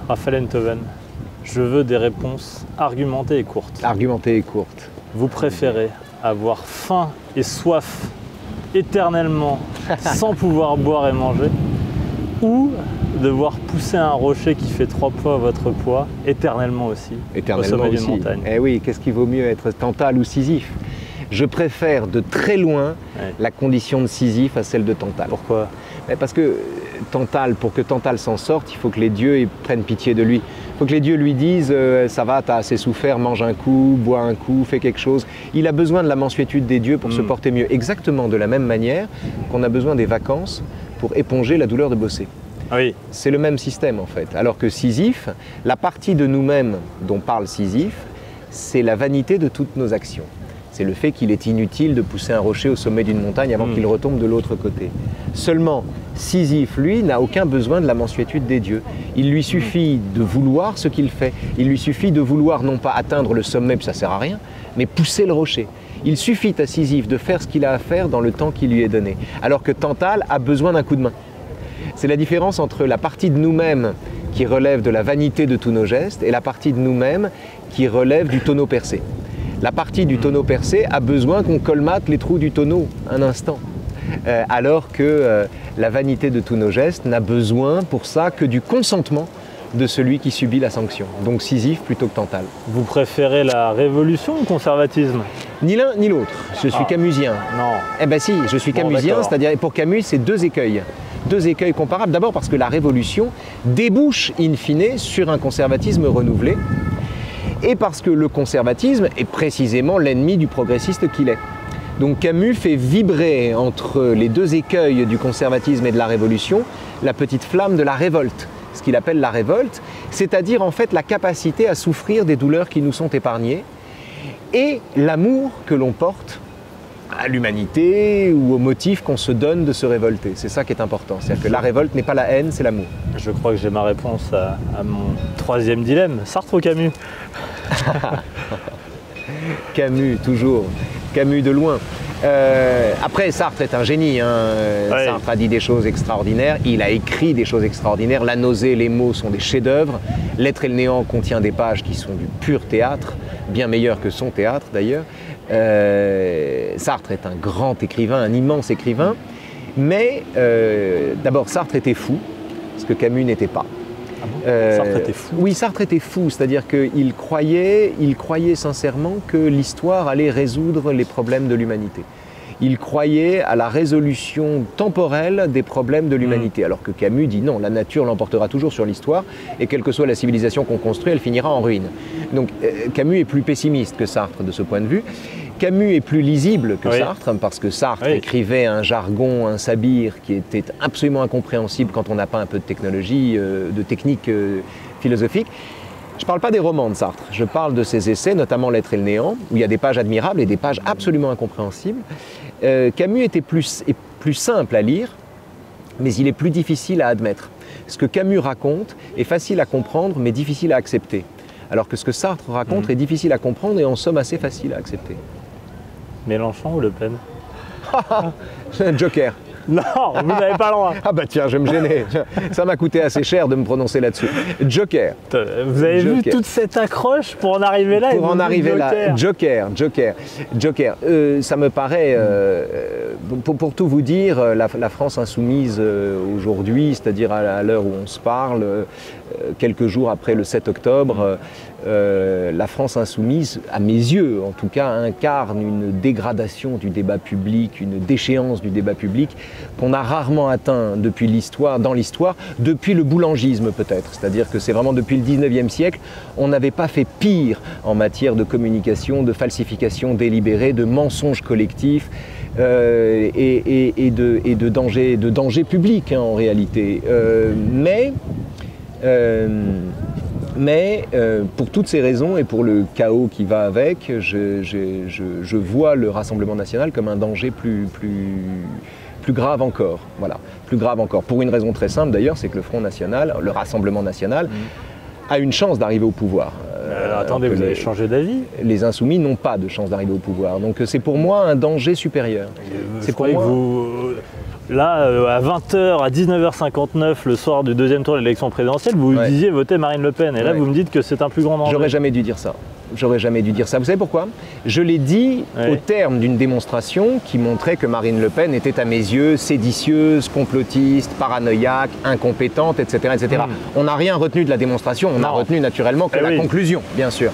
Raphaël Enthoven, je veux des réponses argumentées et courtes. Argumentées et courtes. Vous préférez avoir faim et soif éternellement sans pouvoir boire et manger, ou devoir pousser un rocher qui fait 3 fois votre poids éternellement aussi, Éternellement au sommet aussi. d'une montagne? Eh oui, qu'est-ce qui vaut mieux, être Tantale ou Sisyphe? Je préfère de très loin la condition de Sisyphe à celle de Tantale. Pourquoi? Parce que Tantale, pour que Tantale s'en sorte, il faut que les dieux prennent pitié de lui. Il faut que les dieux lui disent ça va, t'as assez souffert, mange un coup, bois un coup, fais quelque chose. Il a besoin de la mansuétude des dieux pour se porter mieux. Exactement de la même manière qu'on a besoin des vacances pour éponger la douleur de bosser. Oui. C'est le même système en fait. Alors que Sisyphe, la partie de nous-mêmes dont parle Sisyphe, c'est la vanité de toutes nos actions. C'est le fait qu'il est inutile de pousser un rocher au sommet d'une montagne avant qu'il retombe de l'autre côté. Seulement, Sisyphe, lui, n'a aucun besoin de la mansuétude des dieux. Il lui suffit de vouloir ce qu'il fait. Il lui suffit de vouloir non pas atteindre le sommet, puis ça ne sert à rien, mais pousser le rocher. Il suffit à Sisyphe de faire ce qu'il a à faire dans le temps qui lui est donné. Alors que Tantale a besoin d'un coup de main. C'est la différence entre la partie de nous-mêmes qui relève de la vanité de tous nos gestes et la partie de nous-mêmes qui relève du tonneau percé. La partie du tonneau percé a besoin qu'on colmate les trous du tonneau un instant. Alors que la vanité de tous nos gestes n'a besoin pour ça que du consentement de celui qui subit la sanction. Donc Sisyphe plutôt que Tantale. Vous préférez la révolution ou le conservatisme? Ni l'un ni l'autre. Je suis camusien. Non. Eh ben si, je suis camusien, c'est-à-dire pour Camus, c'est deux écueils. Deux écueils comparables. D'abord parce que la révolution débouche in fine sur un conservatisme renouvelé. Et parce que le conservatisme est précisément l'ennemi du progressiste qu'il est. Donc Camus fait vibrer entre les deux écueils du conservatisme et de la révolution la petite flamme de la révolte, ce qu'il appelle la révolte, c'est-à-dire en fait la capacité à souffrir des douleurs qui nous sont épargnées et l'amour que l'on porte à l'humanité ou au motif qu'on se donne de se révolter. C'est ça qui est important, c'est-à-dire que la révolte n'est pas la haine, c'est l'amour. Je crois que j'ai ma réponse à mon troisième dilemme. Sartre ou Camus? Camus, toujours. Camus de loin. Après, Sartre est un génie. Sartre a dit des choses extraordinaires. Il a écrit des choses extraordinaires. La nausée, les mots sont des chefs-d'œuvre. L'être et le néant contient des pages qui sont du pur théâtre, bien meilleur que son théâtre d'ailleurs. Sartre est un grand écrivain, un immense écrivain. Mais d'abord, Sartre était fou, ce que Camus n'était pas. Ah bon? Sartre était fou? Oui, Sartre était fou, c'est-à-dire qu'il croyait sincèrement que l'histoire allait résoudre les problèmes de l'humanité. Il croyait à la résolution temporelle des problèmes de l'humanité, alors que Camus dit non, la nature l'emportera toujours sur l'histoire, et quelle que soit la civilisation qu'on construit, elle finira en ruine. Donc Camus est plus pessimiste que Sartre de ce point de vue. Camus est plus lisible que Sartre, parce que Sartre écrivait un jargon, un sabir qui était absolument incompréhensible quand on n'a pas un peu de technologie, de technique philosophique. Je ne parle pas des romans de Sartre, je parle de ses essais, notamment L'être et le néant, où il y a des pages admirables et des pages absolument incompréhensibles. Camus est plus simple à lire, mais il est plus difficile à admettre. Ce que Camus raconte est facile à comprendre, mais difficile à accepter. Alors que ce que Sartre raconte est difficile à comprendre et en somme assez facile à accepter. Mélenchon ou Le Pen? Joker. Non, vous n'avez pas le droit. Ah bah tiens, je vais me gêner. Ça m'a coûté assez cher de me prononcer là-dessus. Joker. Vous avez vu toute cette accroche pour en arriver là? Pour en arriver là, Joker. Ça me paraît, pour tout vous dire, la France insoumise aujourd'hui, c'est-à-dire à l'heure où on se parle, quelques jours après le 7 octobre, la France insoumise, à mes yeux en tout cas, incarne une dégradation du débat public, une déchéance du débat public qu'on a rarement atteint depuis dans l'histoire, depuis le boulangisme peut-être. C'est-à-dire que c'est vraiment depuis le 19e siècle, on n'avait pas fait pire en matière de communication, de falsification délibérée, de mensonges collectifs et de danger public en réalité. Mais pour toutes ces raisons et pour le chaos qui va avec, je vois le Rassemblement national comme un danger plus grave encore. Voilà, plus grave encore. Pour une raison très simple d'ailleurs, c'est que le Front National, le Rassemblement national, a une chance d'arriver au pouvoir. Alors, attendez, vous avez changé d'avis? Les Insoumis n'ont pas de chance d'arriver au pouvoir. Donc c'est pour moi un danger supérieur. C'est pour moi... Là, à 20h, à 19h59, le soir du deuxième tour de l'élection présidentielle, vous disiez voter Marine Le Pen. Et là, vous me dites que c'est un plus grand danger. J'aurais jamais dû dire ça. J'aurais jamais dû dire ça. Vous savez pourquoi? Je l'ai dit au terme d'une démonstration qui montrait que Marine Le Pen était à mes yeux séditieuse, complotiste, paranoïaque, incompétente, etc. etc. On n'a rien retenu de la démonstration, on n'a retenu naturellement que la conclusion, bien sûr.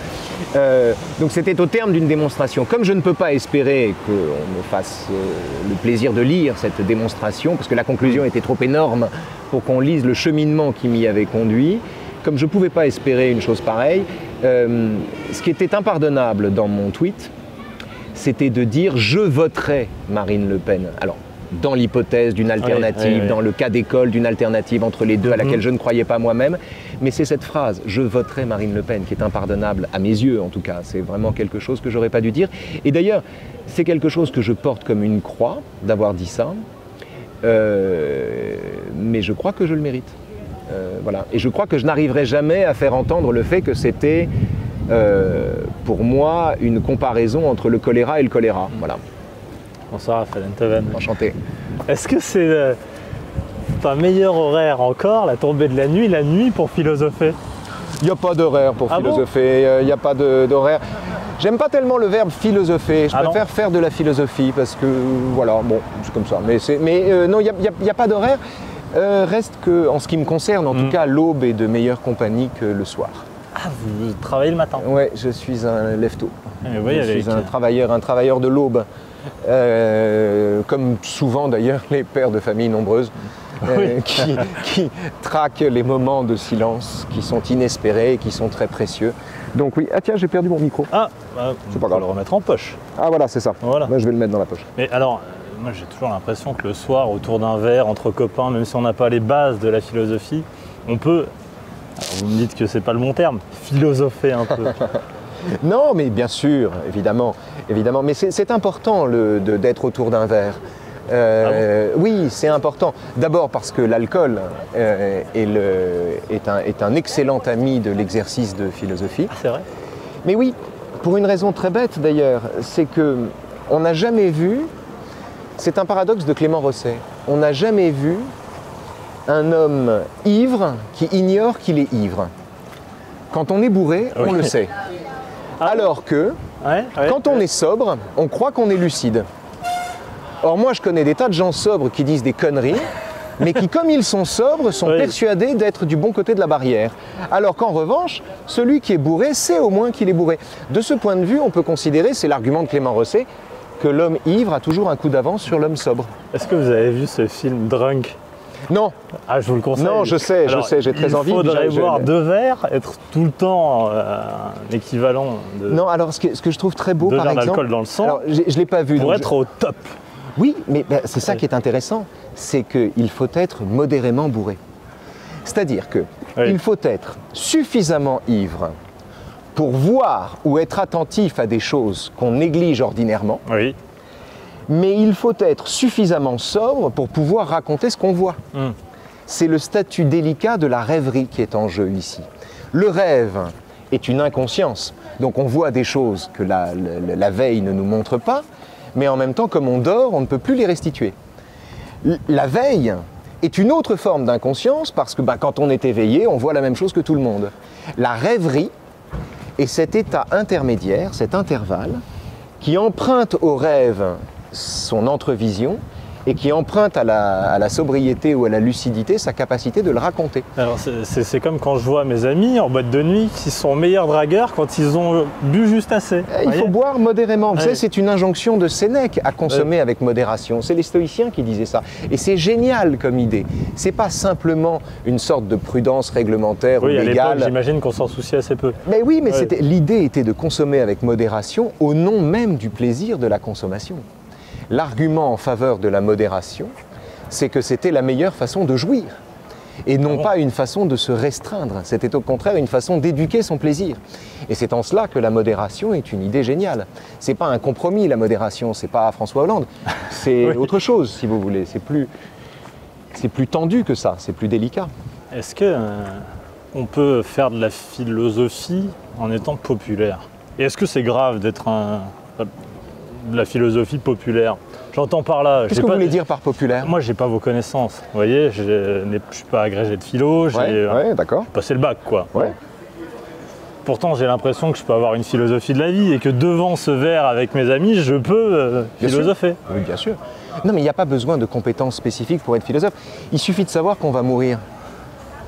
Donc c'était au terme d'une démonstration. Comme je ne peux pas espérer qu'on me fasse le plaisir de lire cette démonstration, parce que la conclusion était trop énorme pour qu'on lise le cheminement qui m'y avait conduit, comme je ne pouvais pas espérer une chose pareille, ce qui était impardonnable dans mon tweet, c'était de dire « je voterai Marine Le Pen ». Alors, dans l'hypothèse d'une alternative, dans le cas d'école d'une alternative entre les deux à laquelle je ne croyais pas moi-même, mais c'est cette phrase « je voterai Marine Le Pen » qui est impardonnable, à mes yeux en tout cas. C'est vraiment quelque chose que j'aurais pas dû dire. Et d'ailleurs, c'est quelque chose que je porte comme une croix d'avoir dit ça, mais je crois que je le mérite. Voilà. Et je crois que je n'arriverai jamais à faire entendre le fait que c'était, pour moi, une comparaison entre le choléra et le choléra. Voilà. Bonsoir Raphaël Enthoven. Enchanté. Est-ce que c'est un meilleur horaire encore, la tombée de la nuit pour philosopher? Il n'y a pas d'horaire pour philosopher, il n'y a pas d'horaire. J'aime pas tellement le verbe philosopher, je préfère faire de la philosophie parce que, voilà, bon, c'est comme ça. Mais non, il n'y a pas d'horaire. Reste que, en ce qui me concerne, en tout cas, l'aube est de meilleure compagnie que le soir. Ah, vous travaillez le matin? Oui, je suis un lève-tôt. Je suis un travailleur de l'aube. Comme souvent d'ailleurs les pères de familles nombreuses qui traquent les moments de silence qui sont inespérés et qui sont très précieux. Donc oui, ah tiens, j'ai perdu mon micro. Ah, c'est pas grave. Le remettre en poche. Ah voilà, c'est ça. Voilà. Moi je vais le mettre dans la poche. Mais alors, moi j'ai toujours l'impression que le soir, autour d'un verre, entre copains, même si on n'a pas les bases de la philosophie, on peut, alors vous me dites que c'est pas le bon terme, philosopher un peu. Non, mais bien sûr, évidemment. Mais c'est important d'être autour d'un verre. Oui, c'est important. D'abord parce que l'alcool est un excellent ami de l'exercice de philosophie. Ah, c'est vrai. Mais oui, pour une raison très bête d'ailleurs, c'est que on n'a jamais vu, c'est un paradoxe de Clément Rosset, on n'a jamais vu un homme ivre qui ignore qu'il est ivre. Quand on est bourré, on le sait. Alors que, quand on est sobre, on croit qu'on est lucide. Or moi, je connais des tas de gens sobres qui disent des conneries, mais qui, comme ils sont sobres, sont persuadés d'être du bon côté de la barrière. Alors qu'en revanche, celui qui est bourré sait au moins qu'il est bourré. De ce point de vue, on peut considérer, c'est l'argument de Clément Rosset, que l'homme ivre a toujours un coup d'avance sur l'homme sobre. Est-ce que vous avez vu ce film Drunk ? Non. Ah, je vous le conseille. Non, je sais, j'ai très envie. Il faudrait boire 2 verres, être tout le temps un équivalent de... Non, alors ce que je trouve très beau, par exemple... 2 verres d'alcool dans le sang, alors, je ne l'ai pas vu. Pour être au top. Oui, mais c'est ça qui est intéressant, c'est qu'il faut être modérément bourré. C'est-à-dire qu'il faut être suffisamment ivre pour voir ou être attentif à des choses qu'on néglige ordinairement. Oui. Mais il faut être suffisamment sobre pour pouvoir raconter ce qu'on voit. C'est le statut délicat de la rêverie qui est en jeu ici. Le rêve est une inconscience, donc on voit des choses que la veille ne nous montre pas, mais en même temps, comme on dort, on ne peut plus les restituer. La veille est une autre forme d'inconscience parce que quand on est éveillé, on voit la même chose que tout le monde. La rêverie est cet état intermédiaire, cet intervalle, qui emprunte au rêve son entrevision et qui emprunte à la sobriété ou à la lucidité sa capacité de le raconter. Alors c'est comme quand je vois mes amis en boîte de nuit qui sont meilleurs dragueurs quand ils ont bu juste assez. Il faut boire modérément. Vous savez, c'est une injonction de Sénèque à consommer avec modération. C'est les stoïciens qui disaient ça. Et c'est génial comme idée. C'est pas simplement une sorte de prudence réglementaire ou légale. J'imagine qu'on s'en soucie assez peu. Mais oui, mais l'idée était de consommer avec modération au nom même du plaisir de la consommation. L'argument en faveur de la modération, c'est que c'était la meilleure façon de jouir et non pas une façon de se restreindre. C'était au contraire une façon d'éduquer son plaisir. Et c'est en cela que la modération est une idée géniale. C'est pas un compromis, la modération, c'est pas François Hollande. C'est autre chose, si vous voulez. C'est plus tendu que ça, c'est plus délicat. Est-ce que on peut faire de la philosophie en étant populaire? Et est-ce que c'est grave d'être de la philosophie populaire. J'entends par là. Qu'est-ce que vous voulez dire par populaire? Moi, j'ai pas vos connaissances. Vous voyez, je suis pas agrégé de philo, j'ai d'accord. passé le bac, quoi. Ouais. Pourtant, j'ai l'impression que je peux avoir une philosophie de la vie et que devant ce verre avec mes amis, je peux philosopher. Oui, bien sûr. Non, mais il n'y a pas besoin de compétences spécifiques pour être philosophe. Il suffit de savoir qu'on va mourir.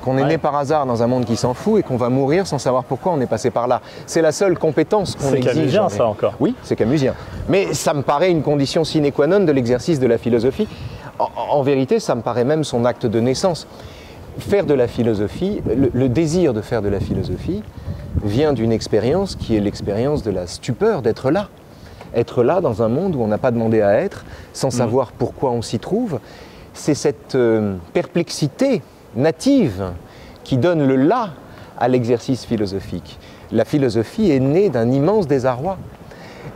Qu'on est né par hasard dans un monde qui s'en fout et qu'on va mourir sans savoir pourquoi on est passé par là. C'est la seule compétence qu'on exige. C'est camusien, ça, encore. Oui, c'est camusien. Mais ça me paraît une condition sine qua non de l'exercice de la philosophie. En vérité, ça me paraît même son acte de naissance. Faire de la philosophie, le désir de faire de la philosophie vient d'une expérience qui est l'expérience de la stupeur, d'être là. Être là dans un monde où on n'a pas demandé à être, sans savoir pourquoi on s'y trouve. C'est cette perplexité native qui donne le là à l'exercice philosophique. La philosophie est née d'un immense désarroi.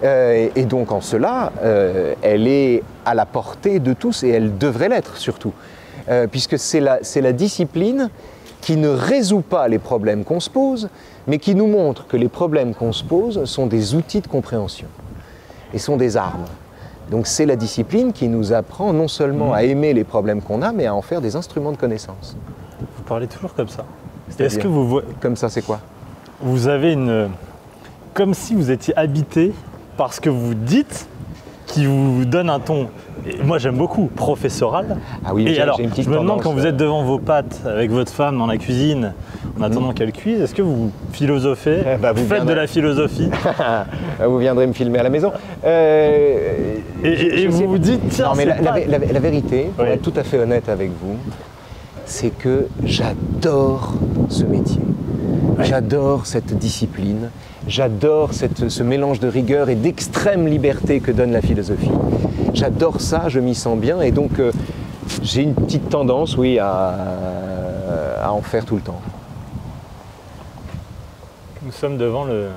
Et donc en cela, elle est à la portée de tous et elle devrait l'être surtout. Puisque c'est la discipline qui ne résout pas les problèmes qu'on se pose, mais qui nous montre que les problèmes qu'on se pose sont des outils de compréhension et sont des armes. Donc c'est la discipline qui nous apprend non seulement à aimer les problèmes qu'on a, mais à en faire des instruments de connaissance. Vous parlez toujours comme ça. Est-ce que vous voyez... Comme ça, c'est quoi? Vous avez une... Comme si vous étiez habité par ce que vous dites, qui vous donne un ton, et moi j'aime beaucoup, professoral. Ah oui, et alors, j'ai une petite je me demande tendance, quand vous êtes devant vos pâtes avec votre femme dans la cuisine, en attendant qu'elle cuise, est-ce que vous philosophez, vous faites de la philosophie? Vous viendrez me filmer à la maison. Et vous vous dites, tiens, non, mais la vérité, pour Oui. être tout à fait honnête avec vous, c'est que j'adore ce métier. Oui. J'adore cette discipline. J'adore ce mélange de rigueur et d'extrême liberté que donne la philosophie. J'adore ça, je m'y sens bien et donc j'ai une petite tendance, oui, à en faire tout le temps. Nous sommes devant le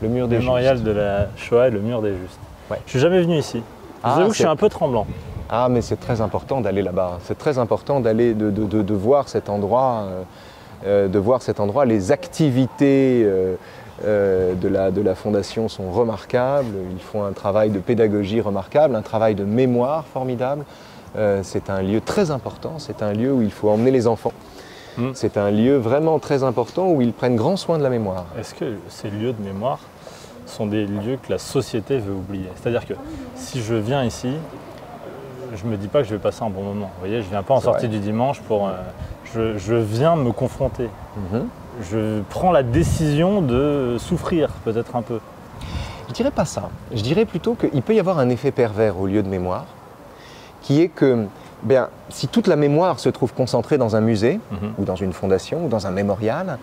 mur des mémorial Justes. de la Shoah et le mur des Justes. Ouais. Je suis jamais venu ici. Je vous avoue que je suis un peu tremblant. Ah, mais c'est très important d'aller là-bas. C'est très important d'aller, de voir cet endroit, Les activités de la Fondation sont remarquables. Ils font un travail de pédagogie remarquable, un travail de mémoire formidable. C'est un lieu très important. C'est un lieu où il faut emmener les enfants. C'est un lieu vraiment très important où ils prennent grand soin de la mémoire. Est-ce que ces lieux de mémoire sont des lieux que la société veut oublier? C'est-à-dire que si je viens ici, je ne me dis pas que je vais passer un bon moment. Vous voyez, je ne viens pas en sortie du dimanche pour... je viens me confronter. Je prends la décision de souffrir peut-être un peu. Je ne dirais pas ça. Je dirais plutôt qu'il peut y avoir un effet pervers au lieu de mémoire, qui est que si toute la mémoire se trouve concentrée dans un musée, ou dans une fondation, ou dans un mémorial,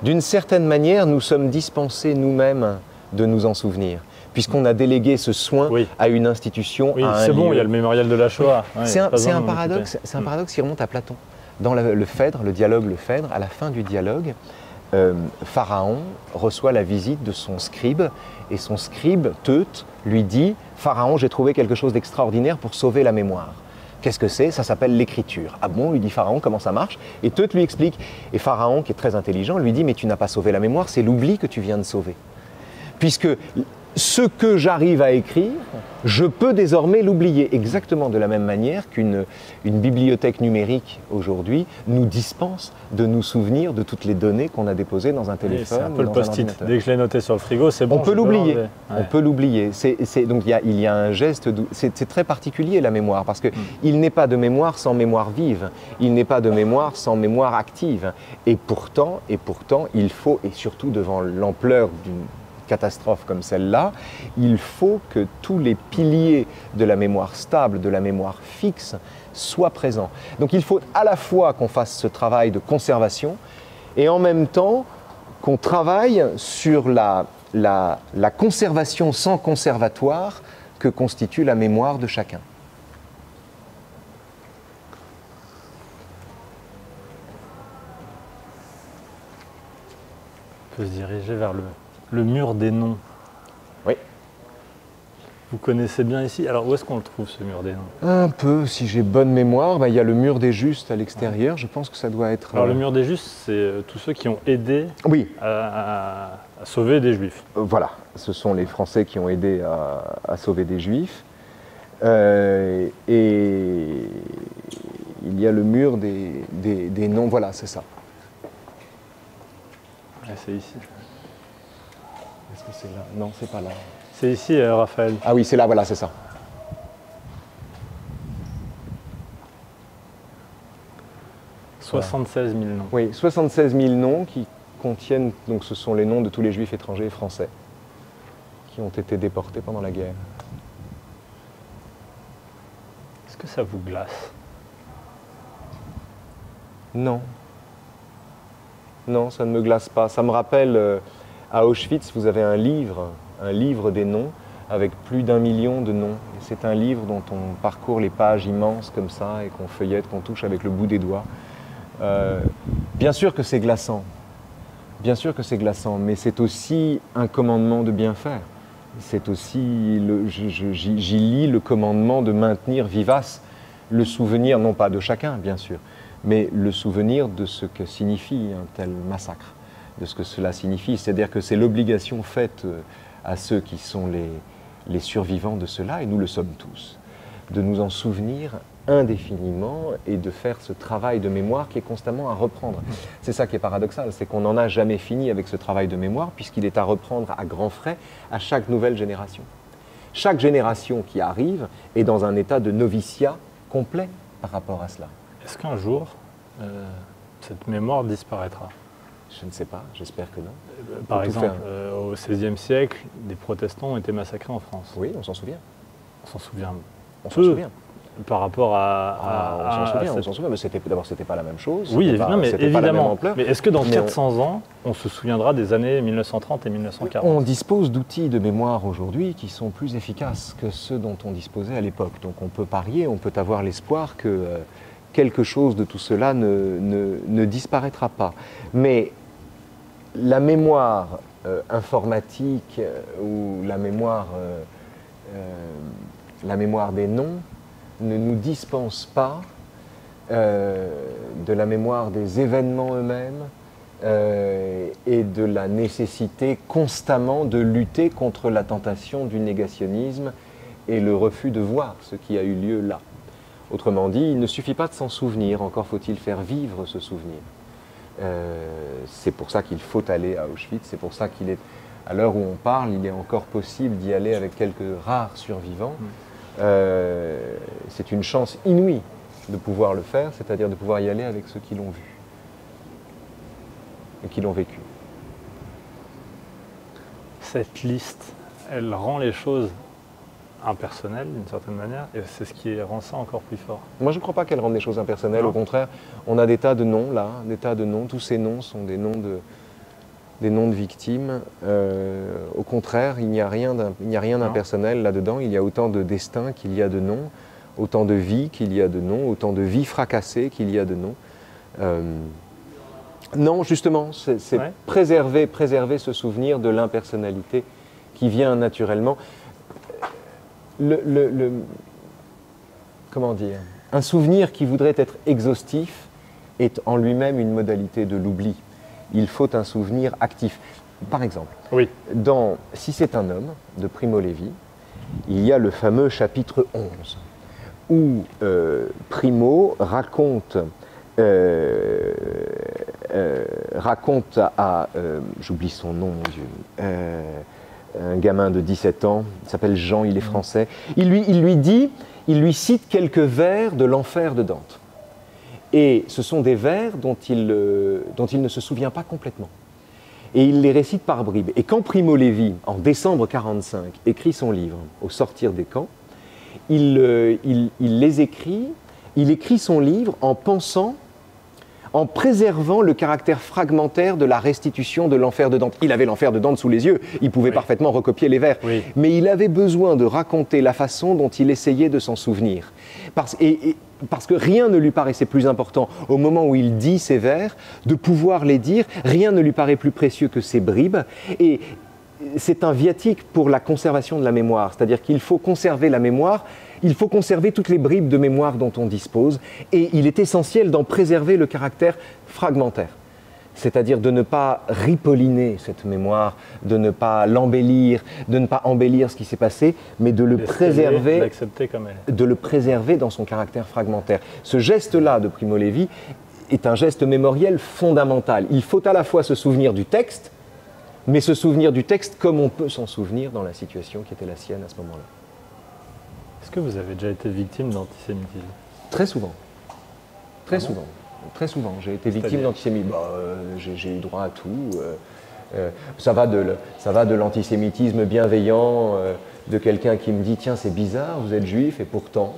d'une certaine manière, nous sommes dispensés nous-mêmes de nous en souvenir, puisqu'on a délégué ce soin à une institution. Oui, à un c'est bon, lieu. il y a le mémorial de la Shoah. Ouais, c'est un paradoxe qui remonte à Platon. Dans le Phèdre, le dialogue Le Phèdre, à la fin du dialogue, Pharaon reçoit la visite de son scribe, et son scribe, Teute, lui dit « Pharaon, j'ai trouvé quelque chose d'extraordinaire pour sauver la mémoire. » Qu'est-ce que c'est? Ça s'appelle l'écriture. Ah bon, lui dit Pharaon, comment ça marche? Et Teute lui explique. Et Pharaon, qui est très intelligent, lui dit, mais tu n'as pas sauvé la mémoire, c'est l'oubli que tu viens de sauver. Puisque ce que j'arrive à écrire, je peux désormais l'oublier. Exactement de la même manière qu'une bibliothèque numérique aujourd'hui nous dispense de nous souvenir de toutes les données qu'on a déposées dans un téléphone. C'est un peu le un post-it. ordinateur. Dès que je l'ai noté sur le frigo, c'est bon. On peut l'oublier. Ouais. On peut l'oublier. Donc il y a un geste. C'est très particulier la mémoire parce que il n'est pas de mémoire sans mémoire vive. Il n'est pas de mémoire sans mémoire active. Et pourtant, il faut, et surtout devant l'ampleur d'une catastrophe comme celle-là, il faut que tous les piliers de la mémoire stable, de la mémoire fixe, soient présents. Donc il faut à la fois qu'on fasse ce travail de conservation et en même temps qu'on travaille sur la conservation sans conservatoire que constitue la mémoire de chacun. On peut se diriger vers le mur des noms. Oui. Vous connaissez bien ici. Alors où est-ce qu'on le trouve ce mur des Nains? Un peu, si j'ai bonne mémoire, il y a le mur des Justes à l'extérieur. Je pense que ça doit être. Alors le mur des Justes, c'est tous ceux qui ont aidé Oui, à sauver des Juifs. voilà. Ce sont les Français qui ont aidé à sauver des Juifs. Et il y a le mur des noms. Voilà, c'est ça. Ouais, c'est ici. Est-ce que c'est là? Non, c'est pas là. C'est ici, Raphaël. Ah oui, c'est là, voilà, c'est ça. « 76 000 noms. Oui, 76 000 noms qui contiennent, donc ce sont les noms de tous les Juifs étrangers et français qui ont été déportés pendant la guerre. Est-ce que ça vous glace? Non. Non, ça ne me glace pas. Ça me rappelle, à Auschwitz, vous avez un livre des noms, avec plus d'1 million de noms. Et c'est un livre dont on parcourt les pages immenses comme ça, et qu'on feuillette, qu'on touche avec le bout des doigts. Bien sûr que c'est glaçant. Bien sûr que c'est glaçant, mais c'est aussi un commandement de bien faire. C'est aussi, j'y lis le commandement de maintenir vivace le souvenir, non pas de chacun, bien sûr, mais le souvenir de ce que signifie un tel massacre, de ce que cela signifie. C'est-à-dire que c'est l'obligation faite à ceux qui sont les survivants de cela, et nous le sommes tous, de nous en souvenir indéfiniment et de faire ce travail de mémoire qui est constamment à reprendre. C'est ça qui est paradoxal, c'est qu'on n'en a jamais fini avec ce travail de mémoire puisqu'il est à reprendre à grands frais à chaque nouvelle génération. Chaque génération qui arrive est dans un état de noviciat complet par rapport à cela. Est-ce qu'un jour, cette mémoire disparaîtra? Je ne sais pas, j'espère que non. Par exemple, au XVIe siècle, des protestants ont été massacrés en France. Oui, on s'en souvient. On s'en souvient On s'en souvient. par rapport on s'en souvient, mais d'abord, c'était pas la même chose. Oui, pas, mais c'était pas la même évidemment. ampleur. Mais est-ce que dans 400 ans, on se souviendra des années 1930 et 1940? On dispose d'outils de mémoire aujourd'hui qui sont plus efficaces que ceux dont on disposait à l'époque. Donc on peut parier, on peut avoir l'espoir que quelque chose de tout cela ne disparaîtra pas. Mais la mémoire informatique ou la mémoire des noms ne nous dispense pas de la mémoire des événements eux-mêmes et de la nécessité constamment de lutter contre la tentation du négationnisme et le refus de voir ce qui a eu lieu là. Autrement dit, il ne suffit pas de s'en souvenir, encore faut-il faire vivre ce souvenir. C'est pour ça qu'il faut aller à Auschwitz, c'est pour ça qu'il est, à l'heure où on parle, il est encore possible d'y aller avec quelques rares survivants. C'est une chance inouïe de pouvoir le faire, c'est-à-dire de pouvoir y aller avec ceux qui l'ont vu et qui l'ont vécu. Cette liste, elle rend les choses impersonnelles d'une certaine manière, et c'est ce qui rend ça encore plus fort. Moi, je ne crois pas qu'elle rende les choses impersonnelles, Non. au contraire, on a des tas de noms là, des tas de noms, tous ces noms sont des noms de victimes. Au contraire, il n'y a rien d'impersonnel là-dedans. Il y a autant de destins qu'il y a de noms, autant de vies qu'il y a de noms, autant de vies fracassées qu'il y a de noms. Non, justement, c'est Ouais. préserver ce souvenir de l'impersonnalité qui vient naturellement. Comment dire? Un souvenir qui voudrait être exhaustif est en lui-même une modalité de l'oubli. Il faut un souvenir actif. Par exemple, Oui. Si c'est un homme, de Primo Levi, il y a le fameux chapitre 11, où Primo raconte à j'oublie son nom, mon Dieu, un gamin de 17 ans, il s'appelle Jean, il est français, il lui cite quelques vers de l'enfer de Dante. Et ce sont des vers dont il ne se souvient pas complètement. Et il les récite par bribes. Et quand Primo Levi, en décembre 1945, écrit son livre, Au sortir des camps, il écrit son livre en préservant le caractère fragmentaire de la restitution de l'enfer de Dante. Il avait l'enfer de Dante sous les yeux, il pouvait parfaitement recopier les vers, mais il avait besoin de raconter la façon dont il essayait de s'en souvenir. Parce que rien ne lui paraissait plus important au moment où il dit ces vers, de pouvoir les dire, rien ne lui paraît plus précieux que ces bribes, et c'est un viatique pour la conservation de la mémoire. C'est-à-dire qu'il faut conserver la mémoire, il faut conserver toutes les bribes de mémoire dont on dispose, et il est essentiel d'en préserver le caractère fragmentaire. C'est-à-dire de ne pas ripolliner cette mémoire, de ne pas l'embellir, de ne pas embellir ce qui s'est passé, mais de le préserver, l'accepter comme elle est. de le préserver dans son caractère fragmentaire. Ce geste-là de Primo Levi est un geste mémoriel fondamental. Il faut à la fois se souvenir du texte, mais se souvenir du texte comme on peut s'en souvenir dans la situation qui était la sienne à ce moment-là. Est-ce que vous avez déjà été victime d'antisémitisme? Très souvent. Très souvent. Très souvent. J'ai été victime d'antisémitisme. J'ai eu droit à tout. Ça va de l'antisémitisme bienveillant, de quelqu'un qui me dit « Tiens, c'est bizarre, vous êtes juif, et pourtant »,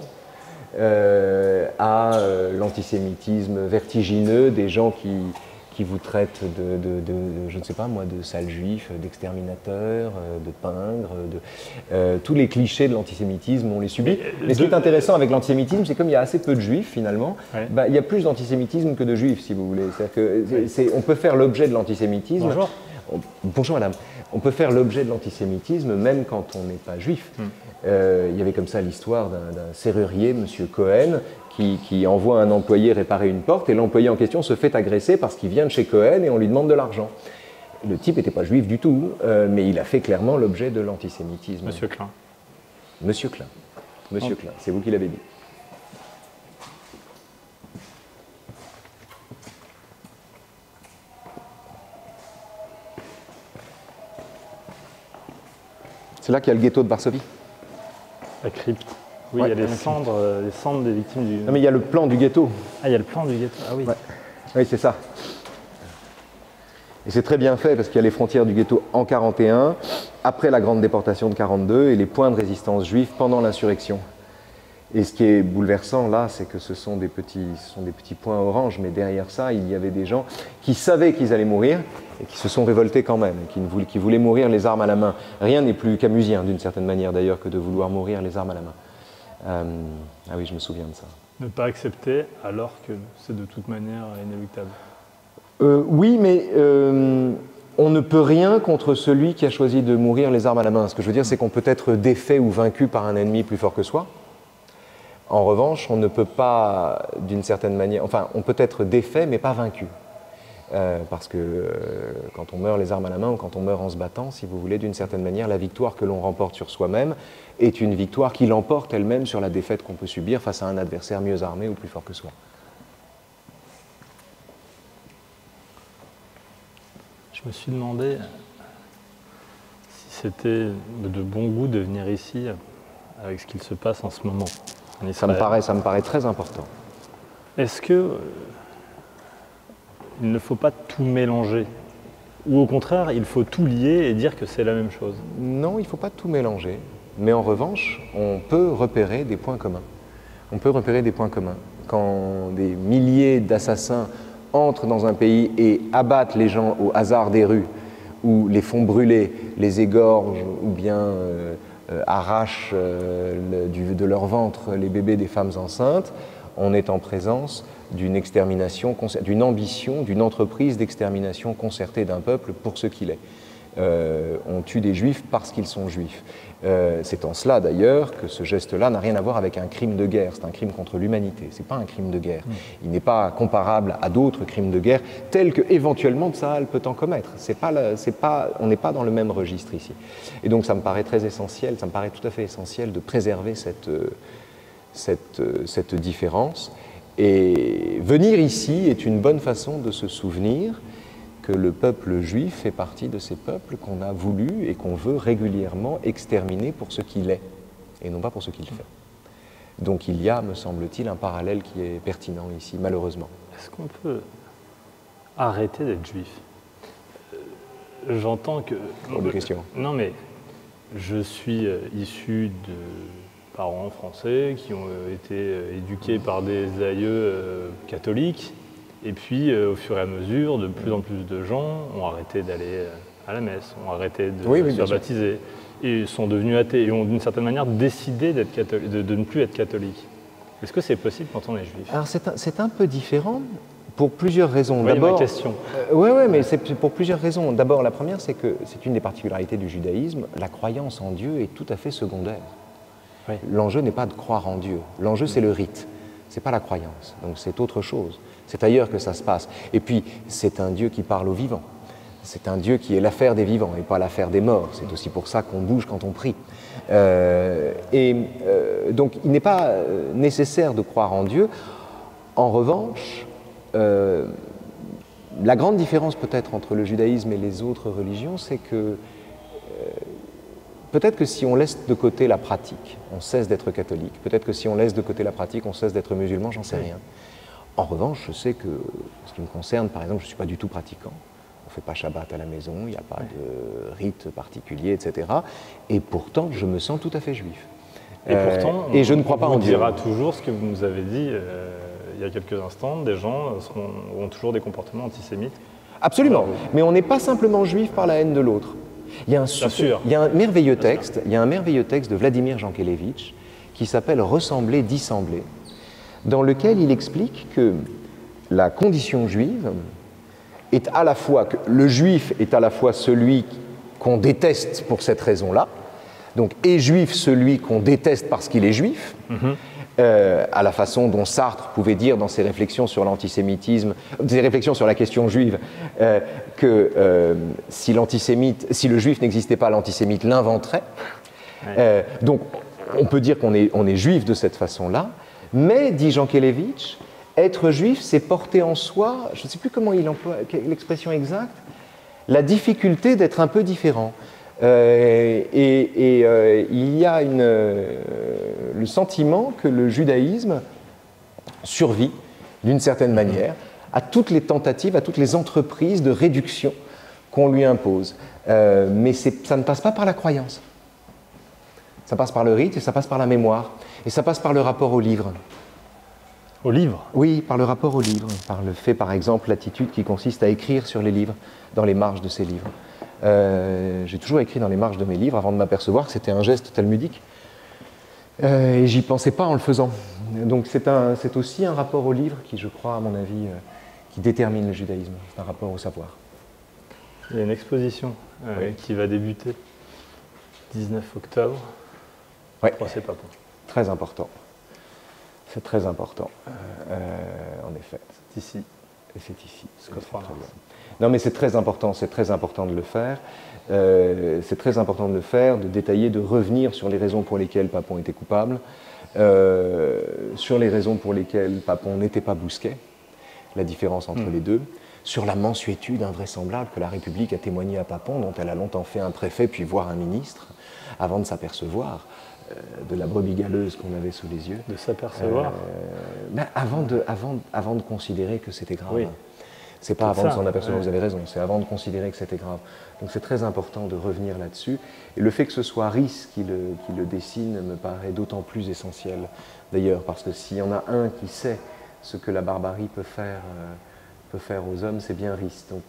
à l'antisémitisme vertigineux, des gens qui vous traitent je ne sais pas moi, de sales juifs, d'exterminateurs, de pingres, tous les clichés de l'antisémitisme, on les subit. Mais ce qui est intéressant avec l'antisémitisme, c'est comme il y a assez peu de juifs finalement, ouais. Il y a plus d'antisémitisme que de juifs, si vous voulez. C'est-à-dire on peut faire l'objet de l'antisémitisme. Bonjour. Bonjour madame. On peut faire l'objet de l'antisémitisme même quand on n'est pas juif. Il y avait comme ça l'histoire d'un serrurier, monsieur Cohen, qui envoie un employé réparer une porte, et l'employé en question se fait agresser parce qu'il vient de chez Cohen et on lui demande de l'argent. Le type n'était pas juif du tout, mais il a fait clairement l'objet de l'antisémitisme. Monsieur Klein. Monsieur Klein. Monsieur Klein, c'est vous qui l'avez dit. C'est là qu'il y a le ghetto de Varsovie. La crypte. Oui, Ouais, il y a les cendres des victimes du... Non mais il y a le plan du ghetto. Ah, il y a le plan du ghetto. Ah oui. Ouais. Oui, c'est ça. Et c'est très bien fait parce qu'il y a les frontières du ghetto en 1941, après la grande déportation de 1942 et les points de résistance juifs pendant l'insurrection. Et ce qui est bouleversant là, c'est que ce sont des petits points orange, mais derrière ça, il y avait des gens qui savaient qu'ils allaient mourir et qui se sont révoltés quand même, qui voulaient mourir les armes à la main. Rien n'est plus camusien d'une certaine manière d'ailleurs que de vouloir mourir les armes à la main. Ah oui, je me souviens de ça. Ne pas accepter alors que c'est de toute manière inéluctable. Oui, mais on ne peut rien contre celui qui a choisi de mourir les armes à la main. Ce que je veux dire, c'est qu'on peut être défait ou vaincu par un ennemi plus fort que soi. En revanche, on ne peut pas, d'une certaine manière... Enfin, on peut être défait, mais pas vaincu. Parce que quand on meurt les armes à la main ou quand on meurt en se battant, si vous voulez, d'une certaine manière, la victoire que l'on remporte sur soi-même est une victoire qui l'emporte elle-même sur la défaite qu'on peut subir face à un adversaire mieux armé ou plus fort que soi. Je me suis demandé si c'était de bon goût de venir ici avec ce qu'il se passe en ce moment en Israël. Ça me paraît très important. Est-ce que il ne faut pas tout mélanger? Ou au contraire, il faut tout lier et dire que c'est la même chose? Non, il ne faut pas tout mélanger. Mais en revanche, on peut repérer des points communs. On peut repérer des points communs. Quand des milliers d'assassins entrent dans un pays et abattent les gens au hasard des rues, ou les font brûler, les égorgent, ou bien arrachent de leur ventre les bébés des femmes enceintes, on est en présence d'une extermination, d'une ambition, d'une entreprise d'extermination concertée d'un peuple pour ce qu'il est. On tue des juifs parce qu'ils sont juifs. C'est en cela d'ailleurs que ce geste-là n'a rien à voir avec un crime de guerre, c'est un crime contre l'humanité, c'est pas un crime de guerre. Il n'est pas comparable à d'autres crimes de guerre tels que éventuellement Tsahal peut en commettre. On n'est pas dans le même registre ici. Et donc ça me paraît très essentiel, ça me paraît tout à fait essentiel de préserver cette différence. Et venir ici est une bonne façon de se souvenir que le peuple juif fait partie de ces peuples qu'on a voulu et qu'on veut régulièrement exterminer pour ce qu'il est, et non pas pour ce qu'il fait. Donc il y a, me semble-t-il, un parallèle qui est pertinent ici, malheureusement. Est-ce qu'on peut arrêter d'être juif? J'entends que... Pour des questions. Non mais, je suis issu de parents français qui ont été éduqués par des aïeux catholiques. Et puis, au fur et à mesure, de plus en plus de gens ont arrêté d'aller à la messe, ont arrêté de se faire baptiser, et sont devenus athées, et ont d'une certaine manière décidé de ne plus être catholiques. Est-ce que c'est possible quand on est juif? Alors c'est un peu différent, Pour plusieurs raisons. Oui, ma D'abord, question. Oui, mais c'est pour plusieurs raisons. D'abord, la première, c'est que c'est une des particularités du judaïsme. La croyance en Dieu est tout à fait secondaire. Oui. L'enjeu n'est pas de croire en Dieu. L'enjeu, c'est le rite. C'est pas la croyance. Donc, c'est autre chose. C'est ailleurs que ça se passe. Et puis, c'est un Dieu qui parle aux vivants. C'est un Dieu qui est l'affaire des vivants et pas l'affaire des morts. C'est aussi pour ça qu'on bouge quand on prie. Donc, il n'est pas nécessaire de croire en Dieu. En revanche, la grande différence peut-être entre le judaïsme et les autres religions, c'est que peut-être que si on laisse de côté la pratique, on cesse d'être catholique. Peut-être que si on laisse de côté la pratique, on cesse d'être musulman, j'en sais rien. En revanche, je sais que, en ce qui me concerne, par exemple, je ne suis pas du tout pratiquant. On ne fait pas Shabbat à la maison, il n'y a pas de rite particulier, etc. Et pourtant, je me sens tout à fait juif. Et pourtant, et je ne crois pas en Dieu. On dira toujours ce que vous nous avez dit il y a quelques instants, des gens auront toujours des comportements antisémites. Absolument, mais on n'est pas simplement juif par la haine de l'autre. Il y a un merveilleux texte, de Vladimir Jankélévitch qui s'appelle « Ressembler, dissembler », dans lequel il explique que la condition juive est à la fois, que le juif est à la fois celui qu'on déteste pour cette raison-là, donc est juif celui qu'on déteste parce qu'il est juif, à la façon dont Sartre pouvait dire dans ses réflexions sur l'antisémitisme, ses réflexions sur la question juive, que si le juif n'existait pas, l'antisémite l'inventerait. Ouais. Donc on peut dire qu'on est juif de cette façon-là, mais, dit Jankélévitch, être juif, c'est porter en soi, je ne sais plus comment il emploie l'expression exacte, la difficulté d'être un peu différent. Il y a le sentiment que le judaïsme survit, d'une certaine manière, à toutes les tentatives, à toutes les entreprises de réduction qu'on lui impose. Mais ça ne passe pas par la croyance. Ça passe par le rite et ça passe par la mémoire. Et ça passe par le rapport au livre. Au livre ? Oui, par le rapport au livre. Par le fait, par exemple, l'attitude qui consiste à écrire sur les livres, dans les marges de ces livres. J'ai toujours écrit dans les marges de mes livres avant de m'apercevoir que c'était un geste talmudique. Et j'y pensais pas en le faisant. Donc c'est aussi un rapport au livre qui, je crois, à mon avis, qui détermine le judaïsme. C'est un rapport au savoir. Il y a une exposition qui va débuter 19 octobre. Oui. Procès Papon. Très important. C'est très important, en effet. C'est ici. Et c'est ici. Non, mais c'est très important de le faire. C'est très important de le faire, de détailler, de revenir sur les raisons pour lesquelles Papon était coupable, sur les raisons pour lesquelles Papon n'était pas Bousquet, la différence entre les deux, sur la mansuétude invraisemblable que la République a témoigné à Papon, dont elle a longtemps fait un préfet puis voire un ministre, avant de s'apercevoir de la brebis galeuse qu'on avait sous les yeux. De s'apercevoir avant de considérer que c'était grave. Oui. C'est pas avant de s'en apercevoir, vous avez raison, c'est avant de considérer que c'était grave. Donc c'est très important de revenir là-dessus. Et le fait que ce soit Ries qui le dessine me paraît d'autant plus essentiel, d'ailleurs, parce que s'il y en a un qui sait ce que la barbarie peut faire aux hommes, c'est bien Ries. Donc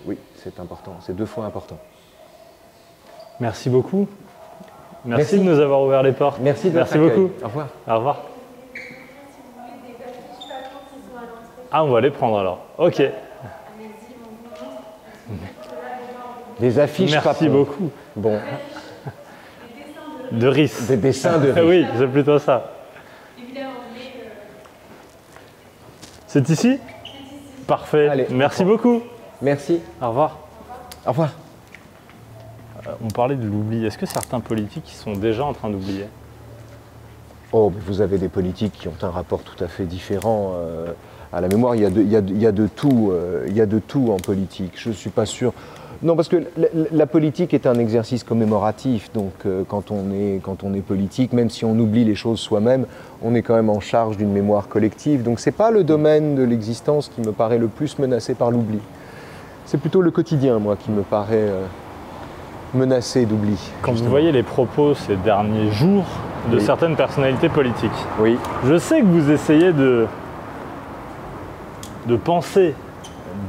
oui, c'est important, c'est 2 fois important. Merci beaucoup. Merci de nous avoir ouvert les portes. Merci beaucoup. Au revoir. Au revoir. Ah, on va les prendre alors. Ok. Des affiches Papon. Merci beaucoup. Bon. De Ries. Des dessins de Ries. Oui, c'est plutôt ça. C'est ici ? Parfait. Allez, merci beaucoup. Merci. Au revoir. Au revoir. On parlait de l'oubli. Est-ce que certains politiques sont déjà en train d'oublier ? Oh, vous avez des politiques qui ont un rapport tout à fait différent à la mémoire. Il y a de tout en politique. Je ne suis pas sûr. Non, parce que la politique est un exercice commémoratif. Donc, quand on est politique, même si on oublie les choses soi-même, on est quand même en charge d'une mémoire collective. Donc, ce n'est pas le domaine de l'existence qui me paraît le plus menacé par l'oubli. C'est plutôt le quotidien, moi, qui me paraît menacé d'oubli. Quand vous voyez les propos ces derniers jours de certaines personnalités politiques, je sais que vous essayez de penser,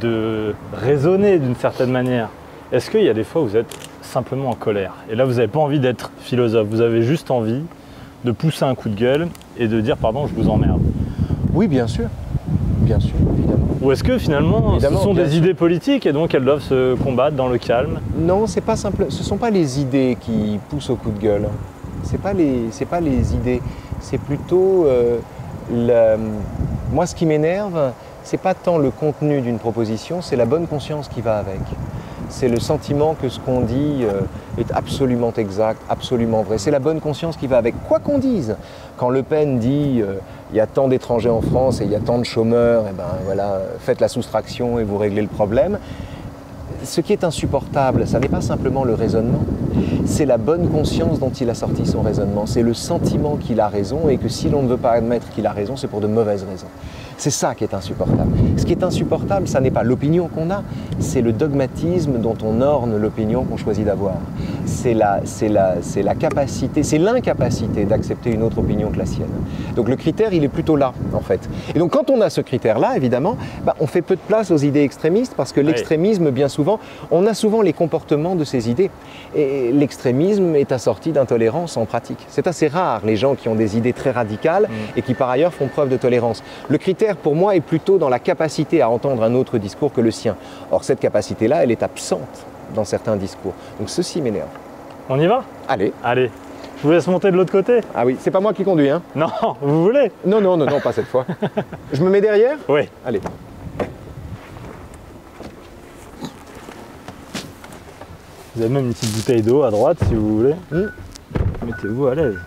de raisonner d'une certaine manière. Est-ce qu'il y a des fois où vous êtes simplement en colère? Et là, vous n'avez pas envie d'être philosophe, vous avez juste envie de pousser un coup de gueule et de dire « pardon, je vous emmerde ». Oui, bien sûr. bien sûr, évidemment. Ou est-ce que finalement Évidemment, ce sont bien des sûr. idées politiques et donc elles doivent se combattre dans le calme? Non, c'est pas simple. Ce ne sont pas les idées qui poussent au coup de gueule. C'est pas les idées. C'est plutôt moi, ce qui m'énerve, c'est pas tant le contenu d'une proposition, c'est la bonne conscience qui va avec. C'est le sentiment que ce qu'on dit est absolument exact, absolument vrai. C'est la bonne conscience qui va avec, quoi qu'on dise. Quand Le Pen dit il y a tant d'étrangers en France et il y a tant de chômeurs, et ben voilà, faites la soustraction et vous réglez le problème. Ce qui est insupportable, ça n'est pas simplement le raisonnement, c'est la bonne conscience dont il a sorti son raisonnement. C'est le sentiment qu'il a raison et que si l'on ne veut pas admettre qu'il a raison, c'est pour de mauvaises raisons. C'est ça qui est insupportable. Ce qui est insupportable, ça n'est pas l'opinion qu'on a, c'est le dogmatisme dont on orne l'opinion qu'on choisit d'avoir. C'est la capacité, c'est l'incapacité d'accepter une autre opinion que la sienne. Donc le critère, il est plutôt là, en fait. Et donc quand on a ce critère-là, évidemment, on fait peu de place aux idées extrémistes parce que l'extrémisme, bien souvent, on a souvent les comportements de ces idées. Et l'extrémisme est assorti d'intolérance en pratique. C'est assez rare, les gens qui ont des idées très radicales et qui par ailleurs font preuve de tolérance. Le critère, pour moi, est plutôt dans la capacité à entendre un autre discours que le sien. Or, cette capacité-là, elle est absente dans certains discours. Donc ceci m'énerve. On y va? Allez. Allez. Je vous laisse monter de l'autre côté. Ah oui, c'est pas moi qui conduis, hein? Non, vous voulez? Non, non, non, non, pas cette fois. Je me mets derrière? Oui. Allez. Vous avez même une petite bouteille d'eau à droite si vous voulez. Mettez-vous à l'aise.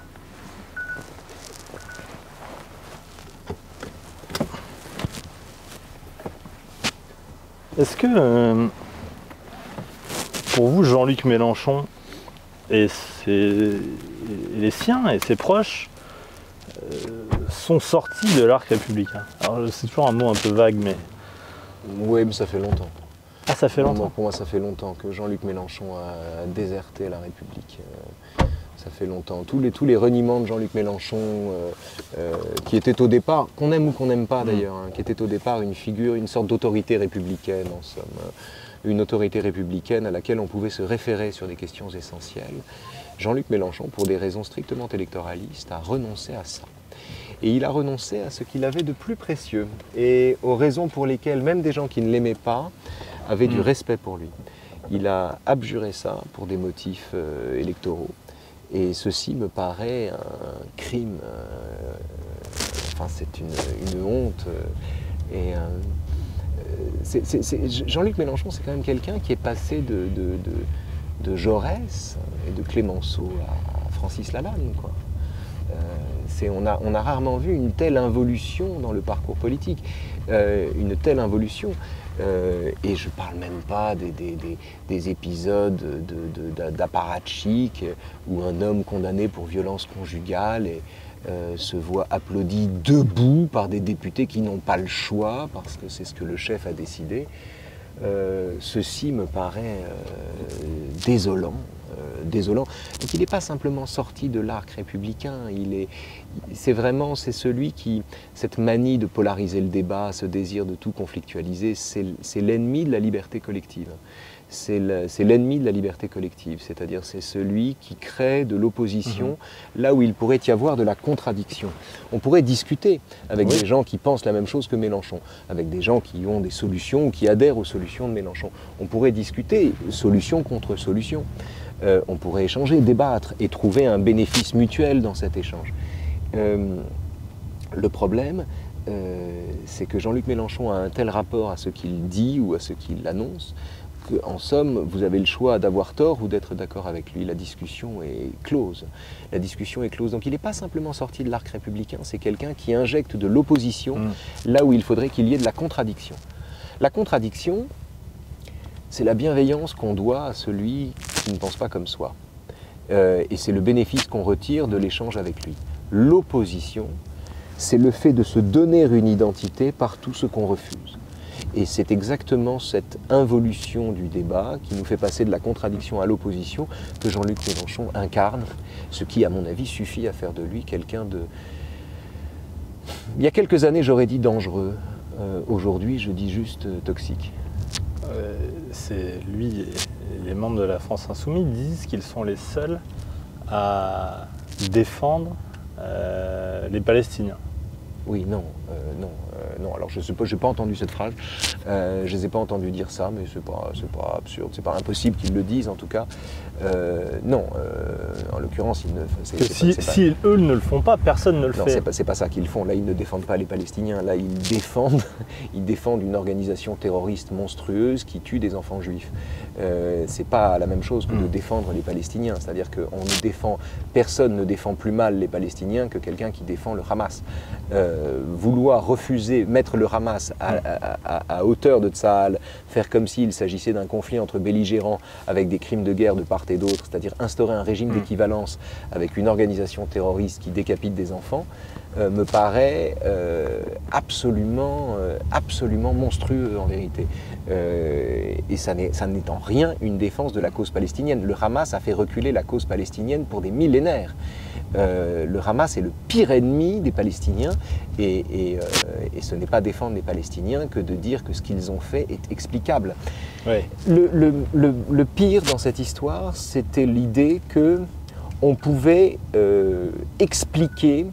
Est-ce que pour vous, Jean-Luc Mélenchon et les siens et ses proches sont sortis de l'arc républicain? Alors c'est toujours un mot un peu vague, mais... Oui, mais ça fait longtemps. Ah, ça fait longtemps? Pour moi, ça fait longtemps que Jean-Luc Mélenchon a déserté la République. Ça fait longtemps. Tous les reniements de Jean-Luc Mélenchon, qui était au départ, qu'on aime ou qu'on n'aime pas d'ailleurs, qui était au départ une figure, une sorte d'autorité républicaine en somme. Une autorité républicaine à laquelle on pouvait se référer sur des questions essentielles. Jean-Luc Mélenchon, pour des raisons strictement électoralistes, a renoncé à ça. Et il a renoncé à ce qu'il avait de plus précieux et aux raisons pour lesquelles même des gens qui ne l'aimaient pas avaient du respect pour lui. Il a abjuré ça pour des motifs électoraux. Et ceci me paraît un crime, enfin c'est une honte. Jean-Luc Mélenchon, c'est quand même quelqu'un qui est passé de Jaurès et de Clémenceau à Francis Lalanne, quoi. On a rarement vu une telle involution dans le parcours politique, une telle involution. Et je ne parle même pas des épisodes d'apparatchik où un homme condamné pour violence conjugale se voit applaudi debout par des députés qui n'ont pas le choix parce que c'est ce que le chef a décidé. Ceci me paraît désolant. Désolant. Donc il n'est pas simplement sorti de l'arc républicain, c'est celui qui, cette manie de polariser le débat, ce désir de tout conflictualiser, c'est l'ennemi de la liberté collective. C'est l'ennemi de la liberté collective, c'est-à-dire c'est celui qui crée de l'opposition là où il pourrait y avoir de la contradiction. On pourrait discuter avec des gens qui pensent la même chose que Mélenchon, avec des gens qui ont des solutions ou qui adhèrent aux solutions de Mélenchon. On pourrait discuter solution contre solution. On pourrait échanger, débattre et trouver un bénéfice mutuel dans cet échange. Le problème, c'est que Jean-Luc Mélenchon a un tel rapport à ce qu'il dit ou à ce qu'il annonce qu'en somme, vous avez le choix d'avoir tort ou d'être d'accord avec lui. La discussion est close. La discussion est close. Donc il n'est pas simplement sorti de l'arc républicain, c'est quelqu'un qui injecte de l'opposition là où il faudrait qu'il y ait de la contradiction. La contradiction, c'est la bienveillance qu'on doit à celui qui ne pense pas comme soi. Et c'est le bénéfice qu'on retire de l'échange avec lui. L'opposition, c'est le fait de se donner une identité par tout ce qu'on refuse. Et c'est exactement cette involution du débat qui nous fait passer de la contradiction à l'opposition que Jean-Luc Mélenchon incarne, ce qui, à mon avis, suffit à faire de lui quelqu'un de... Il y a quelques années, j'aurais dit dangereux. Aujourd'hui, je dis juste toxique. C'est lui et les membres de la France Insoumise disent qu'ils sont les seuls à défendre les Palestiniens. Oui, non, non. Non, alors je n'ai pas entendu cette phrase, je ne les ai pas entendus dire ça, mais c'est pas absurde, c'est pas impossible qu'ils le disent en tout cas. Non, en l'occurrence, ils ne. Si eux ne le font pas, personne ne le fait. Non, c'est pas ça qu'ils font. Là, ils ne défendent pas les Palestiniens. Là, ils défendent une organisation terroriste monstrueuse qui tue des enfants juifs. C'est pas la même chose que de défendre les Palestiniens. C'est-à-dire que personne ne défend plus mal les Palestiniens que quelqu'un qui défend le Hamas. Vouloir refuser, mettre le Hamas à hauteur de Tsahal, faire comme s'il s'agissait d'un conflit entre belligérants avec des crimes de guerre de part et d'autre, c'est-à-dire instaurer un régime d'équivalence avec une organisation terroriste qui décapite des enfants, me paraît absolument monstrueux en vérité. Et ça n'est en rien une défense de la cause palestinienne. Le Hamas a fait reculer la cause palestinienne pour des millénaires. Le Hamas est le pire ennemi des Palestiniens et ce n'est pas défendre les Palestiniens que de dire que ce qu'ils ont fait est explicable. Ouais. Le pire dans cette histoire, c'était l'idée qu'on pouvait expliquer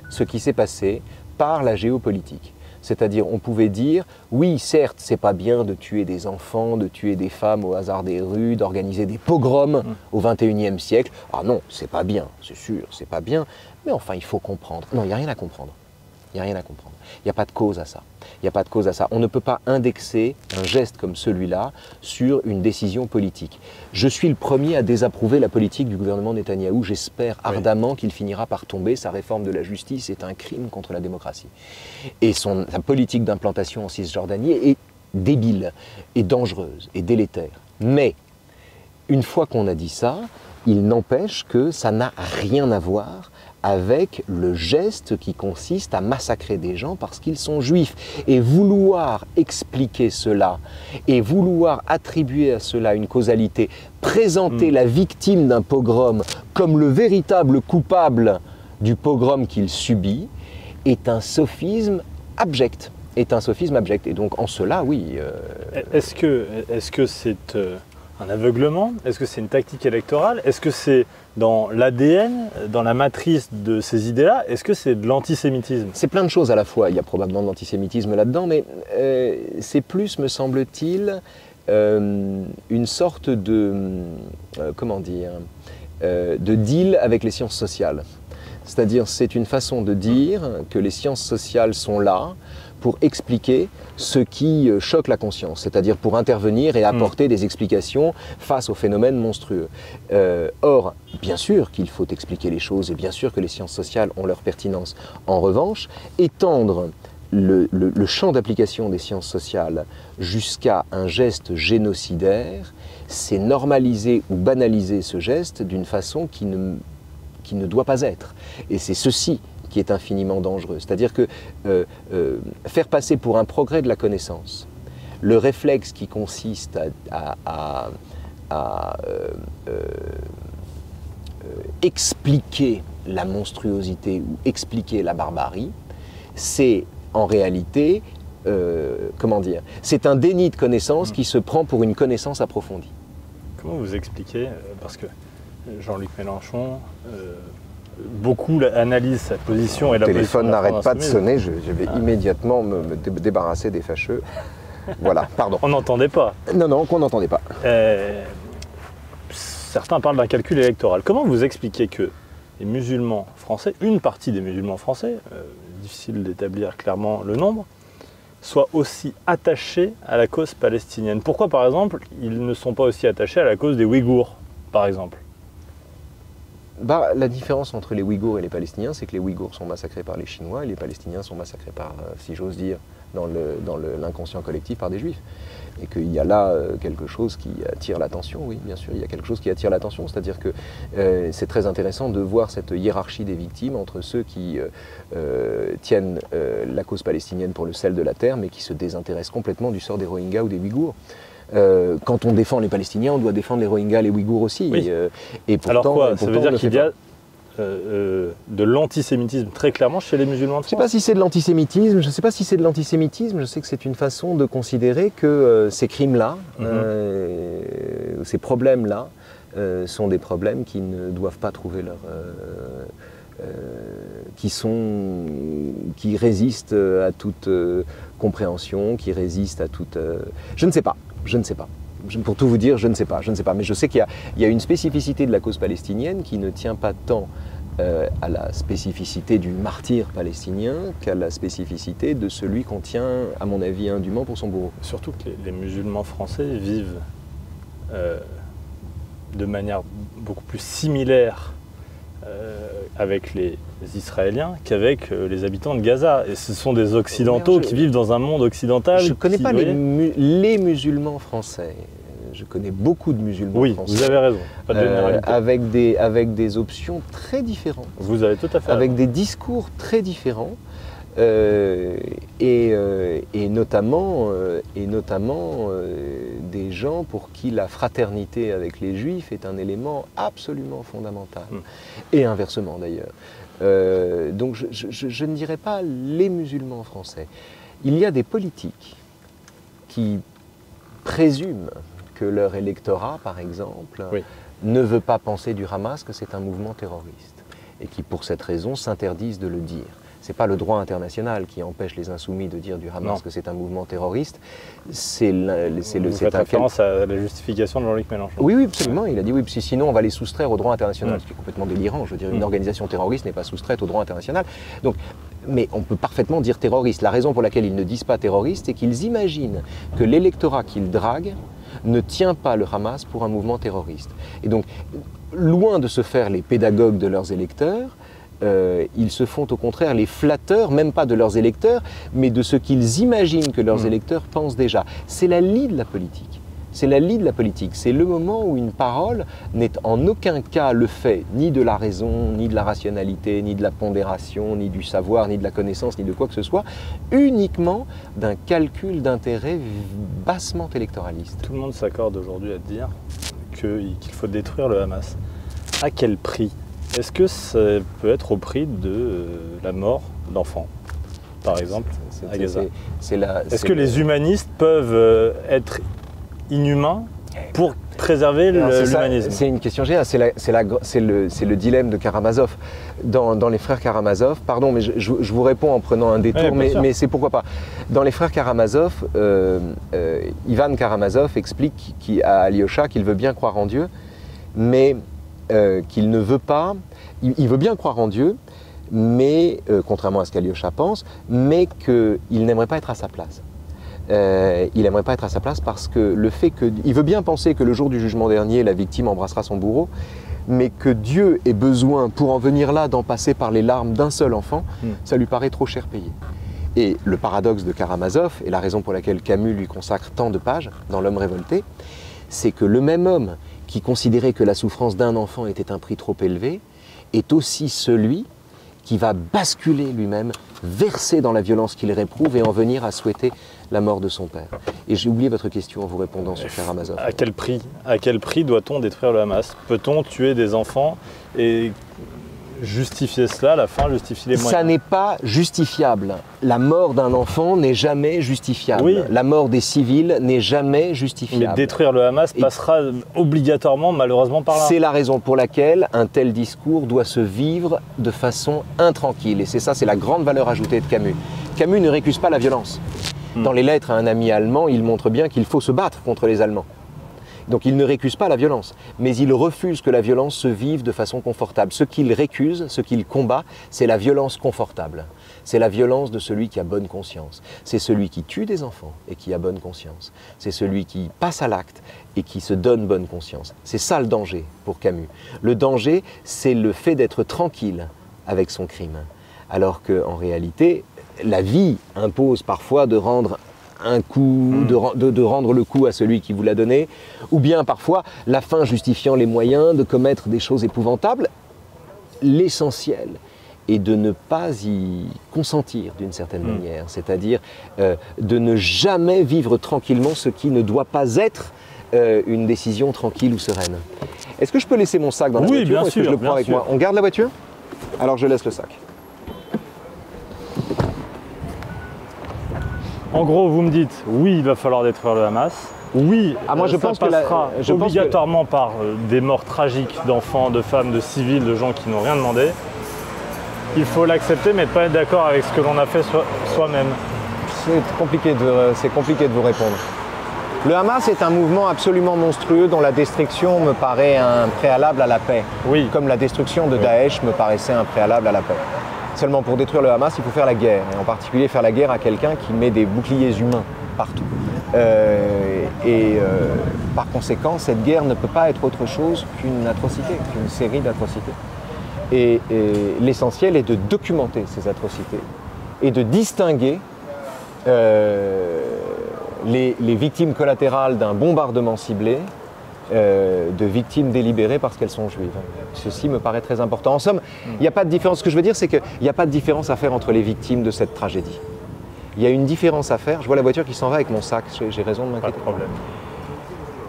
ce qui s'est passé par la géopolitique. C'est-à-dire, on pouvait dire, oui, certes, c'est pas bien de tuer des enfants, de tuer des femmes au hasard des rues, d'organiser des pogroms au XXIe siècle. Ah non, c'est pas bien, c'est sûr, c'est pas bien. Mais enfin, il faut comprendre. Non, il n'y a rien à comprendre. Il n'y a rien à comprendre. Il n'y a pas de cause à ça. Il n'y a pas de cause à ça. On ne peut pas indexer un geste comme celui-là sur une décision politique. Je suis le premier à désapprouver la politique du gouvernement Netanyahou. J'espère ardemment qu'il finira par tomber. Sa réforme de la justice est un crime contre la démocratie. Et sa politique d'implantation en Cisjordanie est débile, et dangereuse, et délétère. Mais, une fois qu'on a dit ça, il n'empêche que ça n'a rien à voir avec le geste qui consiste à massacrer des gens parce qu'ils sont juifs. Et vouloir expliquer cela, et vouloir attribuer à cela une causalité, présenter la victime d'un pogrom comme le véritable coupable du pogrom qu'il subit, est un sophisme abject. Et donc en cela, oui. Est-ce que c'est un aveuglement? Est-ce que c'est une tactique électorale? Est-ce que c'est dans l'ADN, dans la matrice de ces idées-là? Est-ce que c'est de l'antisémitisme? C'est plein de choses à la fois. Il y a probablement de l'antisémitisme là-dedans, mais c'est plus, me semble-t-il, une sorte de, de deal avec les sciences sociales. C'est-à-dire, c'est une façon de dire que les sciences sociales sont là pour expliquer ce qui choque la conscience, c'est-à-dire pour intervenir et apporter des explications face aux phénomènes monstrueux. Or, bien sûr qu'il faut expliquer les choses et bien sûr que les sciences sociales ont leur pertinence. En revanche, étendre le champ d'application des sciences sociales jusqu'à un geste génocidaire, c'est normaliser ou banaliser ce geste d'une façon qui ne doit pas être. Et c'est ceci qui est infiniment dangereux. C'est-à-dire que faire passer pour un progrès de la connaissance le réflexe qui consiste à expliquer la monstruosité ou expliquer la barbarie, c'est en réalité, c'est un déni de connaissance qui se prend pour une connaissance approfondie. Comment vous expliquez, parce que Jean-Luc Mélenchon, beaucoup analysent sa position et la position. Le téléphone n'arrête pas de sonner, je vais immédiatement me débarrasser des fâcheux. Voilà, pardon. On n'entendait pas. Non, qu'on n'entendait pas. Certains parlent d'un calcul électoral. Comment vous expliquez que les musulmans français, une partie des musulmans français, difficile d'établir clairement le nombre, soient aussi attachés à la cause palestinienne? Pourquoi, par exemple, ils ne sont pas aussi attachés à la cause des Ouïghours, par exemple? La différence entre les Ouïghours et les Palestiniens, c'est que les Ouïghours sont massacrés par les Chinois et les Palestiniens sont massacrés par, si j'ose dire, dans l'inconscient collectif par des Juifs. Et qu'il y a là quelque chose qui attire l'attention, oui, bien sûr, il y a quelque chose qui attire l'attention, c'est-à-dire que c'est très intéressant de voir cette hiérarchie des victimes entre ceux qui tiennent la cause palestinienne pour le sel de la terre, mais qui se désintéressent complètement du sort des Rohingyas ou des Ouïghours. Quand on défend les Palestiniens, on doit défendre les Rohingyas, les Ouïghours aussi. Oui. Et pourtant, alors quoi, ça veut dire qu'il y a de l'antisémitisme très clairement chez les musulmans de France? Je ne sais pas si c'est de l'antisémitisme, je sais que c'est une façon de considérer que ces crimes-là, ces problèmes-là, sont des problèmes qui ne doivent pas trouver qui résistent à toute compréhension, qui résistent à toute... Je ne sais pas. Pour tout vous dire, je ne sais pas. Mais je sais qu'il y a une spécificité de la cause palestinienne qui ne tient pas tant à la spécificité du martyr palestinien qu'à la spécificité de celui qu'on tient, à mon avis, indûment pour son bourreau. Surtout que les musulmans français vivent de manière beaucoup plus similaire avec les Israéliens qu'avec les habitants de Gaza. Et ce sont des Occidentaux qui vivent dans un monde occidental. Je ne connais pas les musulmans français. Je connais beaucoup de musulmans français. Oui, vous avez raison, pas de généralité. Avec des options très différentes. Vous avez tout à fait avec raison. des discours très différents. Et notamment des gens pour qui la fraternité avec les Juifs est un élément absolument fondamental. Et inversement d'ailleurs. Donc je ne dirais pas les musulmans français. Il y a des politiques qui présument que leur électorat, par exemple, ne veut pas penser du Hamas que c'est un mouvement terroriste et qui, pour cette raison, s'interdisent de le dire. Ce n'est pas le droit international qui empêche les insoumis de dire du Hamas que c'est un mouvement terroriste. Vous faites référence à la justification de Jean-Luc Mélenchon. Oui, absolument. Il a dit oui, parce que sinon on va les soustraire au droit international, ce qui est complètement délirant. Je veux dire, une organisation terroriste n'est pas soustraite au droit international. Donc, mais on peut parfaitement dire terroriste. La raison pour laquelle ils ne disent pas terroriste, c'est qu'ils imaginent que l'électorat qu'ils draguent ne tient pas le Hamas pour un mouvement terroriste. Et donc, loin de se faire les pédagogues de leurs électeurs, ils se font au contraire les flatteurs, même pas de leurs électeurs, mais de ce qu'ils imaginent que leurs électeurs pensent déjà. C'est la lie de la politique. C'est la lie de la politique. C'est le moment où une parole n'est en aucun cas le fait ni de la raison, ni de la rationalité, ni de la pondération, ni du savoir, ni de la connaissance, ni de quoi que ce soit, uniquement d'un calcul d'intérêt bassement électoraliste. Tout le monde s'accorde aujourd'hui à dire qu'il faut détruire le Hamas. À quel prix ? Est-ce que ça peut être au prix de la mort d'enfants, par exemple, à Gaza ? Est-ce que les humanistes peuvent être inhumains pour préserver l'humanisme ? C'est une question géniale, c'est le dilemme de Karamazov. Dans les frères Karamazov, pardon, mais je vous réponds en prenant un détour, mais c'est pourquoi pas. Dans les frères Karamazov, Ivan Karamazov explique à Alyosha qu'il veut bien croire en Dieu, mais qu'il ne veut pas, il veut bien croire en Dieu, mais, contrairement à ce qu'Alyosha pense, mais qu'il n'aimerait pas être à sa place. Il n'aimerait pas être à sa place parce que le fait il veut bien penser que le jour du jugement dernier, la victime embrassera son bourreau, mais que Dieu ait besoin, pour en venir là, d'en passer par les larmes d'un seul enfant, ça lui paraît trop cher payé. Et le paradoxe de Karamazov, et la raison pour laquelle Camus lui consacre tant de pages dans L'homme révolté, c'est que le même homme qui considérait que la souffrance d'un enfant était un prix trop élevé, est aussi celui qui va basculer lui-même, verser dans la violence qu'il réprouve et en venir à souhaiter la mort de son père. Et j'ai oublié votre question en vous répondant sur Karamazov. À quel prix doit-on détruire le Hamas ? Peut-on tuer des enfants et justifier cela, à la fin, justifier les moyens ? Ça n'est pas justifiable. La mort d'un enfant n'est jamais justifiable. Oui. La mort des civils n'est jamais justifiable. Mais détruire le Hamas passera obligatoirement, malheureusement, par là. C'est la raison pour laquelle un tel discours doit se vivre de façon intranquille. Et c'est la grande valeur ajoutée de Camus. Camus ne récuse pas la violence. Dans les lettres à un ami allemand, il montre bien qu'il faut se battre contre les Allemands. Donc il ne récuse pas la violence, mais il refuse que la violence se vive de façon confortable. Ce qu'il récuse, ce qu'il combat, c'est la violence confortable. C'est la violence de celui qui a bonne conscience. C'est celui qui tue des enfants et qui a bonne conscience. C'est celui qui passe à l'acte et qui se donne bonne conscience. C'est ça le danger pour Camus. Le danger, c'est le fait d'être tranquille avec son crime. Alors qu'en réalité, la vie impose parfois de rendre un coup, de rendre le coup à celui qui vous l'a donné, ou bien parfois la fin justifiant les moyens de commettre des choses épouvantables. L'essentiel est de ne pas y consentir d'une certaine manière, c'est-à-dire de ne jamais vivre tranquillement ce qui ne doit pas être une décision tranquille ou sereine. Est-ce que je peux laisser mon sac dans la voiture bien ou est-ce sûr, que je le prends avec moi ? On garde la voiture ? Alors je laisse le sac. En gros, vous me dites, oui, il va falloir détruire le Hamas. Oui, moi, je pense ça passera obligatoirement par des morts tragiques d'enfants, de femmes, de civils, de gens qui n'ont rien demandé. il faut l'accepter, mais pas être d'accord avec ce que l'on a fait soi-même. C'est compliqué de vous répondre. Le Hamas est un mouvement absolument monstrueux dont la destruction me paraît un préalable à la paix. Oui. Comme la destruction de Daesh me paraissait un préalable à la paix. Seulement pour détruire le Hamas, il faut faire la guerre. Et en particulier faire la guerre à quelqu'un qui met des boucliers humains partout. Par conséquent, cette guerre ne peut pas être autre chose qu'une atrocité, qu'une série d'atrocités. Et l'essentiel est de documenter ces atrocités et de distinguer les victimes collatérales d'un bombardement ciblé de victimes délibérées parce qu'elles sont juives. Ceci me paraît très important. En somme, il n'y a pas de différence. Ce que je veux dire, c'est qu'il n'y a pas de différence à faire entre les victimes de cette tragédie. Il y a une différence à faire. Je vois la voiture qui s'en va avec mon sac. J'ai raison de m'inquiéter. Pas de problème.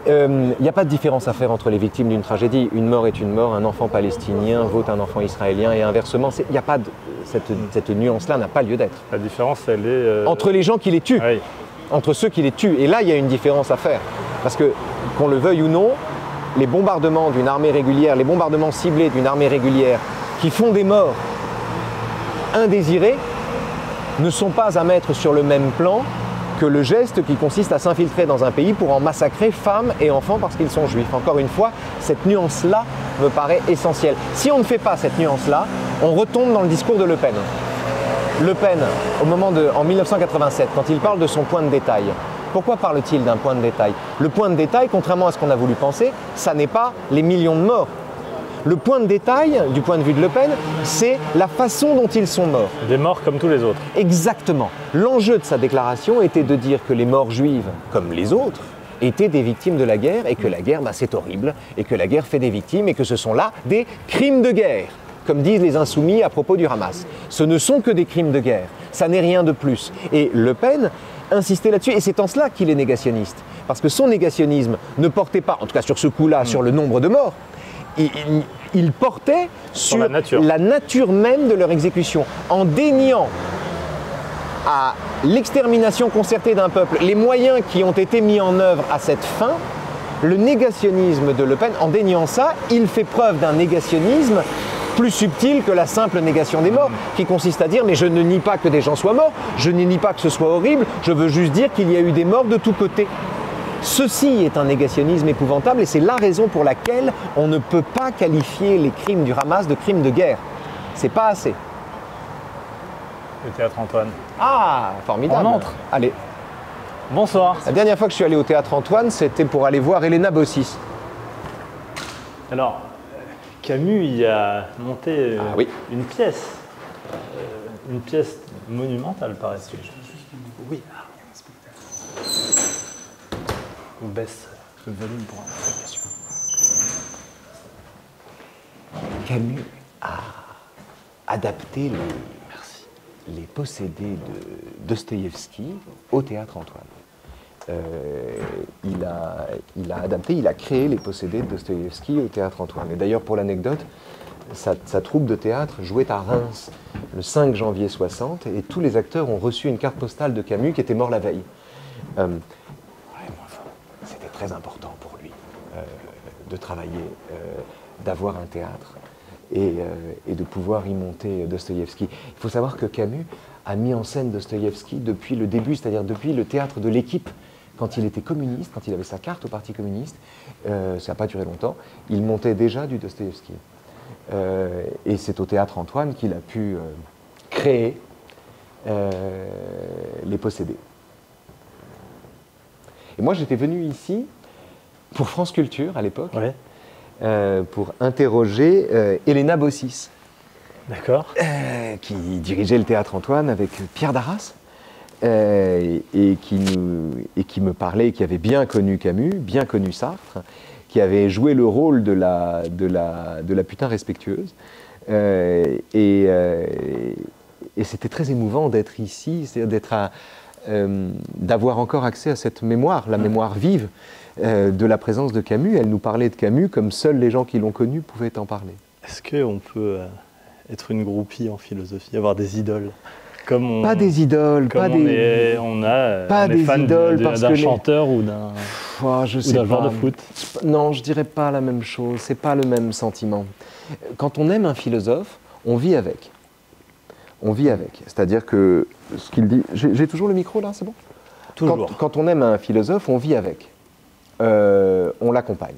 Il n'y a pas de différence à faire entre les victimes d'une tragédie. Une mort est une mort. Un enfant palestinien vaut un enfant israélien et inversement. Il n'y a pas cette nuance-là n'a pas lieu d'être. La différence, elle est... Entre les gens qui les tuent. Oui. Entre ceux qui les tuent. Et là, il y a une différence à faire. Parce que, qu'on le veuille ou non, les bombardements d'une armée régulière, les bombardements ciblés d'une armée régulière qui font des morts indésirés ne sont pas à mettre sur le même plan que le geste qui consiste à s'infiltrer dans un pays pour en massacrer femmes et enfants parce qu'ils sont juifs. Encore une fois, cette nuance-là me paraît essentielle. Si on ne fait pas cette nuance-là, on retombe dans le discours de Le Pen. Le Pen, en 1987, quand il parle de son point de détail, pourquoi parle-t-il d'un point de détail? Le point de détail, contrairement à ce qu'on a voulu penser, ça n'est pas les millions de morts. Le point de détail, du point de vue de Le Pen, c'est la façon dont ils sont morts. Des morts comme tous les autres. Exactement. L'enjeu de sa déclaration était de dire que les morts juives, comme les autres, étaient des victimes de la guerre et que la guerre, c'est horrible, et que la guerre fait des victimes et que ce sont là des crimes de guerre, comme disent les insoumis à propos du Hamas. Ce ne sont que des crimes de guerre, ça n'est rien de plus. Et Le Pen insistait là-dessus, et c'est en cela qu'il est négationniste. Parce que son négationnisme ne portait pas, en tout cas sur ce coup-là, sur le nombre de morts, il portait sur la nature même de leur exécution, en déniant à l'extermination concertée d'un peuple les moyens qui ont été mis en œuvre à cette fin. Le négationnisme de Le Pen, en déniant ça, il fait preuve d'un négationnisme plus subtil que la simple négation des morts, qui consiste à dire mais je ne nie pas que des gens soient morts, je ne nie pas que ce soit horrible, je veux juste dire qu'il y a eu des morts de tous côtés. Ceci est un négationnisme épouvantable et c'est la raison pour laquelle on ne peut pas qualifier les crimes du Hamas de crimes de guerre. C'est pas assez. Le théâtre Antoine. Ah, formidable. On entre. Allez. Bonsoir. La dernière fois que je suis allé au théâtre Antoine, c'était pour aller voir Elena Bossis. Alors, Camus y a monté une pièce monumentale, paraît-il. Oui. On baisse le volume pour l'information. Camus a adapté les possédés de Dostoïevski au théâtre Antoine. Il a créé les possédés de Dostoïevski au théâtre Antoine. Et d'ailleurs, pour l'anecdote, sa troupe de théâtre jouait à Reims le 5 janvier 60 et tous les acteurs ont reçu une carte postale de Camus qui était mort la veille. C'était très important pour lui de travailler, d'avoir un théâtre et de pouvoir y monter Dostoïevski. Il faut savoir que Camus a mis en scène Dostoïevski depuis le début, c'est-à-dire depuis le théâtre de l'Équipe. Quand il était communiste, quand il avait sa carte au Parti communiste, ça n'a pas duré longtemps, il montait déjà du Dostoïevski. Et c'est au théâtre Antoine qu'il a pu créer les possédés. Et moi, j'étais venu ici pour France Culture à l'époque, pour interroger Elena Bossis, qui dirigeait le théâtre Antoine avec Pierre Darras, et qui me parlait, qui avait bien connu Camus, bien connu Sartre, qui avait joué le rôle de la putain respectueuse. Et c'était très émouvant d'être ici, c'est-à-dire d'avoir encore accès à cette mémoire, la mémoire vive de la présence de Camus. Elle nous parlait de Camus comme seuls les gens qui l'ont connu pouvaient en parler. Est-ce qu'on peut être une groupie en philosophie, avoir des idoles Pas des idoles, pas des... On est fan d'un chanteur ou d'un joueur de foot. Non, je dirais pas la même chose, c'est pas le même sentiment. Quand on aime un philosophe, on vit avec. On vit avec. C'est-à-dire que ce qu'il dit... J'ai toujours le micro là, c'est bon? Toujours. Quand on aime un philosophe, on vit avec. On l'accompagne.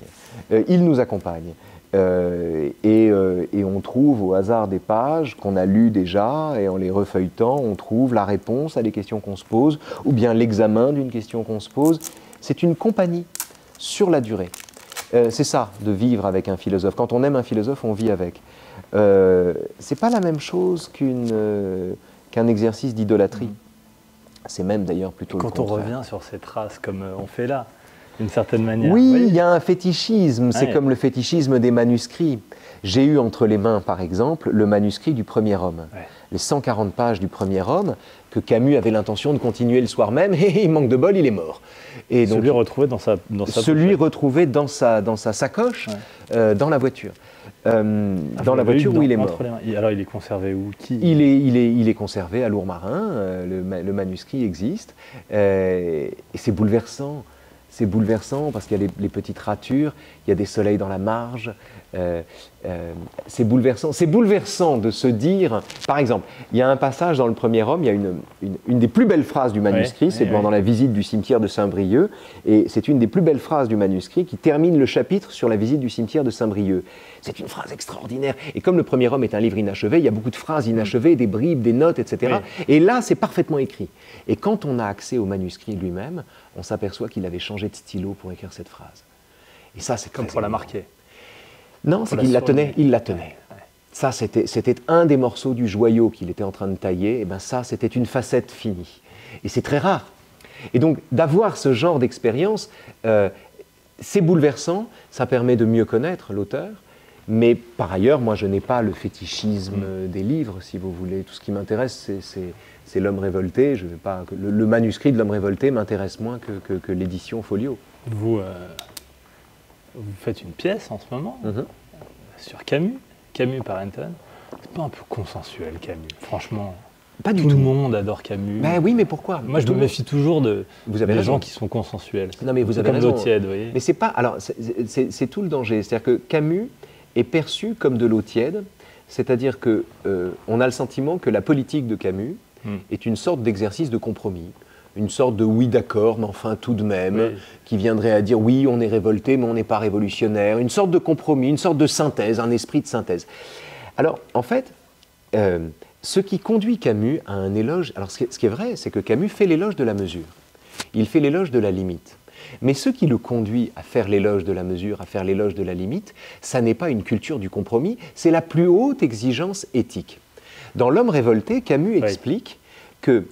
Il nous accompagne. Et on trouve au hasard des pages qu'on a lues déjà, et en les refeuilletant, on trouve la réponse à des questions qu'on se pose, ou bien l'examen d'une question qu'on se pose. C'est une compagnie sur la durée. C'est ça, de vivre avec un philosophe. Quand on aime un philosophe, on vit avec. C'est pas la même chose qu'un exercice d'idolâtrie. C'est même d'ailleurs plutôt le contraire. Quand on revient sur ces traces, comme on fait là, d'une certaine manière. Oui, il y a un fétichisme, c'est Ouais. comme le fétichisme des manuscrits. J'ai eu entre les mains, par exemple, le manuscrit du Premier Homme. Ouais. Les 140 pages du Premier Homme, que Camus avait l'intention de continuer le soir même, et il manque de bol, il est mort. Et donc, Celui retrouvé dans sa celui pochette. retrouvé dans sa sacoche, Ouais. dans la voiture. Ah, Dans vous la l'avez eu voiture où il est entre mort. les mains. Alors il est conservé où? Qui? Il est conservé à Lourmarin, le manuscrit existe, et c'est bouleversant. C'est bouleversant parce qu'il y a les petites ratures, il y a des soleils dans la marge. C'est bouleversant de se dire, par exemple, il y a un passage dans le Premier Homme, il y a une des plus belles phrases du manuscrit, Ouais, c'est ouais, pendant la visite du cimetière de Saint-Brieuc, et c'est une des plus belles phrases du manuscrit qui termine le chapitre sur la visite du cimetière de Saint-Brieuc. C'est une phrase extraordinaire. Et comme le Premier Homme est un livre inachevé, il y a beaucoup de phrases inachevées, des bribes, des notes, etc. Oui. Et là, c'est parfaitement écrit. Et quand on a accès au manuscrit lui-même, on s'aperçoit qu'il avait changé de stylo pour écrire cette phrase. Et ça, c'est Comme très pour la émouvant. marquer. Non, c'est la qu'il la tenait, surligner. il la tenait. Ouais. Ça, c'était un des morceaux du joyau qu'il était en train de tailler. Et bien ça, c'était une facette finie. Et c'est très rare. Et donc, d'avoir ce genre d'expérience, c'est bouleversant, ça permet de mieux connaître l'auteur. Mais par ailleurs, moi, je n'ai pas le fétichisme des livres, si vous voulez. Tout ce qui m'intéresse, c'est L'Homme révolté. Je vais pas, le manuscrit de L'Homme révolté m'intéresse moins que l'édition Folio. Vous faites une pièce en ce moment Mhm. sur Camus par Anton. C'est pas un peu consensuel, Camus? Franchement, Pas du tout tout. le monde adore Camus. Ben oui, mais pourquoi? Moi, je Tout me le monde- méfie toujours Vous avez des raison. gens qui sont consensuels. Non, mais vous C'est avez comme raison. l'eau tiède, vous voyez. Mais c'est pas. Alors, c'est tout le danger. C'est-à-dire que Camus est perçu comme de l'eau tiède. C'est-à-dire que on a le sentiment que la politique de Camus est une sorte d'exercice de compromis, une sorte de oui d'accord, mais enfin tout de même, Oui. qui viendrait à dire oui, on est révolté, mais on n'est pas révolutionnaire, une sorte de compromis, une sorte de synthèse, un esprit de synthèse. Alors, en fait, ce qui conduit Camus à un éloge. Alors, ce qui est vrai, c'est que Camus fait l'éloge de la mesure. Il fait l'éloge de la limite. Mais ce qui le conduit à faire l'éloge de la mesure, à faire l'éloge de la limite, ça n'est pas une culture du compromis, c'est la plus haute exigence éthique. Dans L'Homme révolté, Camus explique que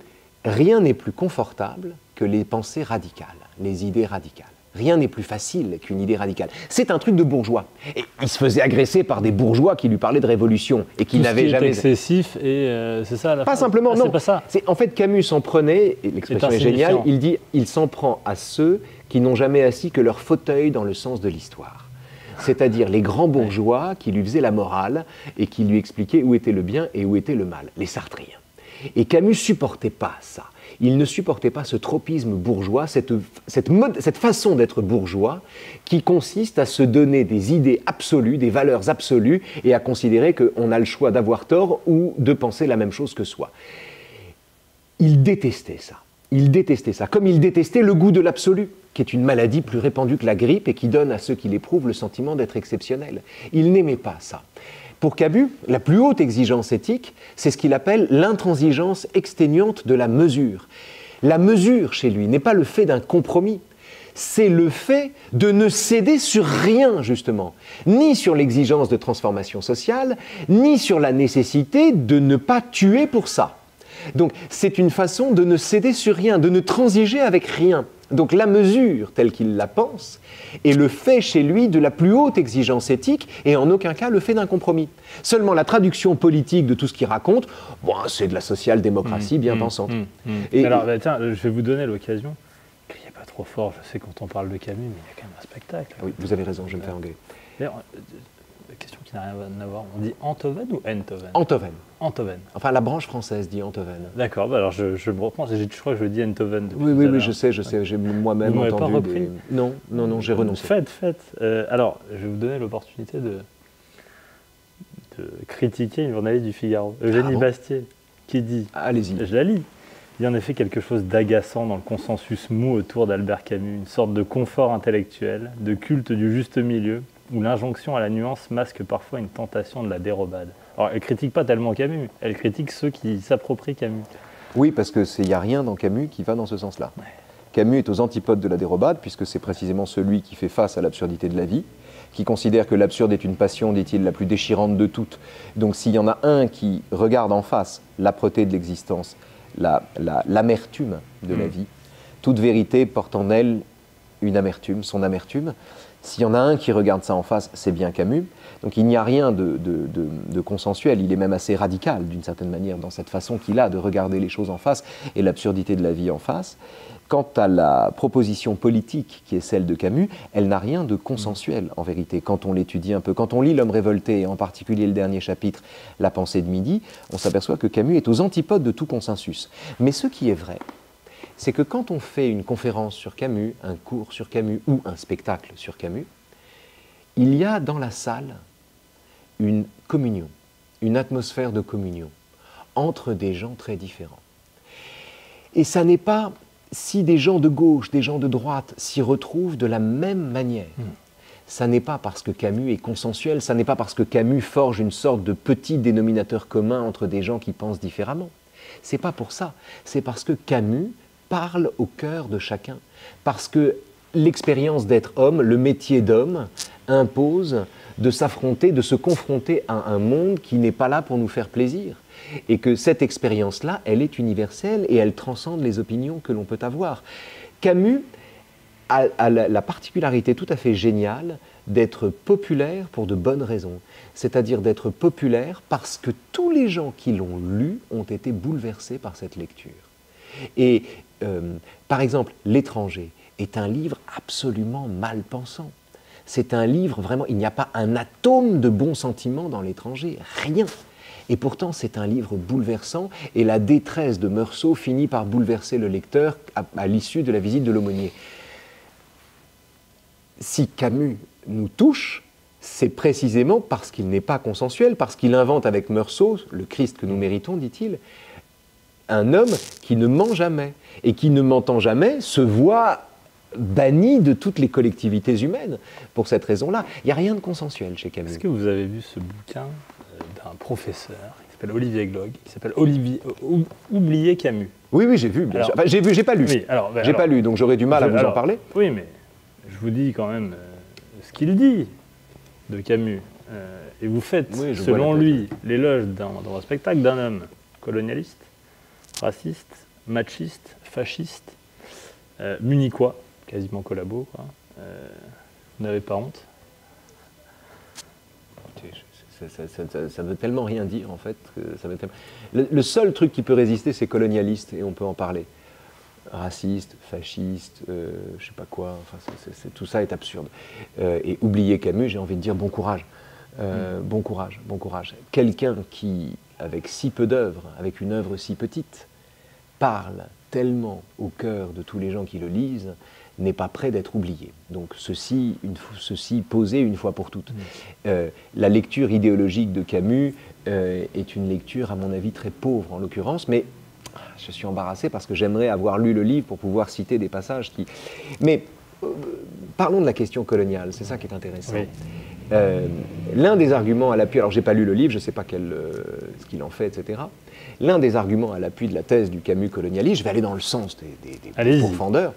rien n'est plus confortable que les pensées radicales, les idées radicales. Rien n'est plus facile qu'une idée radicale. C'est un truc de bourgeois. Et il se faisait agresser par des bourgeois qui lui parlaient de révolution et qui Tout ce n'avaient qui est jamais... excessif et c'est ça la Pas phrase. simplement, Ah, non. C'est pas ça. En fait, Camus s'en prenait, et l'expression est géniale, insignifiant. il dit il s'en prend à ceux qui n'ont jamais assis que leur fauteuil dans le sens de l'histoire. C'est-à-dire les grands bourgeois qui lui faisaient la morale et qui lui expliquaient où était le bien et où était le mal, les Sartriens. Et Camus supportait pas ça. Il ne supportait pas ce tropisme bourgeois, cette façon d'être bourgeois qui consiste à se donner des idées absolues, des valeurs absolues et à considérer qu'on a le choix d'avoir tort ou de penser la même chose que soi. Il détestait ça. Il détestait ça, comme il détestait le goût de l'absolu, qui est une maladie plus répandue que la grippe et qui donne à ceux qui l'éprouvent le sentiment d'être exceptionnel. Il n'aimait pas ça. Pour Camus, la plus haute exigence éthique, c'est ce qu'il appelle l'intransigeance exténuante de la mesure. La mesure, chez lui, n'est pas le fait d'un compromis, c'est le fait de ne céder sur rien, justement, ni sur l'exigence de transformation sociale, ni sur la nécessité de ne pas tuer pour ça. Donc, c'est une façon de ne céder sur rien, de ne transiger avec rien. Donc, la mesure, telle qu'il la pense, est le fait chez lui de la plus haute exigence éthique et en aucun cas le fait d'un compromis. Seulement, la traduction politique de tout ce qu'il raconte, bon, c'est de la social-démocratie bien pensante. Et alors, bah, tiens, je vais vous donner l'occasion. Criez pas trop fort, je sais quand on parle de Camus, mais il y a quand même un spectacle. Oui, vous avez raison, je vais me faire engueuler. D'ailleurs, question qui n'a rien à voir, on dit Enthoven ou Enthoven? Enthoven. Enthoven. Enfin, la branche française dit Enthoven. D'accord, bah alors je me reprends, je crois que je dis Enthoven. depuis Oui, tout oui, à oui, l'heure. je sais, j'ai moi-même Vous m'avez entendu. pas repris Non, j'ai renoncé. Faites. Alors, je vais vous donner l'opportunité de critiquer une journaliste du Figaro, Eugénie Ah bon Bastier. qui dit, Allez-y. je la lis, il y a en effet quelque chose d'agaçant dans le consensus mou autour d'Albert Camus, une sorte de confort intellectuel, de culte du juste milieu, où l'injonction à la nuance masque parfois une tentation de la dérobade. Alors, elle ne critique pas tellement Camus, elle critique ceux qui s'approprient Camus. Oui, parce qu'il n'y a rien dans Camus qui va dans ce sens-là. Ouais. Camus est aux antipodes de la dérobade, puisque c'est précisément celui qui fait face à l'absurdité de la vie, qui considère que l'absurde est une passion, dit-il, la plus déchirante de toutes. Donc s'il y en a un qui regarde en face l'âpreté de l'existence, l'amertume de la vie, toute vérité porte en elle une amertume, son amertume. S'il y en a un qui regarde ça en face, c'est bien Camus. Donc il n'y a rien de consensuel, il est même assez radical d'une certaine manière dans cette façon qu'il a de regarder les choses en face et l'absurdité de la vie en face. Quant à la proposition politique qui est celle de Camus, elle n'a rien de consensuel en vérité. Quand on l'étudie un peu, quand on lit L'homme révolté, et en particulier le dernier chapitre, La pensée de midi, on s'aperçoit que Camus est aux antipodes de tout consensus. Mais ce qui est vrai, c'est que quand on fait une conférence sur Camus, un cours sur Camus ou un spectacle sur Camus, il y a dans la salle une communion, une atmosphère de communion entre des gens très différents. Et ça n'est pas si des gens de gauche, des gens de droite s'y retrouvent de la même manière. Ça n'est pas parce que Camus est consensuel, ça n'est pas parce que Camus forge une sorte de petit dénominateur commun entre des gens qui pensent différemment. C'est pas pour ça, c'est parce que Camus parle au cœur de chacun, parce que l'expérience d'être homme, le métier d'homme, impose de s'affronter, de se confronter à un monde qui n'est pas là pour nous faire plaisir. Et que cette expérience-là, elle est universelle et elle transcende les opinions que l'on peut avoir. Camus a la particularité tout à fait géniale d'être populaire pour de bonnes raisons. C'est-à-dire d'être populaire parce que tous les gens qui l'ont lu ont été bouleversés par cette lecture. Et par exemple, L'étranger est un livre absolument mal pensant. C'est un livre vraiment, il n'y a pas un atome de bon sentiment dans L'étranger, rien. Et pourtant, c'est un livre bouleversant et la détresse de Meursault finit par bouleverser le lecteur à l'issue de la visite de l'aumônier. Si Camus nous touche, c'est précisément parce qu'il n'est pas consensuel, parce qu'il invente avec Meursault, le Christ que nous méritons, dit-il, un homme qui ne ment jamais et qui, ne mentant jamais, se voit banni de toutes les collectivités humaines. Pour cette raison-là, il n'y a rien de consensuel chez Camus. Est-ce que vous avez vu ce bouquin d'un professeur qui s'appelle Olivier Glog, qui s'appelle Oublier Camus? Oui, oui, j'ai vu, bien sûr. Enfin, j'ai pas lu. Oui, j'ai pas lu, donc j'aurais du mal à vous en parler. Oui, mais je vous dis quand même ce qu'il dit de Camus. Et vous faites, oui, selon lui, l'éloge dans votre spectacle d'un homme colonialiste, raciste, machiste, fasciste, munichois, quasiment collabo, quoi. Vous n'avez pas honte? Ça veut tellement rien dire, en fait. Le seul truc qui peut résister, c'est colonialiste, et on peut en parler. Raciste, fasciste, je sais pas quoi, enfin, tout ça est absurde. Et oublier Camus, j'ai envie de dire bon courage. Bon courage, bon courage. Quelqu'un qui, avec si peu d'œuvres, avec une œuvre si petite, parle tellement au cœur de tous les gens qui le lisent, n'est pas prêt d'être oublié. Donc ceci posé une fois pour toutes. La lecture idéologique de Camus est une lecture, à mon avis, très pauvre en l'occurrence, mais je suis embarrassé parce que j'aimerais avoir lu le livre pour pouvoir citer des passages qui... Mais parlons de la question coloniale, c'est ça qui est intéressant. Oui. L'un des arguments à l'appui, alors j'ai pas lu le livre, je ne sais pas ce qu'il en fait, etc. L'un des arguments à l'appui de la thèse du Camus colonialiste, je vais aller dans le sens des profondeurs,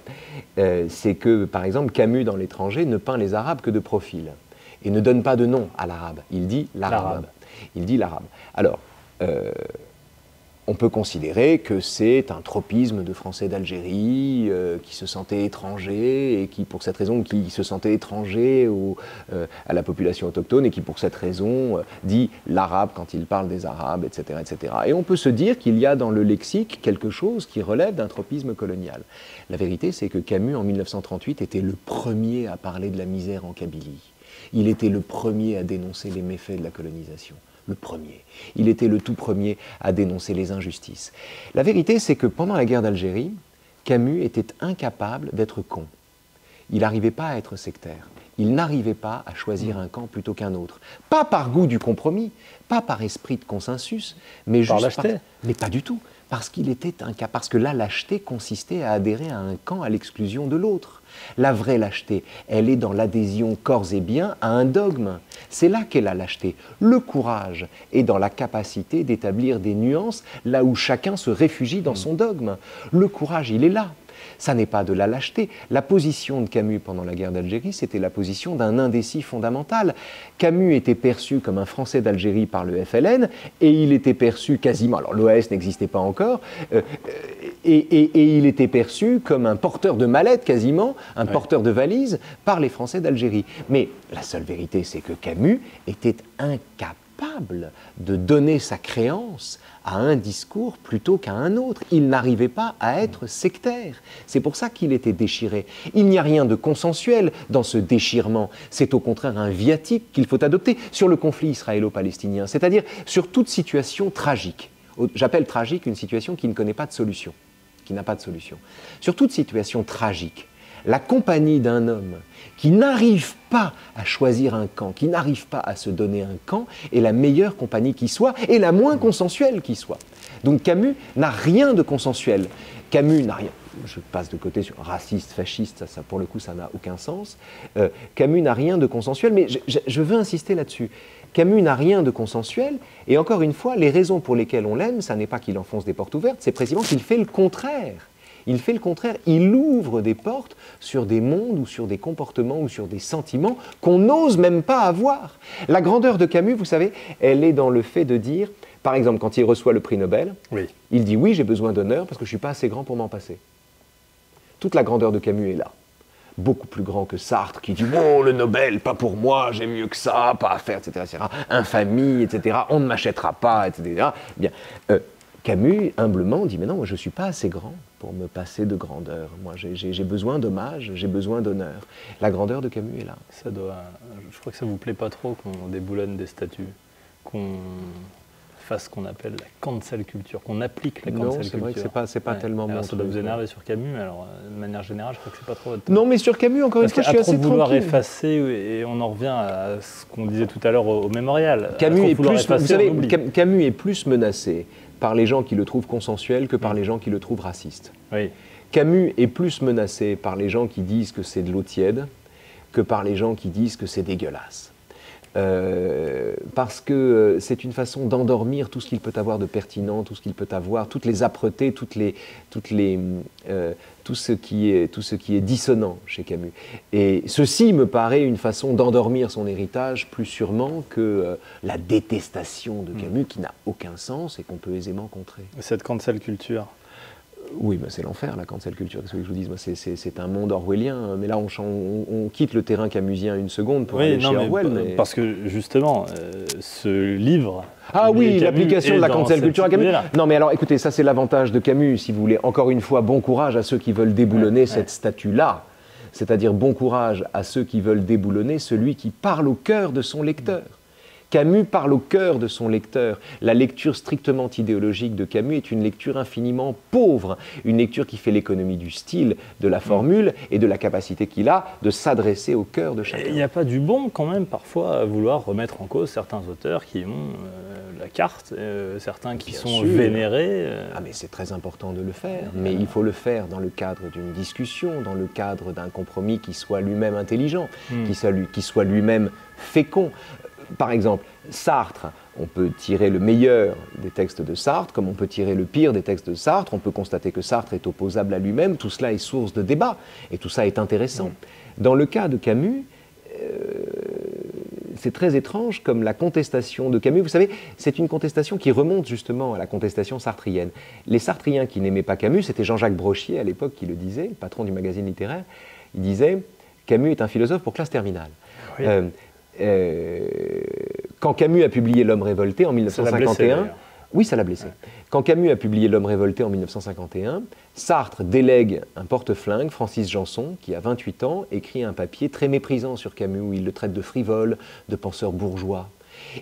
c'est que, par exemple, Camus dans L'étranger ne peint les Arabes que de profil et ne donne pas de nom à l'arabe. Il dit l'arabe. Il dit l'arabe. Alors, on peut considérer que c'est un tropisme de Français d'Algérie qui se sentaient étrangers et qui, pour cette raison, qui se sentaient étrangers à la population autochtone et qui, pour cette raison, dit l'arabe quand il parle des Arabes, etc., etc. Et on peut se dire qu'il y a dans le lexique quelque chose qui relève d'un tropisme colonial. La vérité, c'est que Camus, en 1938, était le premier à parler de la misère en Kabylie. Il était le premier à dénoncer les méfaits de la colonisation. Le premier. Il était le tout premier à dénoncer les injustices. La vérité, c'est que pendant la guerre d'Algérie, Camus était incapable d'être con. Il n'arrivait pas à être sectaire. il n'arrivait pas à choisir un camp plutôt qu'un autre. Pas par goût du compromis, pas par esprit de consensus, mais Par juste lâcheté. mais pas du tout, parce qu'il était un cas, parce que la lâcheté consistait à adhérer à un camp à l'exclusion de l'autre. La vraie lâcheté, elle est dans l'adhésion corps et biens à un dogme. C'est là qu'est la lâcheté. Le courage est dans la capacité d'établir des nuances là où chacun se réfugie dans son dogme. Le courage, il est là. Ça n'est pas de la lâcheté. La position de Camus pendant la guerre d'Algérie, c'était la position d'un indécis fondamental. Camus était perçu comme un Français d'Algérie par le FLN, et il était perçu quasiment, alors l'OAS n'existait pas encore, et il était perçu comme un porteur de mallette quasiment, un porteur de valise par les Français d'Algérie. Mais la seule vérité, c'est que Camus était incapable de donner sa créance à un discours plutôt qu'à un autre. Il n'arrivait pas à être sectaire. C'est pour ça qu'il était déchiré. Il n'y a rien de consensuel dans ce déchirement. C'est au contraire un viatique qu'il faut adopter sur le conflit israélo-palestinien, c'est-à-dire sur toute situation tragique. J'appelle tragique une situation qui ne connaît pas de solution, qui n'a pas de solution. Sur toute situation tragique, la compagnie d'un homme qui n'arrive pas à choisir un camp, qui n'arrive pas à se donner un camp, est la meilleure compagnie qui soit et la moins consensuelle qui soit. Donc Camus n'a rien de consensuel. Camus n'a rien. Je passe de côté sur raciste, fasciste, ça pour le coup ça n'a aucun sens. Camus n'a rien de consensuel, mais je veux insister là-dessus. Camus n'a rien de consensuel, et encore une fois, les raisons pour lesquelles on l'aime, ça n'est pas qu'il enfonce des portes ouvertes, c'est précisément qu'il fait le contraire. Il fait le contraire, il ouvre des portes sur des mondes ou sur des comportements ou sur des sentiments qu'on n'ose même pas avoir. La grandeur de Camus, vous savez, elle est dans le fait de dire, par exemple, quand il reçoit le prix Nobel, il dit « oui, j'ai besoin d'honneur parce que je ne suis pas assez grand pour m'en passer ». Toute la grandeur de Camus est là. Beaucoup plus grand que Sartre qui dit « bon, le Nobel, pas pour moi, j'ai mieux que ça, pas à faire, etc. etc. Infamie, etc. On ne m'achètera pas, etc. » Bien. Camus, humblement, dit « mais non, moi je ne suis pas assez grand pour me passer de grandeur. Moi, j'ai besoin d'hommage, j'ai besoin d'honneur. » La grandeur de Camus est là. Je crois que ça ne vous plaît pas trop qu'on déboulonne des statues, qu'on fasse ce qu'on appelle la cancel culture, qu'on applique la cancel culture. Non, c'est vrai que c'est pas tellement mon truc. Ça doit vous énerver sur Camus, mais alors de manière générale, je crois que c'est pas trop votre... Non, mais sur Camus, encore une fois, je suis assez tranquille. vouloir effacer, et on en revient à ce qu'on disait tout à l'heure au mémorial. Camus est plus, vous savez, Camus est plus menacé par les gens qui le trouvent consensuel que par les gens qui le trouvent raciste. Oui. Camus est plus menacé par les gens qui disent que c'est de l'eau tiède que par les gens qui disent que c'est dégueulasse. Parce que c'est une façon d'endormir tout ce qu'il peut avoir de pertinent, tout ce qu'il peut avoir, toutes les âpretés, tout ce qui est dissonant chez Camus. Et ceci me paraît une façon d'endormir son héritage plus sûrement que la détestation de Camus qui n'a aucun sens et qu'on peut aisément contrer. Cette cancel culture. Oui, mais c'est l'enfer, la cancel culture. Qu'est-ce que je vous dis, c'est un monde orwellien. Mais là, on quitte le terrain camusien une seconde pour aller chez Orwell. Mais... Parce que justement, ce livre... Ah oui, l'application de la cancel culture à Camus. Non, mais alors écoutez, ça c'est l'avantage de Camus, si vous voulez. Encore une fois, bon courage à ceux qui veulent déboulonner cette statue-là. C'est-à-dire bon courage à ceux qui veulent déboulonner celui qui parle au cœur de son lecteur. Camus parle au cœur de son lecteur. La lecture strictement idéologique de Camus est une lecture infiniment pauvre, une lecture qui fait l'économie du style, de la formule et de la capacité qu'il a de s'adresser au cœur de chacun. Il n'y a pas du bon quand même parfois à vouloir remettre en cause certains auteurs qui ont la carte, certains qui sont vénérés. Ah mais c'est très important de le faire, mais il faut le faire dans le cadre d'une discussion, dans le cadre d'un compromis qui soit lui-même intelligent, qui soit lui-même fécond. Par exemple, Sartre, on peut tirer le meilleur des textes de Sartre, comme on peut tirer le pire des textes de Sartre. On peut constater que Sartre est opposable à lui-même. Tout cela est source de débat, et tout ça est intéressant. Dans le cas de Camus, c'est très étrange comme la contestation de Camus. Vous savez, c'est une contestation qui remonte justement à la contestation sartrienne. Les sartriens qui n'aimaient pas Camus, c'était Jean-Jacques Brochier à l'époque qui le disait, le patron du magazine littéraire. Il disait « Camus est un philosophe pour classe terminale oui. ». Quand Camus a publié L'Homme révolté en 1951, oui, ça l'a blessé. Ouais. Quand Camus a publié L'Homme révolté en 1951, Sartre délègue un porte-flingue, Francis Janson, qui a 28 ans, écrit un papier très méprisant sur Camus, où il le traite de frivole, de penseur bourgeois.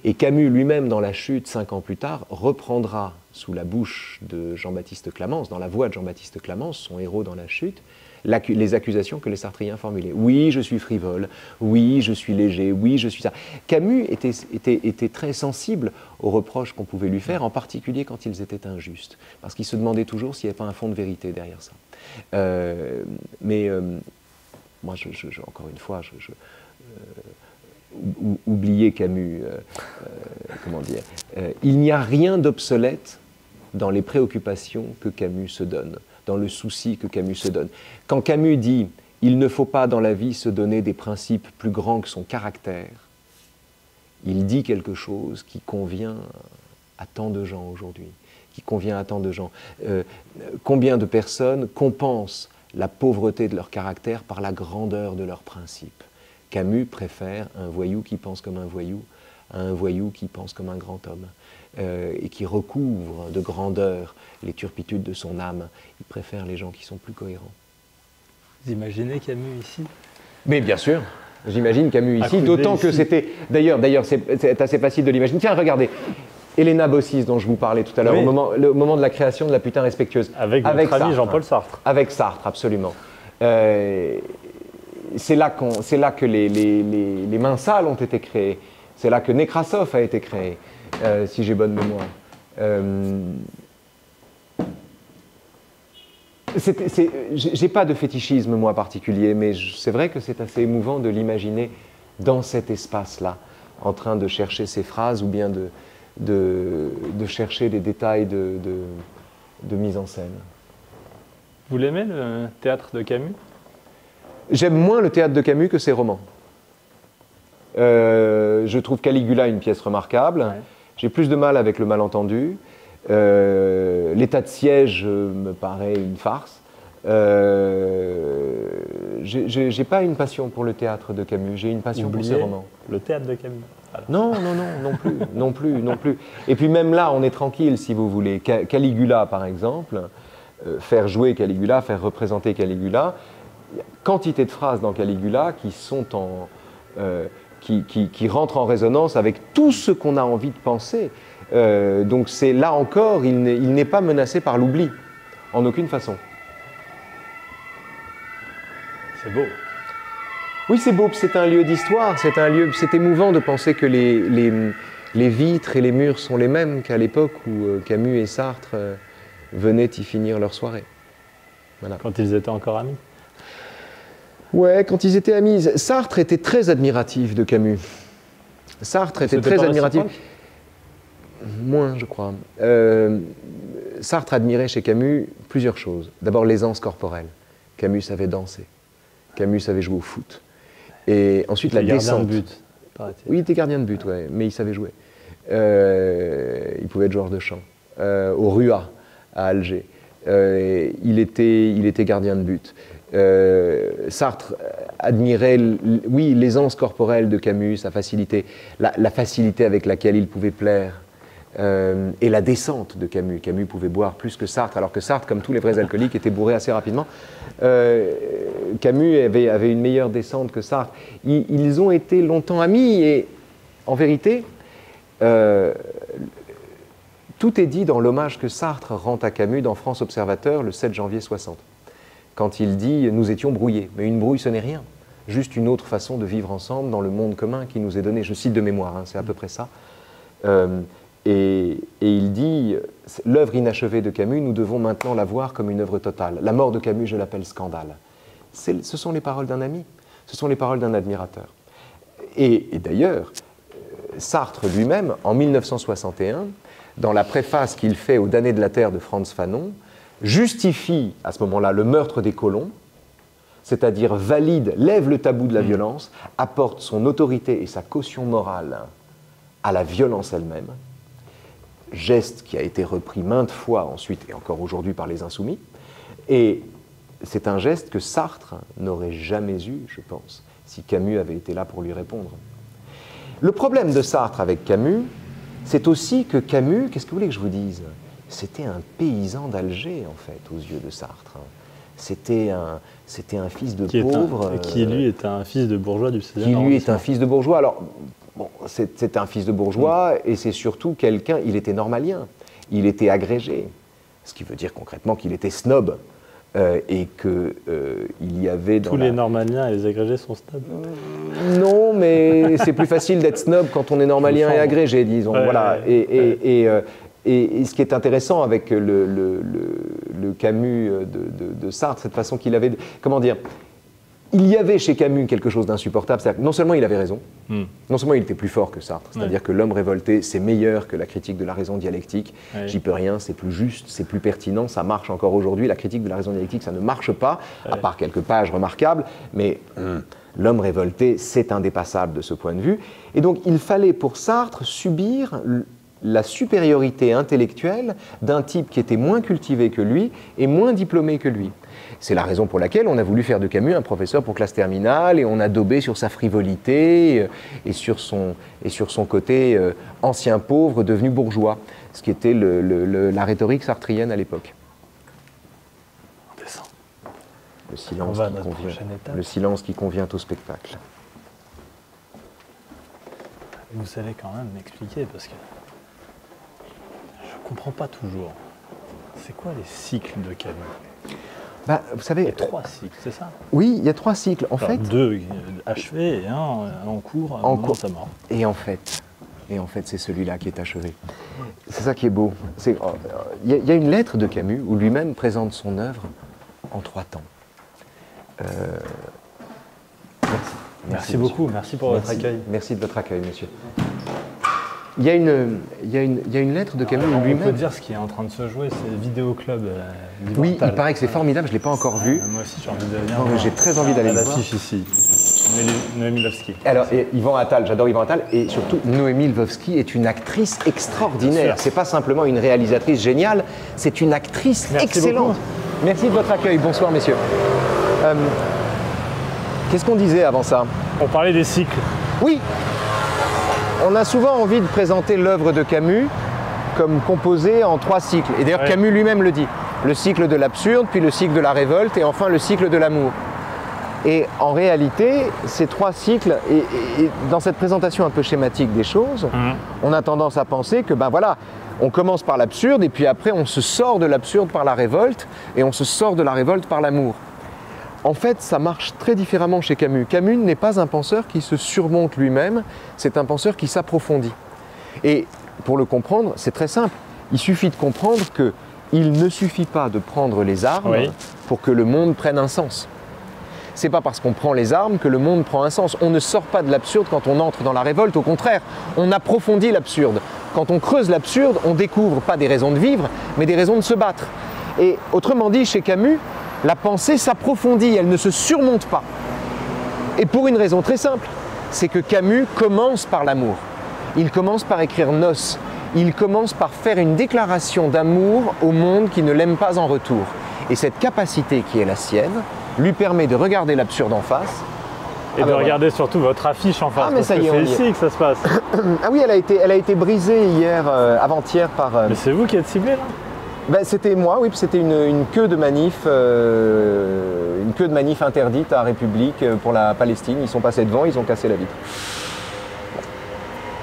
Et Camus lui-même, dans La Chute, 5 ans plus tard, reprendra sous la bouche de Jean-Baptiste Clamence, dans la voix de Jean-Baptiste Clamence, son héros dans La Chute, les accusations que les Sartriens formulaient. Oui, je suis frivole, oui, je suis léger, oui, je suis ça. Camus était très sensible aux reproches qu'on pouvait lui faire, en particulier quand ils étaient injustes, parce qu'il se demandait toujours s'il n'y avait pas un fond de vérité derrière ça. Moi, encore une fois, oubliez Camus, comment dire, il n'y a rien d'obsolète dans les préoccupations que Camus se donne, dans le souci que Camus se donne. Quand Camus dit « il ne faut pas dans la vie se donner des principes plus grands que son caractère », il dit quelque chose qui convient à tant de gens aujourd'hui, qui convient à tant de gens. Combien de personnes compensent la pauvreté de leur caractère par la grandeur de leurs principes? Camus préfère un voyou qui pense comme un voyou à un voyou qui pense comme un grand homme et qui recouvre de grandeur les turpitudes de son âme. Il préfère les gens qui sont plus cohérents. Vous imaginez Camus ici? Mais bien sûr, j'imagine Camus ici, d'autant que c'était... D'ailleurs, c'est assez facile de l'imaginer. Tiens, regardez, Helena Bossis, dont je vous parlais tout à l'heure, oui. au moment de la création de La Putain respectueuse. Avec notre ami Jean-Paul Sartre. Avec Sartre, absolument. C'est là que les mains sales ont été créées. C'est là que Nekrasov a été créé, si j'ai bonne mémoire. J'ai pas de fétichisme, moi, particulier, mais c'est vrai que c'est assez émouvant de l'imaginer dans cet espace-là, en train de chercher ses phrases ou bien de chercher les détails de mise en scène. Vous l'aimez, le théâtre de Camus? J'aime moins le théâtre de Camus que ses romans. Je trouve Caligula une pièce remarquable. Ouais. J'ai plus de mal avec Le Malentendu. L'état de siège me paraît une farce. J'ai pas une passion pour le théâtre de Camus, j'ai une passion pour ses romans. Le théâtre de Camus. Non plus. Et puis même là, on est tranquille, si vous voulez. Caligula, par exemple, faire jouer Caligula, faire représenter Caligula, il y a quantité de phrases dans Caligula qui sont qui rentrent en résonance avec tout ce qu'on a envie de penser. Donc c'est là encore, il n'est pas menacé par l'oubli, en aucune façon. C'est beau. Oui, c'est beau, c'est un lieu d'histoire, c'est émouvant de penser que les vitres et les murs sont les mêmes qu'à l'époque où Camus et Sartre venaient y finir leur soirée. Voilà. Quand ils étaient encore amis. Ouais, quand ils étaient amis. Sartre était très admiratif de Camus. Sartre était très admiratif. Moins, je crois. Sartre admirait chez Camus plusieurs choses. D'abord, l'aisance corporelle. Camus savait danser. Camus savait jouer au foot. Et ensuite, la descente. Gardien de but, paraît-il. Oui, il était gardien de but, ouais, mais il savait jouer. Il pouvait être joueur de chant. Au Rua, à Alger. Il était gardien de but. Sartre admirait, oui, l'aisance corporelle de Camus, sa facilité, la facilité avec laquelle il pouvait plaire, et la descente de Camus. Camus pouvait boire plus que Sartre, alors que Sartre, comme tous les vrais alcooliques, était bourré assez rapidement. Camus avait une meilleure descente que Sartre. Ils ont été longtemps amis, et en vérité, tout est dit dans l'hommage que Sartre rend à Camus dans France Observateur le 7 janvier 60. Quand il dit « nous étions brouillés ». Mais une brouille, ce n'est rien. Juste une autre façon de vivre ensemble dans le monde commun qui nous est donné. Je cite de mémoire, hein, c'est à peu près ça. Et il dit « l'œuvre inachevée de Camus, nous devons maintenant la voir comme une œuvre totale. La mort de Camus, je l'appelle scandale ». Ce sont les paroles d'un ami, ce sont les paroles d'un admirateur. Et d'ailleurs, Sartre lui-même, en 1961, dans la préface qu'il fait aux damnés de la terre de Frantz Fanon, justifie à ce moment-là le meurtre des colons, c'est-à-dire valide, lève le tabou de la violence, apporte son autorité et sa caution morale à la violence elle-même, geste qui a été repris maintes fois ensuite et encore aujourd'hui par les insoumis, et c'est un geste que Sartre n'aurait jamais eu, je pense, si Camus avait été là pour lui répondre. Le problème de Sartre avec Camus, c'est aussi que Camus, qu'est-ce que vous voulez que je vous dise ? C'était un paysan d'Alger, en fait, aux yeux de Sartre. C'était un fils de pauvre. Qui, lui, était un fils de bourgeois du 16e arrondissement. Qui, lui, est un fils de bourgeois. Alors, bon, c'est un fils de bourgeois, et c'est surtout quelqu'un, il était normalien, il était agrégé, ce qui veut dire concrètement qu'il était snob. et qu'il y avait dans Tous les normaliens et les agrégés sont snobs. Non, mais c'est plus facile d'être snob quand on est normalien et agrégé, disons. Ouais, voilà. ouais. Et ce qui est intéressant avec le Camus de Sartre, cette façon qu'il avait, comment dire, il y avait chez Camus quelque chose d'insupportable. C'est-à-dire que non seulement il avait raison, non seulement il était plus fort que Sartre, c'est-à-dire que l'homme révolté, c'est meilleur que la critique de la raison dialectique. J'y peux rien, c'est plus juste, c'est plus pertinent, ça marche encore aujourd'hui. La critique de la raison dialectique, ça ne marche pas, à part quelques pages remarquables, mais l'homme révolté, c'est indépassable de ce point de vue. Et donc il fallait pour Sartre subir la supériorité intellectuelle d'un type qui était moins cultivé que lui et moins diplômé que lui. C'est la raison pour laquelle on a voulu faire de Camus un professeur pour classe terminale et on a daubé sur sa frivolité et sur son côté ancien pauvre devenu bourgeois, ce qui était la rhétorique sartrienne à l'époque. On descend. Le silence qui convient au spectacle. Vous allez quand même m'expliquer parce que je ne comprends pas toujours. C'est quoi les cycles de Camus? Bah, vous savez, il y a 3 cycles, c'est ça? Oui, il y a 3 cycles. En fait, 2 achevés et un en cours à sa mort. Et en fait, c'est celui-là qui est achevé. C'est ça qui est beau. Il y a une lettre de Camus où lui-même présente son œuvre en 3 temps. Merci beaucoup, merci pour votre accueil. Merci de votre accueil, monsieur. Il y a une lettre de Camus où lui-même... On peut dire ce qui est en train de se jouer, c'est le Vidéo Club. Oui, il paraît que c'est formidable, je ne l'ai pas encore vu. Moi aussi, j'ai envie de venir. J'ai très envie d'aller le voir. L'affiche ici, Noémie Lvovsky. Alors, Yvan Attal, j'adore Yvan Attal, et surtout, Noémie Lvovsky est une actrice extraordinaire. C'est pas simplement une réalisatrice géniale, c'est une actrice excellente. Beaucoup. Merci de votre accueil. Bonsoir, messieurs. Qu'est-ce qu'on disait avant ça? On parlait des cycles. Oui. On a souvent envie de présenter l'œuvre de Camus comme composée en 3 cycles. Et d'ailleurs, Camus lui-même le dit. Le cycle de l'absurde, puis le cycle de la révolte, et enfin le cycle de l'amour. Et en réalité, ces 3 cycles, et dans cette présentation un peu schématique des choses, on a tendance à penser que, ben voilà, on commence par l'absurde, et puis après on se sort de l'absurde par la révolte, et on se sort de la révolte par l'amour. En fait, ça marche très différemment chez Camus. Camus n'est pas un penseur qui se surmonte lui-même, c'est un penseur qui s'approfondit. Et pour le comprendre, c'est très simple. Il suffit de comprendre qu'il ne suffit pas de prendre les armes pour que le monde prenne un sens. C'est pas parce qu'on prend les armes que le monde prend un sens. On ne sort pas de l'absurde quand on entre dans la révolte, au contraire, on approfondit l'absurde. Quand on creuse l'absurde, on découvre pas des raisons de vivre, mais des raisons de se battre. Et autrement dit, chez Camus, la pensée s'approfondit, elle ne se surmonte pas. Et pour une raison très simple, c'est que Camus commence par l'amour. Il commence par écrire Nos. Il commence par faire une déclaration d'amour au monde qui ne l'aime pas en retour. Et cette capacité qui est la sienne lui permet de regarder l'absurde en face. Et de regarder surtout votre affiche en face, mais ça y est, c'est ici que ça se passe. Ah oui, elle a été brisée hier, avant-hier par... Mais c'est vous qui êtes ciblé là? Ben, c'était moi, oui, puis c'était une queue de manif interdite à République pour la Palestine. Ils sont passés devant, ils ont cassé la vitre.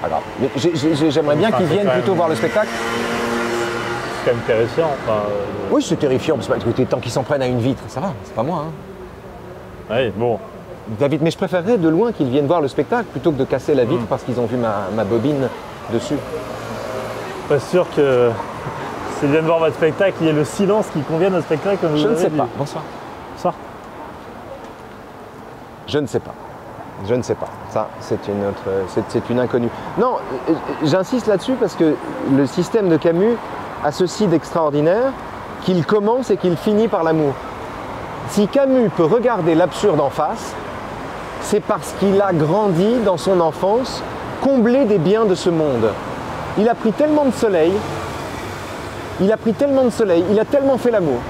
Alors, j'aimerais bien qu'ils viennent plutôt voir le spectacle. C'est quand même terrifiant. Oui, c'est terrifiant, parce que tant qu'ils s'en prennent à une vitre, ça va, c'est pas moi. Oui, bon. David, mais je préférerais de loin qu'ils viennent voir le spectacle plutôt que de casser la vitre parce qu'ils ont vu ma bobine dessus. Pas sûr que s'ils viennent voir votre spectacle, il y ait le silence qui convienne au spectacle comme vous Je ne l'avez sais dit. pas. Bonsoir. Bonsoir. Je ne sais pas. Je ne sais pas. Ça, c'est une inconnue. Non, j'insiste là-dessus parce que le système de Camus a ceci d'extraordinaire qu'il commence et qu'il finit par l'amour. Si Camus peut regarder l'absurde en face, c'est parce qu'il a grandi dans son enfance, comblé des biens de ce monde. Il a pris tellement de soleil, il a tellement fait l'amour,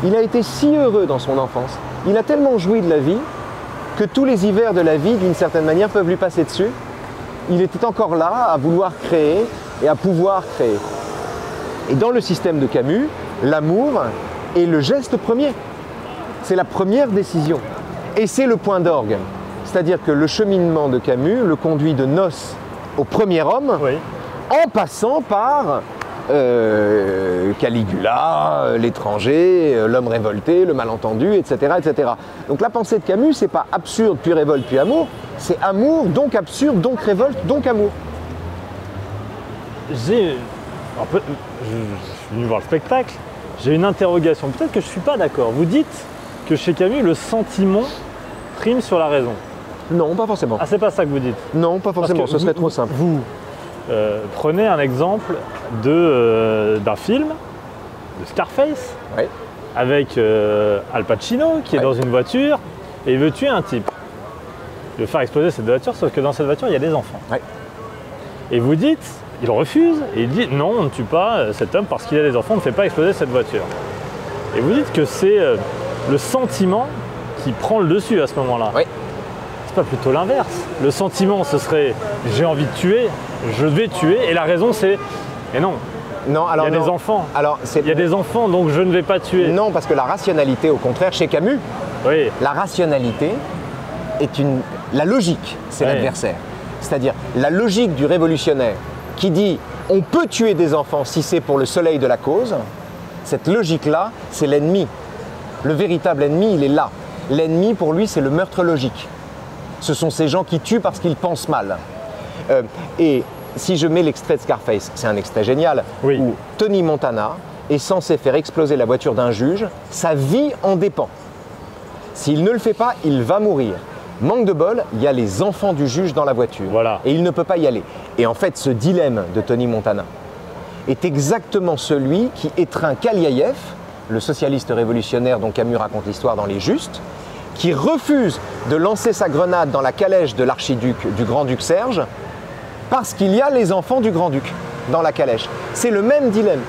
il a été si heureux dans son enfance, il a tellement joui de la vie, que tous les hivers de la vie, d'une certaine manière, peuvent lui passer dessus. Il était encore là à vouloir créer et à pouvoir créer. Et dans le système de Camus, l'amour est le geste premier. C'est la première décision. Et c'est le point d'orgue. C'est-à-dire que le cheminement de Camus le conduit de Nos au premier homme, en passant par Caligula, l'étranger, l'homme révolté, le malentendu, etc., etc. Donc la pensée de Camus, c'est pas absurde, puis révolte, puis amour, c'est amour, donc absurde, donc révolte, donc amour. Je suis venu voir le spectacle, j'ai une interrogation, peut-être que je ne suis pas d'accord. Vous dites que chez Camus, le sentiment prime sur la raison. Non, pas forcément. Ah, c'est pas ça que vous dites? Non, pas forcément, ce serait trop simple. Vous prenez un exemple d'un film, de Scarface, Oui. avec Al Pacino qui est dans une voiture et il veut tuer un type. Il veut faire exploser cette voiture, sauf que dans cette voiture, il y a des enfants. Oui. Et vous dites, il refuse et il dit non, on ne tue pas cet homme parce qu'il a des enfants, on ne fait pas exploser cette voiture. Et vous dites que c'est le sentiment qui prend le dessus à ce moment-là. Oui. C'est pas plutôt l'inverse. Le sentiment, ce serait j'ai envie de tuer, je vais tuer, et la raison c'est mais non. Non, alors il y a des enfants. Alors, il y a des enfants, donc je ne vais pas tuer. Non, parce que la rationalité, au contraire, chez Camus, oui. La rationalité est la logique, c'est l'adversaire. C'est-à-dire la logique du révolutionnaire qui dit on peut tuer des enfants si c'est pour le soleil de la cause. Cette logique-là, c'est l'ennemi. Le véritable ennemi, il est là. L'ennemi, pour lui, c'est le meurtre logique. Ce sont ces gens qui tuent parce qu'ils pensent mal. Et si je mets l'extrait de Scarface, c'est un extrait génial, où Tony Montana est censé faire exploser la voiture d'un juge, sa vie en dépend. S'il ne le fait pas, il va mourir. Manque de bol, il y a les enfants du juge dans la voiture. Voilà. Et il ne peut pas y aller. Et en fait, ce dilemme de Tony Montana est exactement celui qui étreint Kaliaïev, le socialiste révolutionnaire dont Camus raconte l'histoire dans Les Justes, qui refuse de lancer sa grenade dans la calèche de l'archiduc, du grand-duc Serge, parce qu'il y a les enfants du grand-duc dans la calèche. C'est le même dilemme.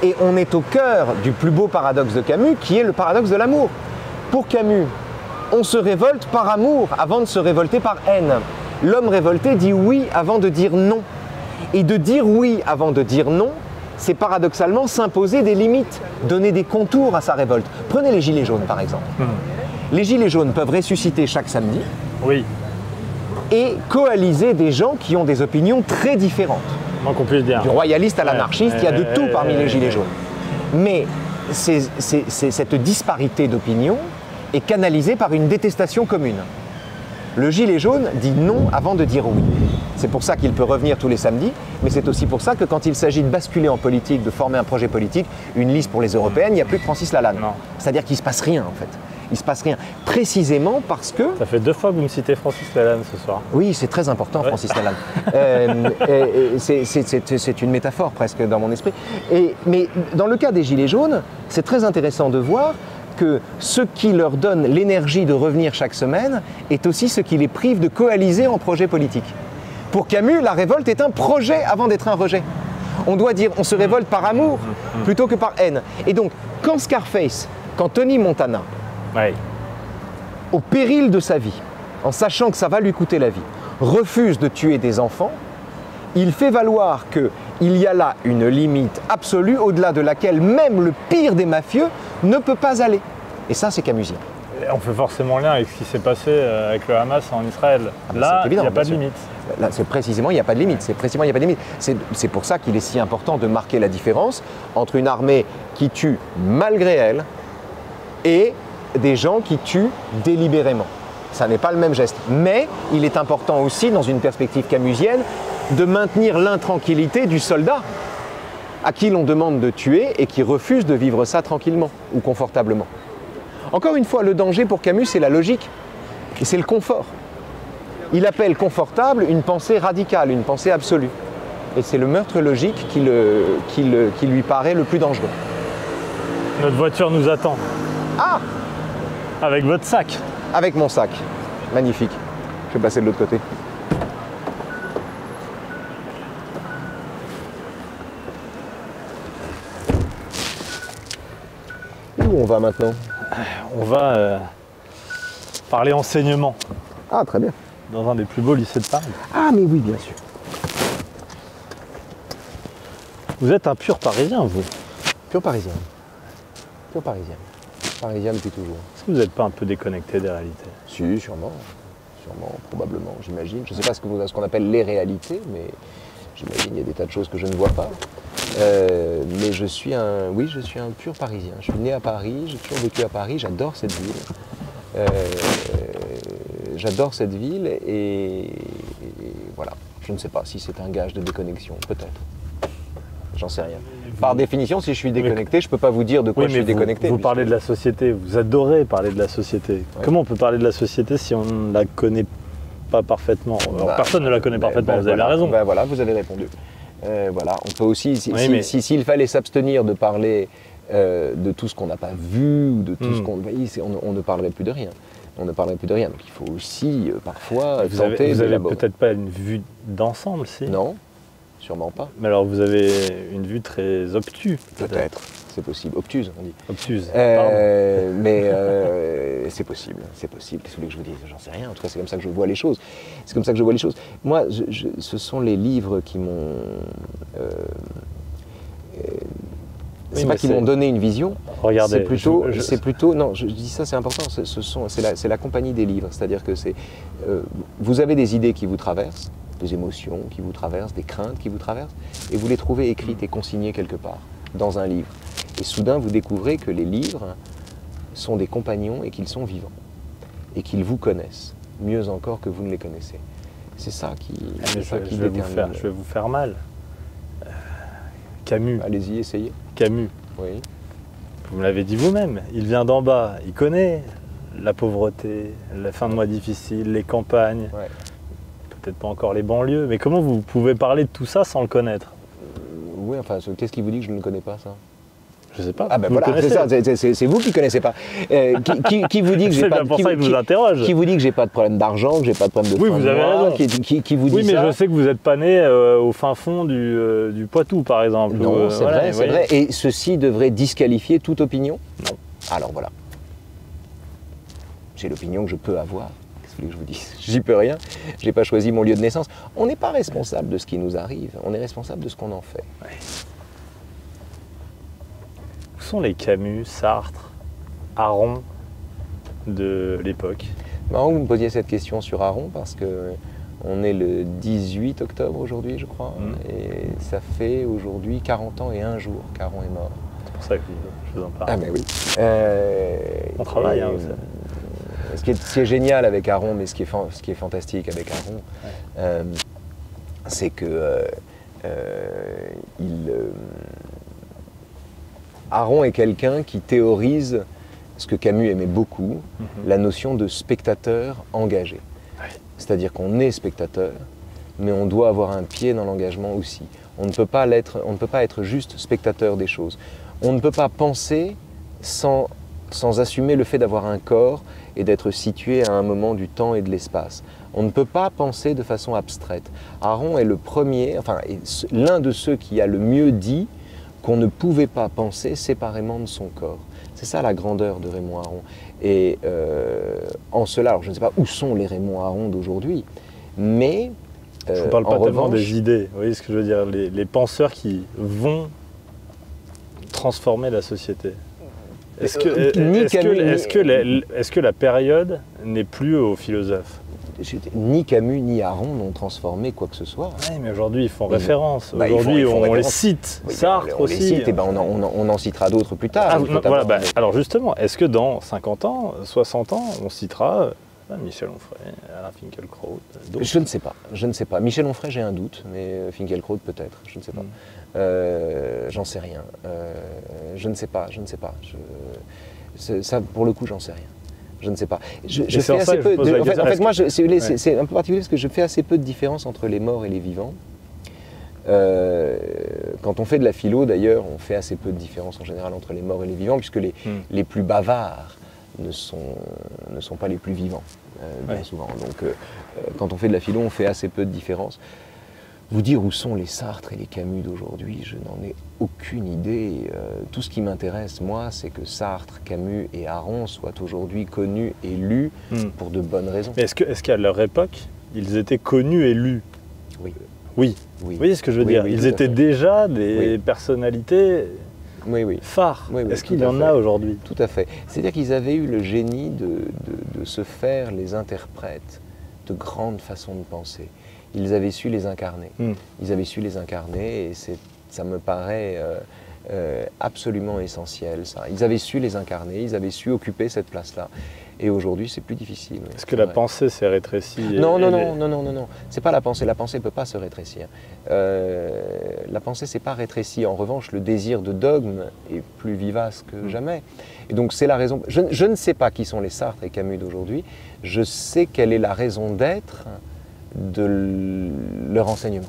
Et on est au cœur du plus beau paradoxe de Camus, qui est le paradoxe de l'amour. Pour Camus, on se révolte par amour avant de se révolter par haine. L'homme révolté dit oui avant de dire non. Et de dire oui avant de dire non, c'est paradoxalement s'imposer des limites, donner des contours à sa révolte. Prenez les Gilets jaunes par exemple. Les Gilets jaunes peuvent ressusciter chaque samedi et coaliser des gens qui ont des opinions très différentes. Donc on peut le dire. Du royaliste à l'anarchiste, il y a de tout parmi les Gilets jaunes. Mais cette disparité d'opinion est canalisée par une détestation commune. Le gilet jaune dit non avant de dire oui. C'est pour ça qu'il peut revenir tous les samedis, mais c'est aussi pour ça que quand il s'agit de basculer en politique, de former un projet politique, une liste pour les européennes, il n'y a plus que Francis Lalanne. C'est-à-dire qu'il ne se passe rien en fait. Il ne se passe rien. Précisément parce que... Ça fait 2 fois que vous me citez Francis Lalanne ce soir. Oui, c'est très important Francis Lalanne. C'est une métaphore presque dans mon esprit. Mais dans le cas des Gilets jaunes, c'est très intéressant de voir que ce qui leur donne l'énergie de revenir chaque semaine est aussi ce qui les prive de coaliser en projet politique. Pour Camus, la révolte est un projet avant d'être un rejet. On doit dire on se révolte par amour plutôt que par haine. Et donc, quand Scarface, quand Tony Montana, au péril de sa vie, en sachant que ça va lui coûter la vie, refuse de tuer des enfants, il fait valoir qu'il y a là une limite absolue au-delà de laquelle même le pire des mafieux ne peut pas aller. Et ça, c'est camusien. On fait forcément lien avec ce qui s'est passé avec le Hamas en Israël. Là, il n'y a pas de limite. Là, c'est précisément, il n'y a pas de limite. C'est pour ça qu'il est si important de marquer la différence entre une armée qui tue malgré elle et des gens qui tuent délibérément. Ça n'est pas le même geste. Mais il est important aussi, dans une perspective camusienne, de maintenir l'intranquillité du soldat à qui l'on demande de tuer et qui refuse de vivre ça tranquillement ou confortablement. Encore une fois, le danger pour Camus, c'est la logique et c'est le confort. Il appelle confortable une pensée radicale, une pensée absolue. Et c'est le meurtre logique qui lui paraît le plus dangereux. Notre voiture nous attend. Ah! Avec votre sac. Avec mon sac. Magnifique. Je vais passer de l'autre côté. Où on va maintenant? On va parler enseignement. Ah, très bien. Dans un des plus beaux lycées de Paris. Ah, mais oui, bien sûr. Vous êtes un pur parisien, vous? Pur parisien. Pur parisien. Parisien depuis toujours. Est-ce que vous n'êtes pas un peu déconnecté des réalités? Si, sûrement. Sûrement, probablement, j'imagine. Je ne sais pas ce qu'on appelle les réalités, mais j'imagine qu'il y a des tas de choses que je ne vois pas. Mais je suis un pur Parisien. Je suis né à Paris, j'ai toujours vécu à Paris, j'adore cette ville. J'adore cette ville et voilà. Je ne sais pas si c'est un gage de déconnexion, peut-être. J'en sais rien. Par définition, si je suis déconnecté, je ne peux pas vous dire de quoi je suis déconnecté. Vous parlez de la société, vous adorez parler de la société. Ouais. Comment on peut parler de la société si on ne la connaît pas parfaitement? Alors, personne ne la connaît parfaitement, vous avez raison. Voilà, vous avez répondu. Voilà, on peut aussi, s'il fallait s'abstenir de parler de tout ce qu'on n'a pas vu, ou de tout ce qu'on... On ne parlerait plus de rien. On ne parlerait plus de rien. Donc il faut aussi parfois tenter... Vous avez peut-être pas une vue d'ensemble, si? Non, sûrement pas. Mais alors vous avez une vue très obtuse. Peut-être, c'est possible. Obtuse, on dit. Obtuse, mais c'est possible, c'est possible. Qu'est-ce que vous voulez que je vous dise? J'en sais rien. En tout cas, c'est comme ça que je vois les choses. C'est comme ça que je vois les choses. Moi, ce sont les livres qui m'ont... c'est pas qu'ils m'ont donné une vision. Regardez, c'est plutôt, non, je dis ça, c'est important. C'est la compagnie des livres, c'est-à-dire que vous avez des idées qui vous traversent, des émotions qui vous traversent, des craintes qui vous traversent, et vous les trouvez écrites et consignées quelque part dans un livre. Et soudain, vous découvrez que les livres sont des compagnons et qu'ils sont vivants et qu'ils vous connaissent mieux encore que vous ne les connaissez. C'est ça qui détermine. Je vais vous faire mal. Camus. Allez-y, essayez. Camus. Oui. Vous me l'avez dit vous-même, il vient d'en bas, il connaît la pauvreté, la fin de mois difficile, les campagnes, peut-être pas encore les banlieues, mais comment vous pouvez parler de tout ça sans le connaître? Oui, enfin, qu'est-ce qui vous dit que je ne connais pas ça? Je sais pas. Ah ben voilà, c'est ça, c'est vous qui ne connaissez pas. Qui vous dit que j'ai pas de problème d'argent, que j'ai pas de problème de Oui, vous avez raison. Qui vous dit ça? Oui, mais je sais que vous n'êtes pas né au fin fond du Poitou, par exemple. Non, c'est vrai, c'est vrai. Et ceci devrait disqualifier toute opinion? Non. Alors voilà. J'ai l'opinion que je peux avoir. Qu'est-ce que vous voulez que je vous dise? J'y peux rien. J'ai pas choisi mon lieu de naissance. On n'est pas responsable de ce qui nous arrive. On est responsable de ce qu'on en fait. Ouais. Où sont les Camus, Sartre, Aron de l'époque? Marrant que vous me posiez cette question sur Aron parce que on est le 18 octobre aujourd'hui, je crois, et ça fait aujourd'hui 40 ans et un jour qu'Aron est mort. C'est pour ça que je vous en parle. Ah mais oui. On travaille, hein, vous savez. Ce qui est génial avec Aron, mais ce qui est fantastique avec Aron, c'est que Aron est quelqu'un qui théorise ce que Camus aimait beaucoup, la notion de spectateur engagé. C'est-à-dire qu'on est spectateur, mais on doit avoir un pied dans l'engagement aussi. On ne peut pas être juste spectateur des choses. On ne peut pas penser sans assumer le fait d'avoir un corps et d'être situé à un moment du temps et de l'espace. On ne peut pas penser de façon abstraite. Aron est le premier, enfin l'un de ceux qui a le mieux dit qu'on ne pouvait pas penser séparément de son corps. C'est ça la grandeur de Raymond Aron. Et en cela, alors je ne sais pas où sont les Raymond Aron d'aujourd'hui, mais je ne vous parle pas tellement des idées, vous voyez ce que je veux dire, les penseurs qui vont transformer la société. Est-ce que la période n'est plus aux philosophes? Ni Camus ni Aron n'ont transformé quoi que ce soit. Oui, mais aujourd'hui ils font référence. Aujourd'hui on les cite. Oui, Sartre aussi. Les cite, et ben on en citera d'autres plus tard. Voilà, alors justement, est-ce que dans 50 ans, 60 ans, on citera Michel Onfray, Alain Finkielkraut? Je ne sais pas. Je ne sais pas. Michel Onfray, j'ai un doute, mais Finkielkraut peut-être. Je ne sais pas. J'en sais rien. Je ne sais pas. Je ne sais pas. Ça, pour le coup, j'en sais rien. Je ne sais pas. Je fais assez peu. En fait, moi, c'est un peu particulier parce que je fais assez peu de différence entre les morts et les vivants. Quand on fait de la philo, d'ailleurs, on fait assez peu de différence en général entre les morts et les vivants, puisque les plus bavards ne sont pas les plus vivants, bien souvent. Donc, quand on fait de la philo, on fait assez peu de différence. Vous dire où sont les Sartre et les Camus d'aujourd'hui, je n'en ai aucune idée. Tout ce qui m'intéresse, moi, c'est que Sartre, Camus et Aron soient aujourd'hui connus et lus pour de bonnes raisons. Mais est-ce qu'à leur époque, ils étaient connus et lus? Oui. Oui. Vous voyez ce que je veux dire? Ils étaient déjà des personnalités phares. Est-ce qu'il y en a aujourd'hui? Tout à fait. C'est-à-dire qu'ils avaient eu le génie de se faire les interprètes de grandes façons de penser. Ils avaient su les incarner. Ils avaient su les incarner et c'est Ça me paraît absolument essentiel, ça. Ils avaient su les incarner, ils avaient su occuper cette place-là. Et aujourd'hui, c'est plus difficile. Est-ce que la pensée s'est rétrécie? Non. C'est pas la pensée. La pensée ne peut pas se rétrécir. La pensée s'est pas rétrécie. En revanche, le désir de dogme est plus vivace que jamais. Et donc, c'est la raison. Je ne sais pas qui sont les Sartre et Camus d'aujourd'hui. Je sais quelle est la raison d'être de leur enseignement.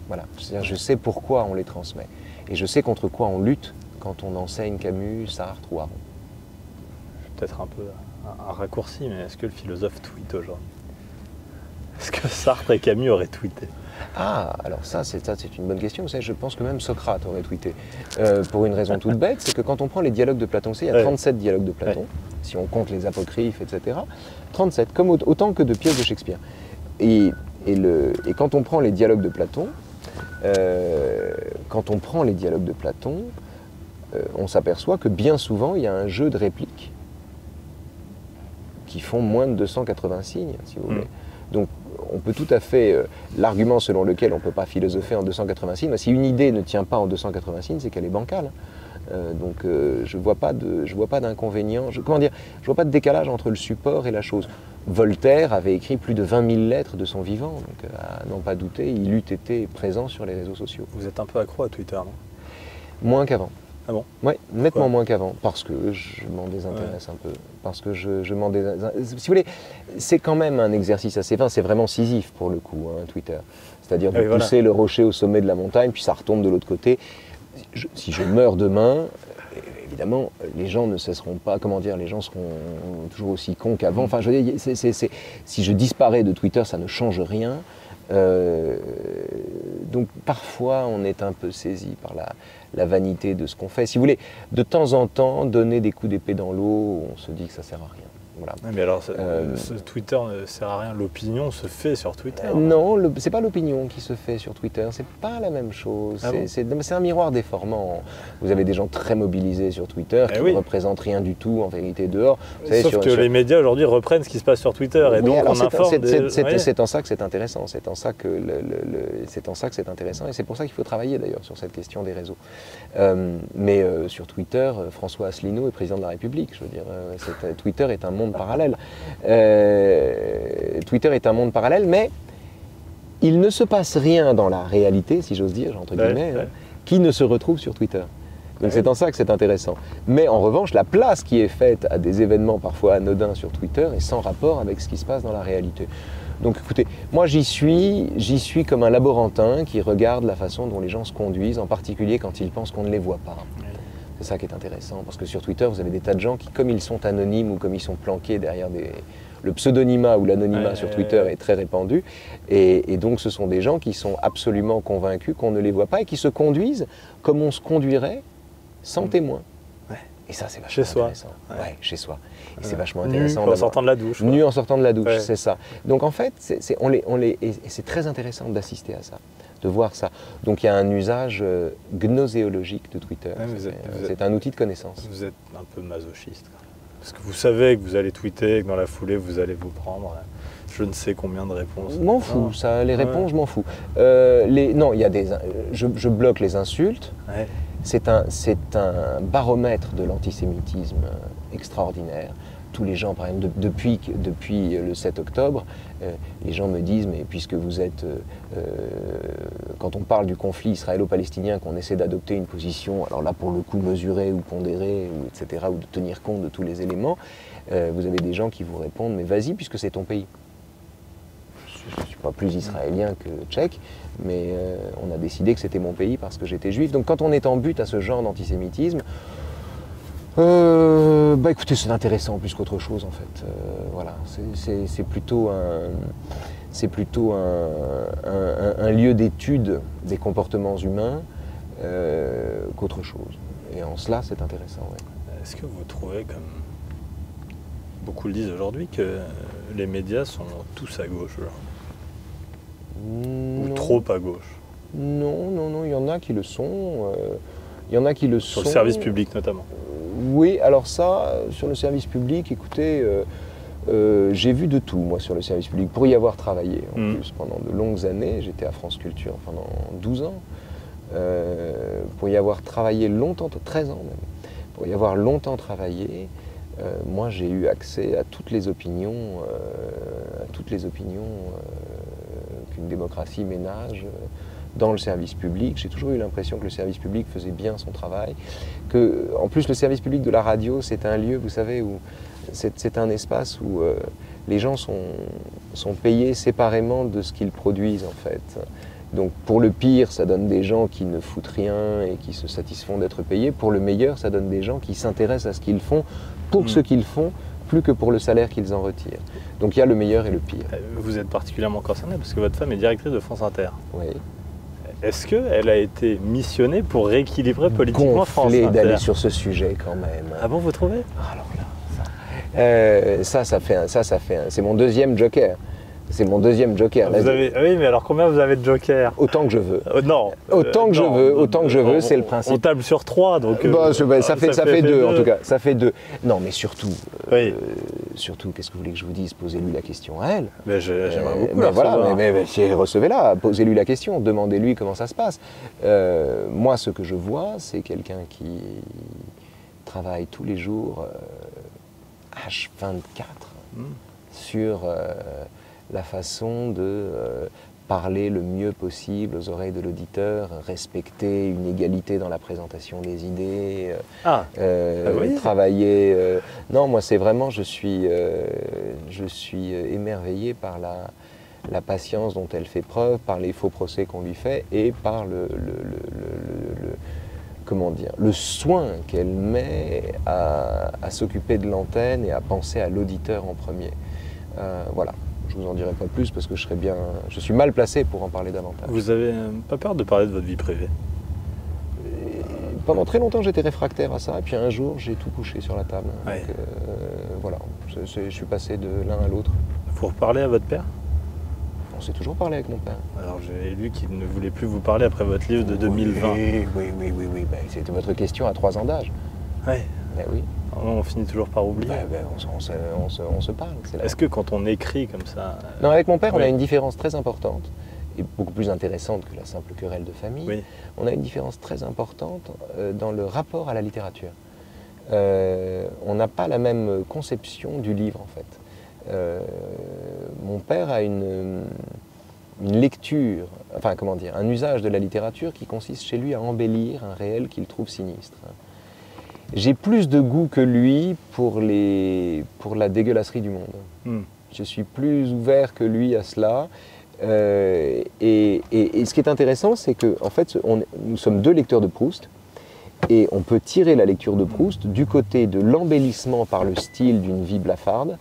Voilà. C'est-à-dire, je sais pourquoi on les transmet. Et je sais contre quoi on lutte quand on enseigne Camus, Sartre ou Aron. Peut-être un peu un raccourci, mais est-ce que le philosophe tweete aujourd'hui? Est-ce que Sartre et Camus auraient tweeté? Ah, alors ça c'est une bonne question. Vous savez, je pense que même Socrate aurait tweeté. Pour une raison toute bête, c'est que quand on prend les dialogues de Platon, il y a 37 dialogues de Platon, si on compte les apocryphes, etc. 37, comme autant que de pièces de Shakespeare. Et quand on prend les dialogues de Platon, on s'aperçoit que bien souvent, il y a un jeu de répliques qui font moins de 280 signes, si vous voulez. Donc, on peut tout à fait... l'argument selon lequel on ne peut pas philosopher en 280 signes, si une idée ne tient pas en 280 signes, c'est qu'elle est bancale. Donc, je ne vois pas d'inconvénient, je vois pas de décalage entre le support et la chose. Voltaire avait écrit plus de 20 000 lettres de son vivant, donc à n'en pas douter, il eût été présent sur les réseaux sociaux. Vous êtes un peu accro à Twitter, non? Moins qu'avant. Ah bon? Oui, nettement moins qu'avant, parce que je m'en désintéresse un peu. Parce que je m'en désintéresse. Si vous voulez, c'est quand même un exercice assez vain, c'est vraiment Sisyphe pour le coup, hein, Twitter. C'est-à-dire de pousser le rocher au sommet de la montagne, puis ça retombe de l'autre côté. Si je meurs demain, évidemment, les gens ne cesseront pas, les gens seront toujours aussi cons qu'avant. Enfin, je veux dire, si je disparais de Twitter, ça ne change rien. Donc parfois on est un peu saisi par la vanité de ce qu'on fait. Si vous voulez, de temps en temps, donner des coups d'épée dans l'eau, on se dit que ça sert à rien. Voilà. Mais alors, Twitter ne sert à rien, l'opinion se fait sur Twitter. Non, c'est pas l'opinion qui se fait sur Twitter, c'est pas la même chose. Ah c'est un miroir déformant. Vous avez des gens très mobilisés sur Twitter qui ne représentent rien du tout en vérité dehors. Sauf que les médias aujourd'hui reprennent ce qui se passe sur Twitter et donc on informe. C'est en ça que c'est intéressant, c'est en ça que c'est intéressant et c'est pour ça qu'il faut travailler d'ailleurs sur cette question des réseaux. Mais sur Twitter, François Asselineau est président de la République. Je veux dire, Twitter est un monde parallèle. Twitter est un monde parallèle, mais il ne se passe rien dans la réalité, si j'ose dire, entre guillemets, qui ne se retrouve sur Twitter. Donc c'est en ça que c'est intéressant. Mais en revanche, la place qui est faite à des événements parfois anodins sur Twitter est sans rapport avec ce qui se passe dans la réalité. Donc écoutez, moi j'y suis comme un laborantin qui regarde la façon dont les gens se conduisent, en particulier quand ils pensent qu'on ne les voit pas. C'est ça qui est intéressant, parce que sur Twitter, vous avez des tas de gens qui, comme ils sont anonymes ou comme ils sont planqués derrière le pseudonymat ou l'anonymat sur Twitter est très répandu, et donc ce sont des gens qui sont absolument convaincus qu'on ne les voit pas et qui se conduisent comme on se conduirait sans témoin. Et ça, c'est vachement intéressant. Chez soi. Et c'est vachement intéressant. Nu en sortant de la douche. Nu en sortant de la douche, c'est ça. Donc en fait, et c'est très intéressant d'assister à ça, de voir ça. Donc il y a un usage gnoséologique de Twitter. C'est un outil de connaissance. Vous êtes un peu masochiste. Parce que vous savez que vous allez tweeter, que dans la foulée, vous allez vous prendre je ne sais combien de réponses. Je m'en fous, ça, les réponses, je m'en fous. Non, il y a je bloque les insultes. C'est un baromètre de l'antisémitisme extraordinaire. Tous les gens, par exemple, depuis le 7 octobre, les gens me disent, mais puisque vous êtes, quand on parle du conflit israélo-palestinien, qu'on essaie d'adopter une position, alors là pour le coup mesurée ou pondérée, etc., ou de tenir compte de tous les éléments, vous avez des gens qui vous répondent, mais vas-y puisque c'est ton pays. Je ne suis pas plus israélien que tchèque, mais on a décidé que c'était mon pays parce que j'étais juif. Donc quand on est en butte à ce genre d'antisémitisme, écoutez, c'est intéressant plus qu'autre chose en fait. Voilà, c'est plutôt un lieu d'étude des comportements humains qu'autre chose. Et en cela, c'est intéressant. Est-ce que vous trouvez, comme beaucoup le disent aujourd'hui, que les médias sont tous à gauche aujourd'hui ? Ou trop à gauche? Non, il y en a qui le sont. Sur le service public notamment. Oui, alors ça, sur le service public, écoutez, j'ai vu de tout, moi, sur le service public, pour y avoir travaillé, en plus, pendant de longues années. J'étais à France Culture pendant 12 ans. pour y avoir travaillé longtemps, 13 ans même, pour y avoir longtemps travaillé, moi j'ai eu accès à toutes les opinions, qu'une démocratie ménage dans le service public. J'ai toujours eu l'impression que le service public faisait bien son travail, que en plus le service public de la radio, c'est un lieu, vous savez, où c'est un espace où les gens sont payés séparément de ce qu'ils produisent en fait. Donc pour le pire, ça donne des gens qui ne foutent rien et qui se satisfont d'être payés. Pour le meilleur, ça donne des gens qui s'intéressent à ce qu'ils font pour ce qu'ils font, plus que pour le salaire qu'ils en retirent. Donc il y a le meilleur et le pire. Vous êtes particulièrement concerné parce que votre femme est directrice de France Inter. Oui. Est-ce qu'elle a été missionnée pour rééquilibrer politiquement France Inter? D'aller sur ce sujet quand même. Ah bon, vous trouvez? Alors là, c'est mon deuxième joker. C'est mon deuxième joker. Oui, mais alors combien vous avez de jokers? Autant que je veux. Non. Autant que je veux, c'est le principe. On table sur 3, donc. Ça fait 2 en tout cas. Ça fait 2. Non, mais surtout, surtout, qu'est-ce que vous voulez que je vous dise? Posez-lui la question à elle. J'aimerais beaucoup. Recevez-la, posez-lui la question, demandez-lui comment ça se passe. Moi, ce que je vois, c'est quelqu'un qui travaille tous les jours H24 sur la façon de parler le mieux possible aux oreilles de l'auditeur, respecter une égalité dans la présentation des idées, travailler. Non, moi c'est vraiment, je suis émerveillé par la patience dont elle fait preuve, par les faux procès qu'on lui fait et par le soin qu'elle met à s'occuper de l'antenne et à penser à l'auditeur en premier. Voilà. Je ne vous en dirai pas plus parce que je suis mal placé pour en parler davantage. Vous n'avez pas peur de parler de votre vie privée? Pendant très longtemps, j'étais réfractaire à ça. Et puis un jour, j'ai tout couché sur la table. Ouais. Donc, voilà, je suis passé de l'un à l'autre. Vous reparlez à votre père? On s'est toujours parlé avec mon père. Alors j'ai lu qu'il ne voulait plus vous parler après votre livre de 2020. Oui. Ben, c'était votre question à 3 ans d'âge. Oui. Ben oui. On finit toujours par oublier. On se parle. Est-ce que quand on écrit comme ça... Non, avec mon père, on a une différence très importante, et beaucoup plus intéressante que la simple querelle de famille. Oui. On a une différence très importante dans le rapport à la littérature. On n'a pas la même conception du livre, en fait. Mon père a une lecture, un usage de la littérature qui consiste chez lui à embellir un réel qu'il trouve sinistre. J'ai plus de goût que lui pour la dégueulasserie du monde. Je suis plus ouvert que lui à cela. Et ce qui est intéressant, c'est que en fait, nous sommes 2 lecteurs de Proust. Et on peut tirer la lecture de Proust du côté de l'embellissement par le style d'une vie blafarde,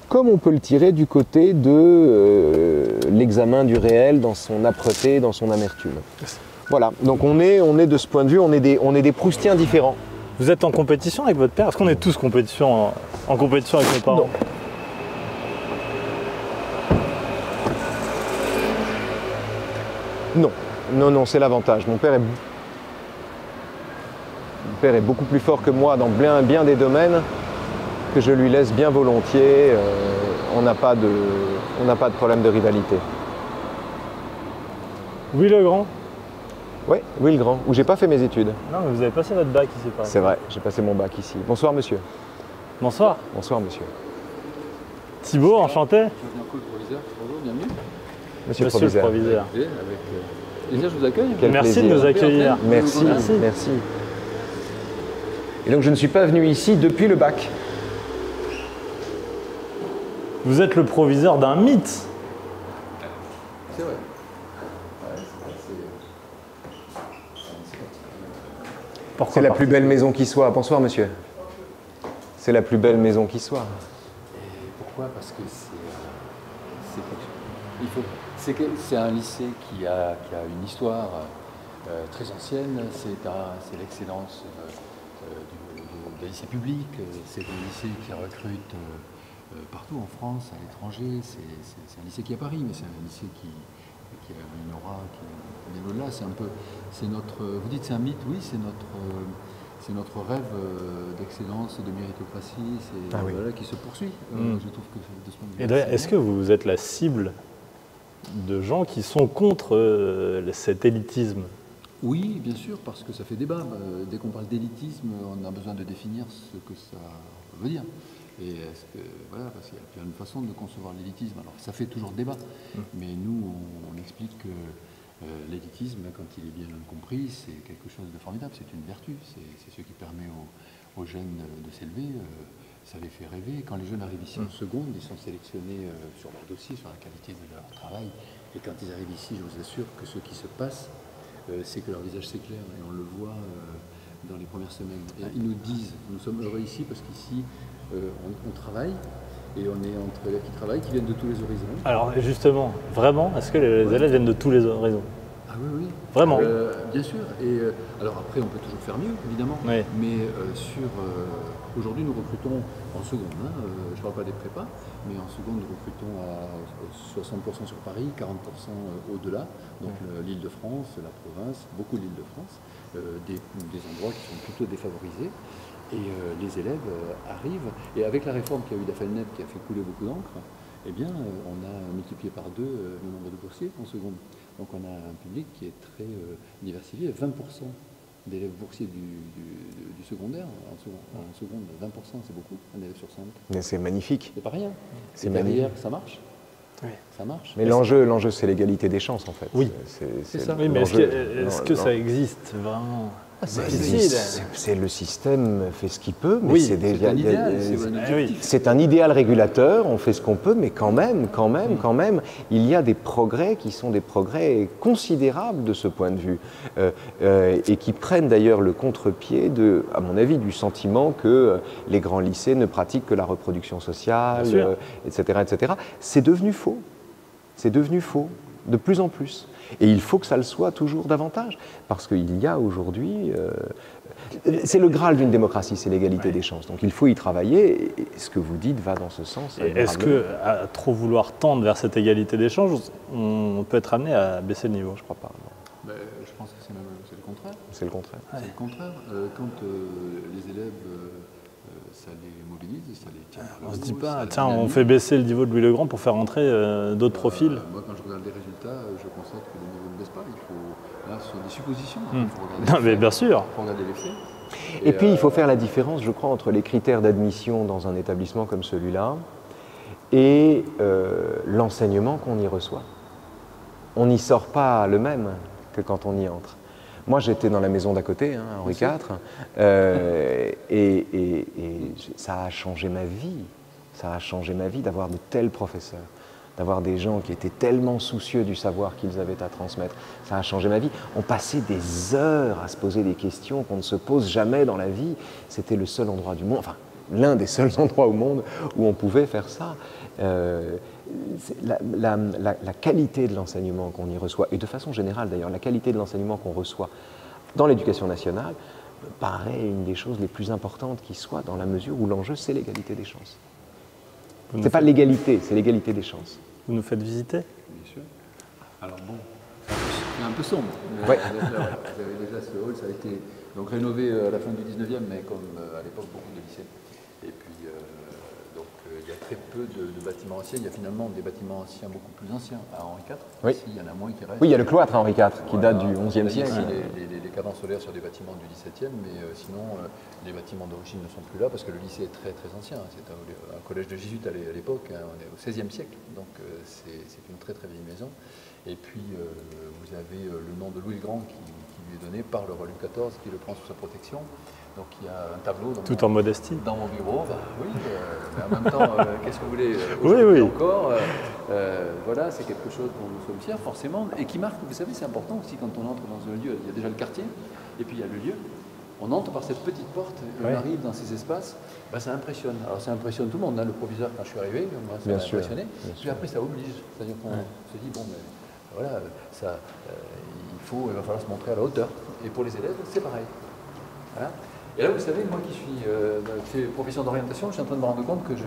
comme on peut le tirer du côté de l'examen du réel dans son âpreté, dans son amertume. Voilà, donc on est de ce point de vue, on est des Proustiens différents. Vous êtes en compétition avec votre père? Est-ce qu'on est tous en compétition avec nos parents? Non, c'est l'avantage. Mon père est beaucoup plus fort que moi dans bien des domaines que je lui laisse bien volontiers. On n'a pas de problème de rivalité. Oui, le grand? Oui, le grand, où j'ai pas fait mes études. Non, mais vous avez passé votre bac ici, par exemple. C'est vrai, j'ai passé mon bac ici. Bonsoir, monsieur. Bonsoir. Bonsoir, monsieur. Thibaut, enchanté. Je viens le proviseur. Bonjour, bienvenue. Monsieur le proviseur. proviseur. Avec plaisir, je vous accueille. Merci plaisir. de nous accueillir. Merci. Et donc je ne suis pas venu ici depuis le bac. Vous êtes le proviseur d'un mythe. C'est vrai. C'est la plus belle maison qui soit. Bonsoir, monsieur. C'est la plus belle maison qui soit. Et pourquoi? Parce que c'est un lycée qui a une histoire très ancienne. C'est l'excellence des lycées publics. C'est des lycées qui recrutent partout en France, à l'étranger. C'est un lycée qui est à Paris, mais c'est un lycée qui a une aura qui est au-delà. C'est notre. Vous dites c'est un mythe, oui, c'est notre rêve d'excellence, de méritocratie, qui se poursuit. Je trouve que de ce point de vue. Et d'ailleurs, est-ce que vous êtes la cible de gens qui sont contre cet élitisme? Oui, bien sûr, parce que ça fait débat. Dès qu'on parle d'élitisme, on a besoin de définir ce que ça veut dire. Et est-ce que, voilà, parce qu'il y a plein de façons de concevoir l'élitisme. Alors ça fait toujours débat, mais nous, on explique que l'élitisme, quand il est bien compris, c'est quelque chose de formidable, c'est une vertu, c'est ce qui permet aux jeunes de s'élever, ça les fait rêver. Quand les jeunes arrivent ici en seconde, ils sont sélectionnés sur leur dossier, sur la qualité de leur travail, et quand ils arrivent ici, je vous assure que ce qui se passe, c'est que leur visage s'éclaire, et on le voit dans les premières semaines. Et ils nous disent, nous sommes heureux ici parce qu'ici, on travaille, et on est entre élèves qui travaillent, qui viennent de tous les horizons. Alors justement, vraiment, est-ce que les élèves viennent de tous les horizons? Ah oui, oui. Vraiment bien sûr. Et alors après, on peut toujours faire mieux, évidemment. Oui. Mais aujourd'hui, nous recrutons en seconde. Je ne parle pas des prépas, mais en seconde, nous recrutons à 60% sur Paris, 40% au-delà. Donc l'Île-de-France, la province, beaucoup l'Île-de-France, des endroits qui sont plutôt défavorisés. Et les élèves arrivent. Et avec la réforme qu'il y a eu d'Affelnet, qui a fait couler beaucoup d'encre, eh bien, on a multiplié par 2 le nombre de boursiers en seconde. Donc on a un public qui est très diversifié. 20% d'élèves boursiers du secondaire, en seconde, 20%, c'est beaucoup, un élève sur 5. Mais c'est magnifique. C'est pas rien. C'est magnifique. magnifique. Ça marche. Oui. Ça marche. Mais l'enjeu, c'est l'égalité des chances, en fait. Oui. C'est ça. Oui, mais est-ce que ça existe vraiment? C'est difficile. C'est le système fait ce qu'il peut, mais Oui, c'est C'est un idéal, c'est un objectif. oui. C'est un idéal régulateur, on fait ce qu'on peut, mais quand même, il y a des progrès qui sont des progrès considérables de ce point de vue, et qui prennent d'ailleurs le contre-pied, à mon avis, du sentiment que les grands lycées ne pratiquent que la reproduction sociale, etc., etc. C'est devenu faux. C'est devenu faux, de plus en plus. Et il faut que ça le soit toujours davantage, parce qu'il y a aujourd'hui... c'est le Graal d'une démocratie, c'est l'égalité des chances. Donc il faut y travailler, et ce que vous dites va dans ce sens. Est-ce qu'à trop vouloir tendre vers cette égalité des chances, on peut être amené à baisser le niveau? Je crois pas. Je pense que c'est le contraire. C'est le contraire. C'est le contraire. Quand les élèves, ça les mobilise, ça les tient. On se dit pas, tiens, on fait baisser le niveau de Louis le Grand pour faire entrer d'autres profils. Moi, quand je regarde les résultats, je constate que le niveau ne baisse pas. Là, ce sont des suppositions. Il faut regarder Non, mais bien sûr. Il faut regarder les faits. Et puis, il faut faire la différence, je crois, entre les critères d'admission dans un établissement comme celui-là et l'enseignement qu'on y reçoit. On n'y sort pas le même que quand on y entre. Moi, j'étais dans la maison d'à côté, Henri IV, et ça a changé ma vie. Ça a changé ma vie d'avoir de tels professeurs, d'avoir des gens qui étaient tellement soucieux du savoir qu'ils avaient à transmettre. Ça a changé ma vie. On passait des heures à se poser des questions qu'on ne se pose jamais dans la vie. C'était le seul endroit du monde, enfin, l'un des seuls endroits au monde où on pouvait faire ça. La qualité de l'enseignement qu'on y reçoit, et de façon générale d'ailleurs, la qualité de l'enseignement qu'on reçoit dans l'éducation nationale, paraît une des choses les plus importantes qui soit, dans la mesure où l'enjeu, c'est l'égalité des chances. Ce n'est pas l'égalité, c'est l'égalité des chances. Vous nous faites visiter? Bien sûr. Alors bon, c'est un peu sombre. Ouais. Vous avez déjà ce hall, ça a été donc rénové à la fin du 19e, mais comme à l'époque beaucoup de lycées. Et puis il y a très peu de bâtiments anciens. Il y a finalement des bâtiments anciens beaucoup plus anciens. À Henri IV, ici, il y en a moins qui restent. Oui, il y a le cloître à Henri IV qui date du XIe siècle. Ici, les cabanes solaires sur des bâtiments du XVIIe, mais sinon, les bâtiments d'origine ne sont plus là parce que le lycée est très très ancien. C'est un collège de jésuites à l'époque, on est au XVIe siècle, donc c'est une très très vieille maison. Et puis, vous avez le nom de Louis le Grand qui lui est donné par le roi Louis XIV, qui le prend sous sa protection. Donc il y a un tableau en modestie. Dans mon bureau, oui, mais en même temps, qu'est-ce que vous voulez oui. encore voilà, c'est quelque chose dont nous sommes fiers forcément, et qui marque, vous savez, c'est important aussi quand on entre dans un lieu, il y a déjà le quartier, et puis il y a le lieu. On entre par cette petite porte, on arrive dans ces espaces, ça impressionne. Alors ça impressionne tout le monde, le proviseur quand je suis arrivé, moi ça m'a impressionné. Puis après ça oblige, c'est-à-dire qu'on se dit, bon, mais voilà, ça, il va falloir se montrer à la hauteur. Et pour les élèves, c'est pareil. Voilà. Et là, vous savez, moi qui fais profession d'orientation, je suis en train de me rendre compte que je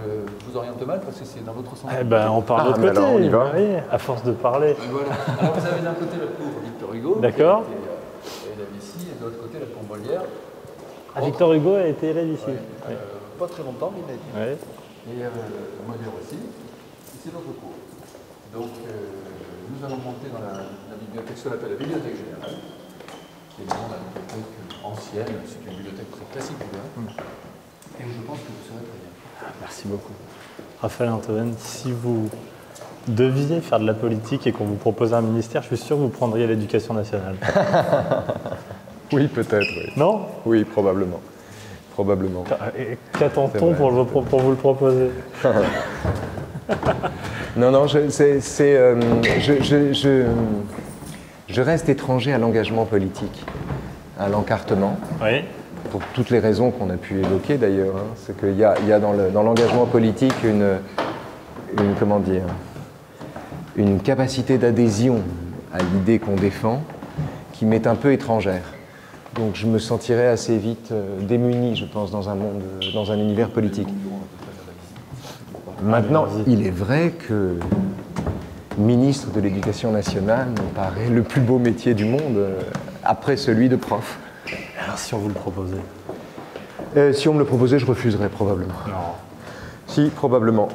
vous oriente mal parce que c'est dans l'autre sens. On part de l'autre côté, alors on y va. Oui, à force de parler. Voilà. Alors vous avez d'un côté la cour Victor Hugo, d'accord, qui est élève ici, et de l'autre côté la cour Molière. Victor Hugo a été élève ici. Pas très longtemps, mais il a été. Oui. Et Molière aussi. Et c'est l'autre cour. Donc nous allons monter dans la bibliothèque, ce qu'on appelle la bibliothèque générale, qui est le nom de la bibliothèque ancienne, c'est une bibliothèque très classique, vous verrez. Et je pense que vous serez très bien. Merci beaucoup. Raphaël Antoven, si vous deviez faire de la politique et qu'on vous proposait un ministère, je suis sûr que vous prendriez l'éducation nationale. Oui, peut-être, oui. Non? Oui, probablement. Probablement. Et qu'attend-on pour vous le proposer? Non, je reste étranger à l'engagement politique, à l'encartement, Oui. pour toutes les raisons qu'on a pu évoquer d'ailleurs. Hein. C'est qu'il y a dans l'engagement politique comment dire, une capacité d'adhésion à l'idée qu'on défend qui m'est un peu étrangère. Donc je me sentirais assez vite démuni, je pense, dans un univers politique. Maintenant, il est vrai que ministre de l'Éducation nationale me paraît le plus beau métier du monde, après celui de prof. Alors si on vous le proposait? Si on me le proposait, je refuserais probablement. Non. Si, probablement.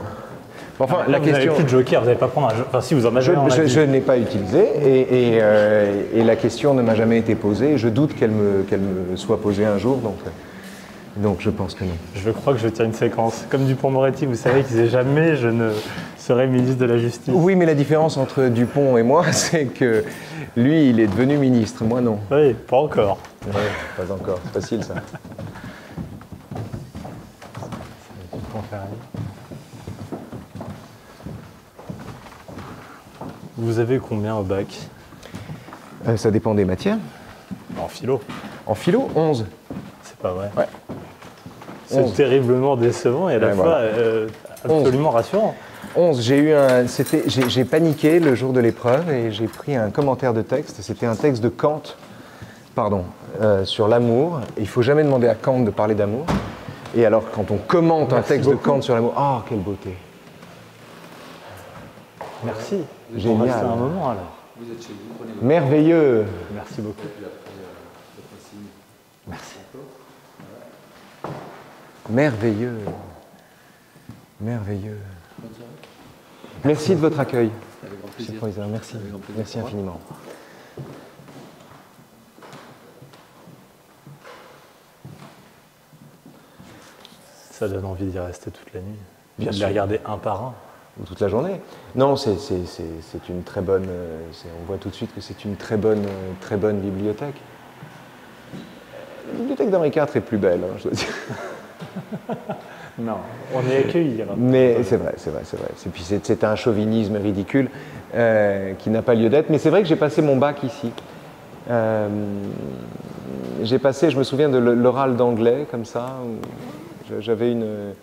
Enfin, la question... Vous n'avez plus de joker, vous n'allez pas prendre un joker. Enfin, si vous en avez un. Je ne l'ai pas utilisé et la question ne m'a jamais été posée. Je doute qu'elle me soit posée un jour, donc je pense que non. Je crois que je tiens une séquence. Comme Dupond-Moretti, vous savez qu'il disait jamais je ne serai ministre de la Justice. Oui, mais la différence entre Dupont et moi, c'est que lui, il est devenu ministre, moi non. Oui, pas encore. Oui, pas encore. C'est facile ça. Vous avez combien au bac? Ça dépend des matières. En philo. En philo, 11. C'est pas vrai. Ouais. C'est 11. Terriblement décevant et à la fois voilà. absolument rassurant. 11. J'ai paniqué le jour de l'épreuve et j'ai pris un commentaire de texte. C'était un texte de Kant, sur l'amour. Il ne faut jamais demander à Kant de parler d'amour. Et alors, quand on commente un texte de Kant sur l'amour, oh, quelle beauté! Merci. Génial. On va rester un moment alors. Vous êtes chez vous, prenez votre Merveilleux. Merci beaucoup. Merci. Merveilleux. Merveilleux. Merci de votre accueil. Avec grand Monsieur plaisir. Proviseur, merci. Avec grand plaisir. Merci infiniment. Ça donne envie d'y rester toute la nuit. Bien de sûr. les regarder un par un. Ou toute la journée. Non, c'est une très bonne. On voit tout de suite que c'est une très bonne bibliothèque. La bibliothèque d'Henri IV est plus belle, hein, je dois dire. Non, on est accueillis. Mais c'est vrai. Et puis c'est un chauvinisme ridicule qui n'a pas lieu d'être. Mais c'est vrai que j'ai passé mon bac ici. Je me souviens de l'oral d'anglais, comme ça. Où j'avais une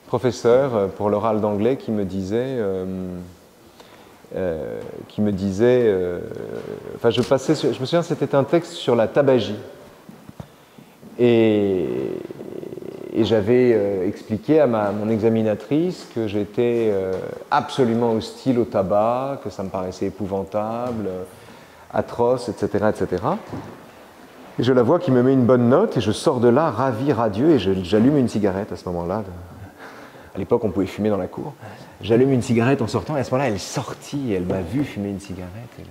professeure pour l'oral d'anglais qui me disait, je me souviens, c'était un texte sur la tabagie. Et j'avais expliqué à mon examinatrice que j'étais absolument hostile au tabac, que ça me paraissait épouvantable, atroce, etc., etc. Et je la vois qui me met une bonne note et je sors de là ravi, radieux, et j'allume une cigarette à ce moment-là. À l'époque, on pouvait fumer dans la cour. J'allume une cigarette en sortant et à ce moment-là, elle est sortie et elle m'a vu fumer une cigarette. Et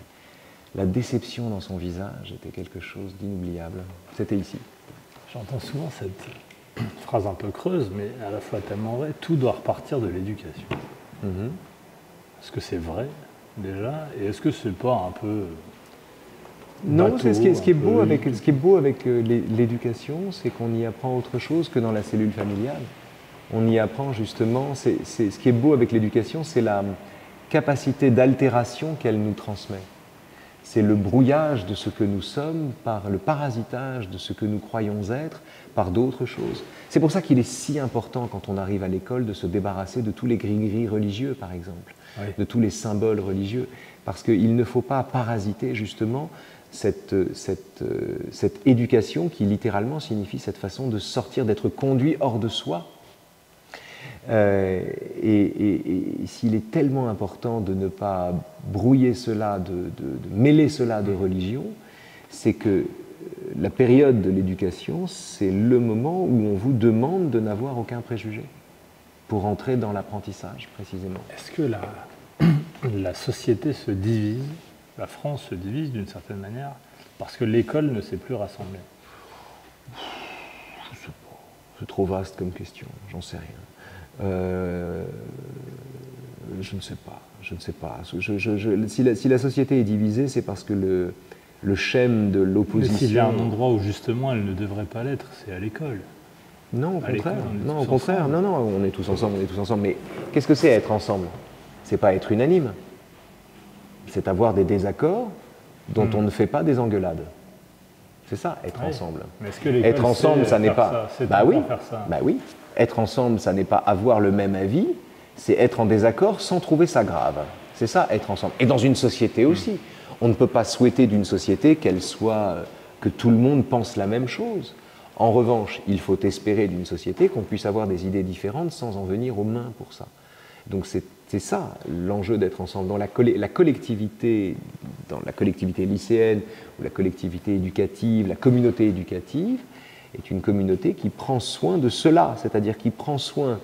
la déception dans son visage était quelque chose d'inoubliable. C'était ici. J'entends souvent cette phrase un peu creuse, mais à la fois tellement vraie, tout doit repartir de l'éducation. Est-ce que c'est vrai, déjà? Et est-ce que c'est pas un peu... Non, bateau, ce qui est beau avec l'éducation, c'est qu'on y apprend autre chose que dans la cellule familiale. On y apprend justement, ce qui est beau avec l'éducation, c'est la capacité d'altération qu'elle nous transmet. C'est le brouillage de ce que nous sommes par le parasitage de ce que nous croyons être par d'autres choses. C'est pour ça qu'il est si important quand on arrive à l'école de se débarrasser de tous les gris-gris religieux, par exemple, de tous les symboles religieux, parce qu'il ne faut pas parasiter justement cette éducation qui littéralement signifie cette façon de sortir, d'être conduit hors de soi. Et s'il est tellement important de ne pas brouiller cela, de mêler cela de religion, c'est que la période de l'éducation, c'est le moment où on vous demande de n'avoir aucun préjugé pour entrer dans l'apprentissage, précisément. Est-ce que la société se divise, la France se divise d'une certaine manière Parce que l'école ne s'est plus rassemblée. Je sais pas. C'est trop vaste comme question, j'en sais rien. Je ne sais pas. Je ne sais pas. Si la société est divisée, c'est parce que le schème de l'opposition... Mais s'il y a un endroit où justement elle ne devrait pas l'être, c'est à l'école. Non, au contraire. Non, au tous contraire. ensemble. Non, non, on est tous ensemble, on est tous ensemble. Mais qu'est-ce que c'est être ensemble? C'est pas être unanime. C'est avoir des désaccords dont on ne fait pas des engueulades. C'est ça, être ensemble. Mais est-ce que l'école Être ensemble, sait ça n'est faire pas. ça, c'est Bah encore oui. faire ça. Bah oui. Être ensemble, ça n'est pas avoir le même avis, c'est être en désaccord sans trouver ça grave. C'est ça, être ensemble. Et dans une société aussi. On ne peut pas souhaiter d'une société qu'elle soit, que tout le monde pense la même chose. En revanche, il faut espérer d'une société qu'on puisse avoir des idées différentes sans en venir aux mains pour ça. Donc c'est ça l'enjeu d'être ensemble. Dans la collectivité lycéenne ou la collectivité éducative, la communauté éducative est une communauté qui prend soin de cela, c'est-à-dire qui prend soin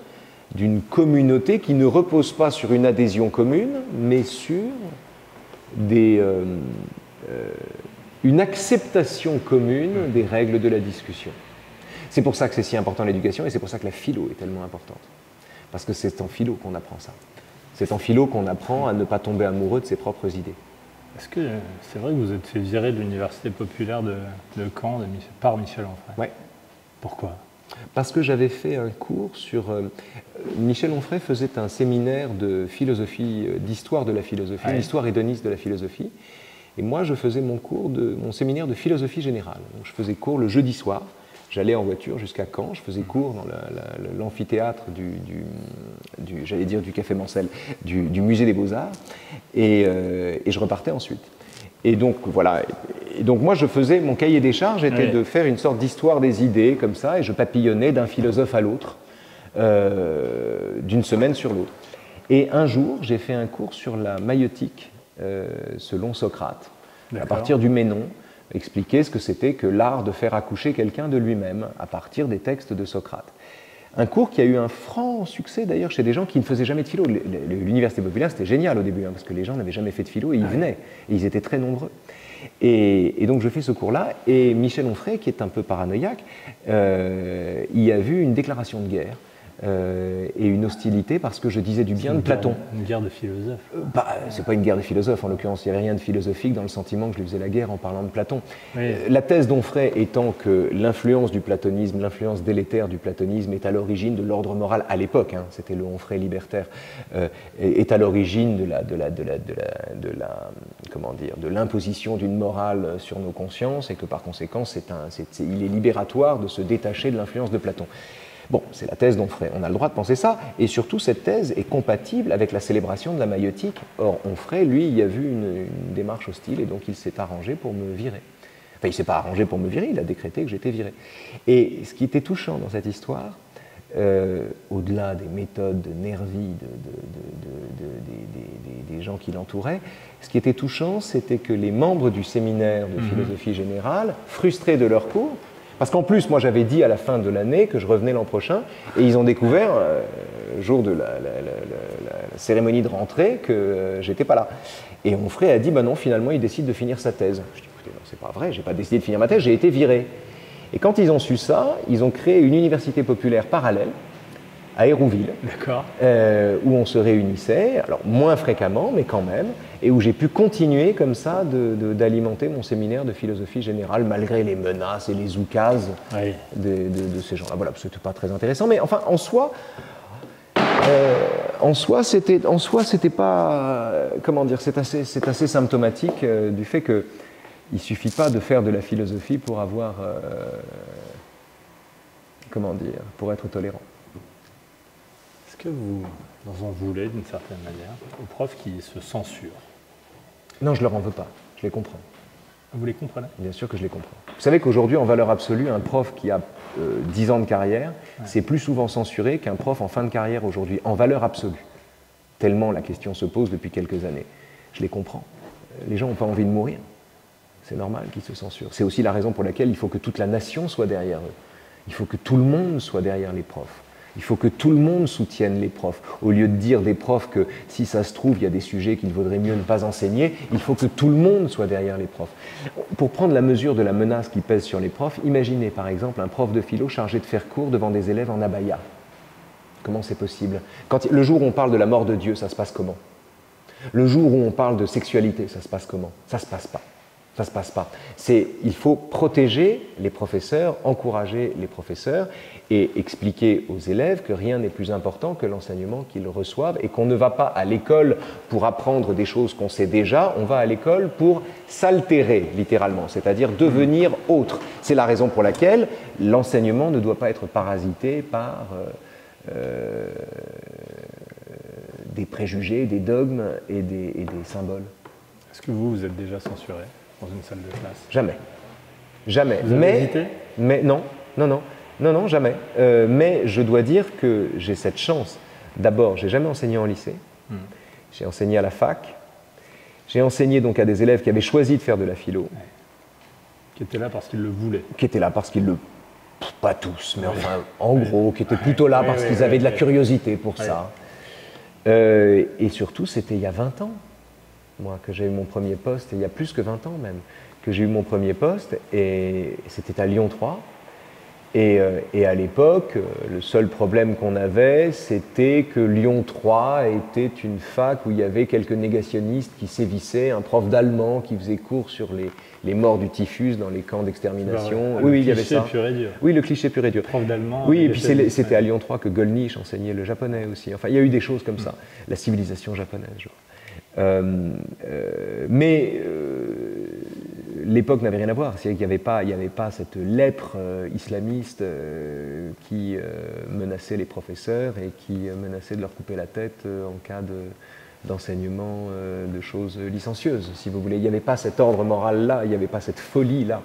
d'une communauté qui ne repose pas sur une adhésion commune, mais sur une acceptation commune des règles de la discussion. C'est pour ça que c'est si important l'éducation et c'est pour ça que la philo est tellement importante. Parce que c'est en philo qu'on apprend ça. C'est en philo qu'on apprend à ne pas tomber amoureux de ses propres idées. Est-ce que c'est vrai que vous êtes fait virer de l'université populaire de Caen par Michel Onfray? Oui. Pourquoi? Parce que j'avais fait un cours sur... Michel Onfray faisait un séminaire de philosophie, d'histoire de la philosophie, l'histoire hédoniste de la philosophie. Et moi, je faisais mon séminaire de philosophie générale. Donc, je faisais cours le jeudi soir. J'allais en voiture jusqu'à Caen, je faisais cours dans l'amphithéâtre j'allais dire du Café Mancel, du Musée des Beaux-Arts, et je repartais ensuite. Et donc voilà, et donc moi je faisais, mon cahier des charges était de faire une sorte d'histoire des idées comme ça, et je papillonnais d'un philosophe à l'autre, d'une semaine sur l'autre. Et un jour, j'ai fait un cours sur la maïeutique selon Socrate, à partir du Ménon, expliquer ce que c'était que l'art de faire accoucher quelqu'un de lui-même à partir des textes de Socrate. Un cours qui a eu un franc succès d'ailleurs chez des gens qui ne faisaient jamais de philo. L'université populaire, c'était génial au début, parce que les gens n'avaient jamais fait de philo et ils venaient, et ils étaient très nombreux. Et donc je fais ce cours-là, et Michel Onfray, qui est un peu paranoïaque, y a vu une déclaration de guerre. Et une hostilité parce que je disais du bien de Platon. Une guerre de philosophes. C'est pas une guerre de philosophes, en l'occurrence, il n'y avait rien de philosophique dans le sentiment que je lui faisais la guerre en parlant de Platon. Oui. La thèse d'Onfray étant que l'influence du platonisme, l'influence délétère du platonisme est à l'origine de l'ordre moral à l'époque, c'était le Onfray libertaire, est à l'origine de l'imposition d'une morale sur nos consciences et que par conséquent, il est libératoire de se détacher de l'influence de Platon. Bon, c'est la thèse d'Onfray, on a le droit de penser ça, et surtout cette thèse est compatible avec la célébration de la maïeutique. Or, Onfray, lui, il a vu une démarche hostile, et donc il s'est arrangé pour me virer. Enfin, il ne s'est pas arrangé pour me virer, il a décrété que j'étais viré. Et ce qui était touchant dans cette histoire, au-delà des méthodes de nervis des gens qui l'entouraient, ce qui était touchant, c'était que les membres du séminaire de philosophie générale, frustrés de leur cours, parce qu'en plus, moi, j'avais dit à la fin de l'année que je revenais l'an prochain, et ils ont découvert, le jour de la cérémonie de rentrée, que j'étais pas là. Et Onfray a dit, non, finalement, il décide de finir sa thèse. Je dis, écoutez, non, c'est pas vrai, j'ai pas décidé de finir ma thèse, j'ai été viré. Et quand ils ont su ça, ils ont créé une université populaire parallèle, à Hérouville, où on se réunissait, alors moins fréquemment, mais quand même, et où j'ai pu continuer comme ça d'alimenter mon séminaire de philosophie générale, malgré les menaces et les oukases de ces gens-là. Voilà, c'était pas très intéressant, mais enfin, en soi, c'était pas, comment dire, c'est assez symptomatique du fait que il suffit pas de faire de la philosophie pour avoir, comment dire, pour être tolérant. Est-ce que vous en voulez d'une certaine manière aux profs qui se censurent? Non, je leur en veux pas, je les comprends. Vous les comprenez? Bien sûr que je les comprends. Vous savez qu'aujourd'hui, en valeur absolue, un prof qui a 10 ans de carrière, c'est plus souvent censuré qu'un prof en fin de carrière aujourd'hui, en valeur absolue. Tellement la question se pose depuis quelques années. Je les comprends. Les gens n'ont pas envie de mourir. C'est normal qu'ils se censurent. C'est aussi la raison pour laquelle il faut que toute la nation soit derrière eux. Il faut que tout le monde soit derrière les profs. Il faut que tout le monde soutienne les profs. Au lieu de dire des profs que si ça se trouve, il y a des sujets qu'il vaudrait mieux ne pas enseigner, il faut que tout le monde soit derrière les profs. Pour prendre la mesure de la menace qui pèse sur les profs, imaginez par exemple un prof de philo chargé de faire cours devant des élèves en abaya. Comment c'est possible? Le jour où on parle de la mort de Dieu, ça se passe comment? Le jour où on parle de sexualité, ça se passe comment? Ça se passe pas. Ça se passe pas. Il faut protéger les professeurs, encourager les professeurs et expliquer aux élèves que rien n'est plus important que l'enseignement qu'ils reçoivent et qu'on ne va pas à l'école pour apprendre des choses qu'on sait déjà, on va à l'école pour s'altérer, littéralement, c'est-à-dire devenir autre. C'est la raison pour laquelle l'enseignement ne doit pas être parasité par des préjugés, des dogmes et des symboles. Est-ce que vous êtes déjà censuré dans une salle de classe? Jamais. Jamais. Vous avez hésité? Mais non, jamais. Mais je dois dire que j'ai cette chance. D'abord, j'ai jamais enseigné en lycée. J'ai enseigné à la fac. J'ai enseigné donc à des élèves qui avaient choisi de faire de la philo. Ouais. Qui étaient là parce qu'ils le voulaient. Qui étaient là parce qu'ils le... Pas tous, mais enfin, en gros, qui étaient plutôt là parce qu'ils avaient de la curiosité pour ça. Et surtout, c'était il y a 20 ans. Moi, que j'ai eu mon premier poste, et il y a plus que 20 ans même, que j'ai eu mon premier poste, et c'était à Lyon 3. Et à l'époque, le seul problème qu'on avait, c'était que Lyon 3 était une fac où il y avait quelques négationnistes qui sévissaient, un prof d'allemand qui faisait cours sur les morts du typhus dans les camps d'extermination. Oui, il y avait ça. Le cliché pur et dur. Oui, le cliché pur et dur. Prof d'allemand. Oui, et puis c'était à Lyon 3 que Gollnisch enseignait le japonais aussi. Enfin, il y a eu des choses comme ça. La civilisation japonaise, je crois. Mais l'époque n'avait rien à voir, c'est-à-dire qu'il n'y avait pas cette lèpre islamiste qui menaçait les professeurs et qui menaçait de leur couper la tête en cas d'enseignement de choses licencieuses, si vous voulez. Il n'y avait pas cet ordre moral-là, il n'y avait pas cette folie-là.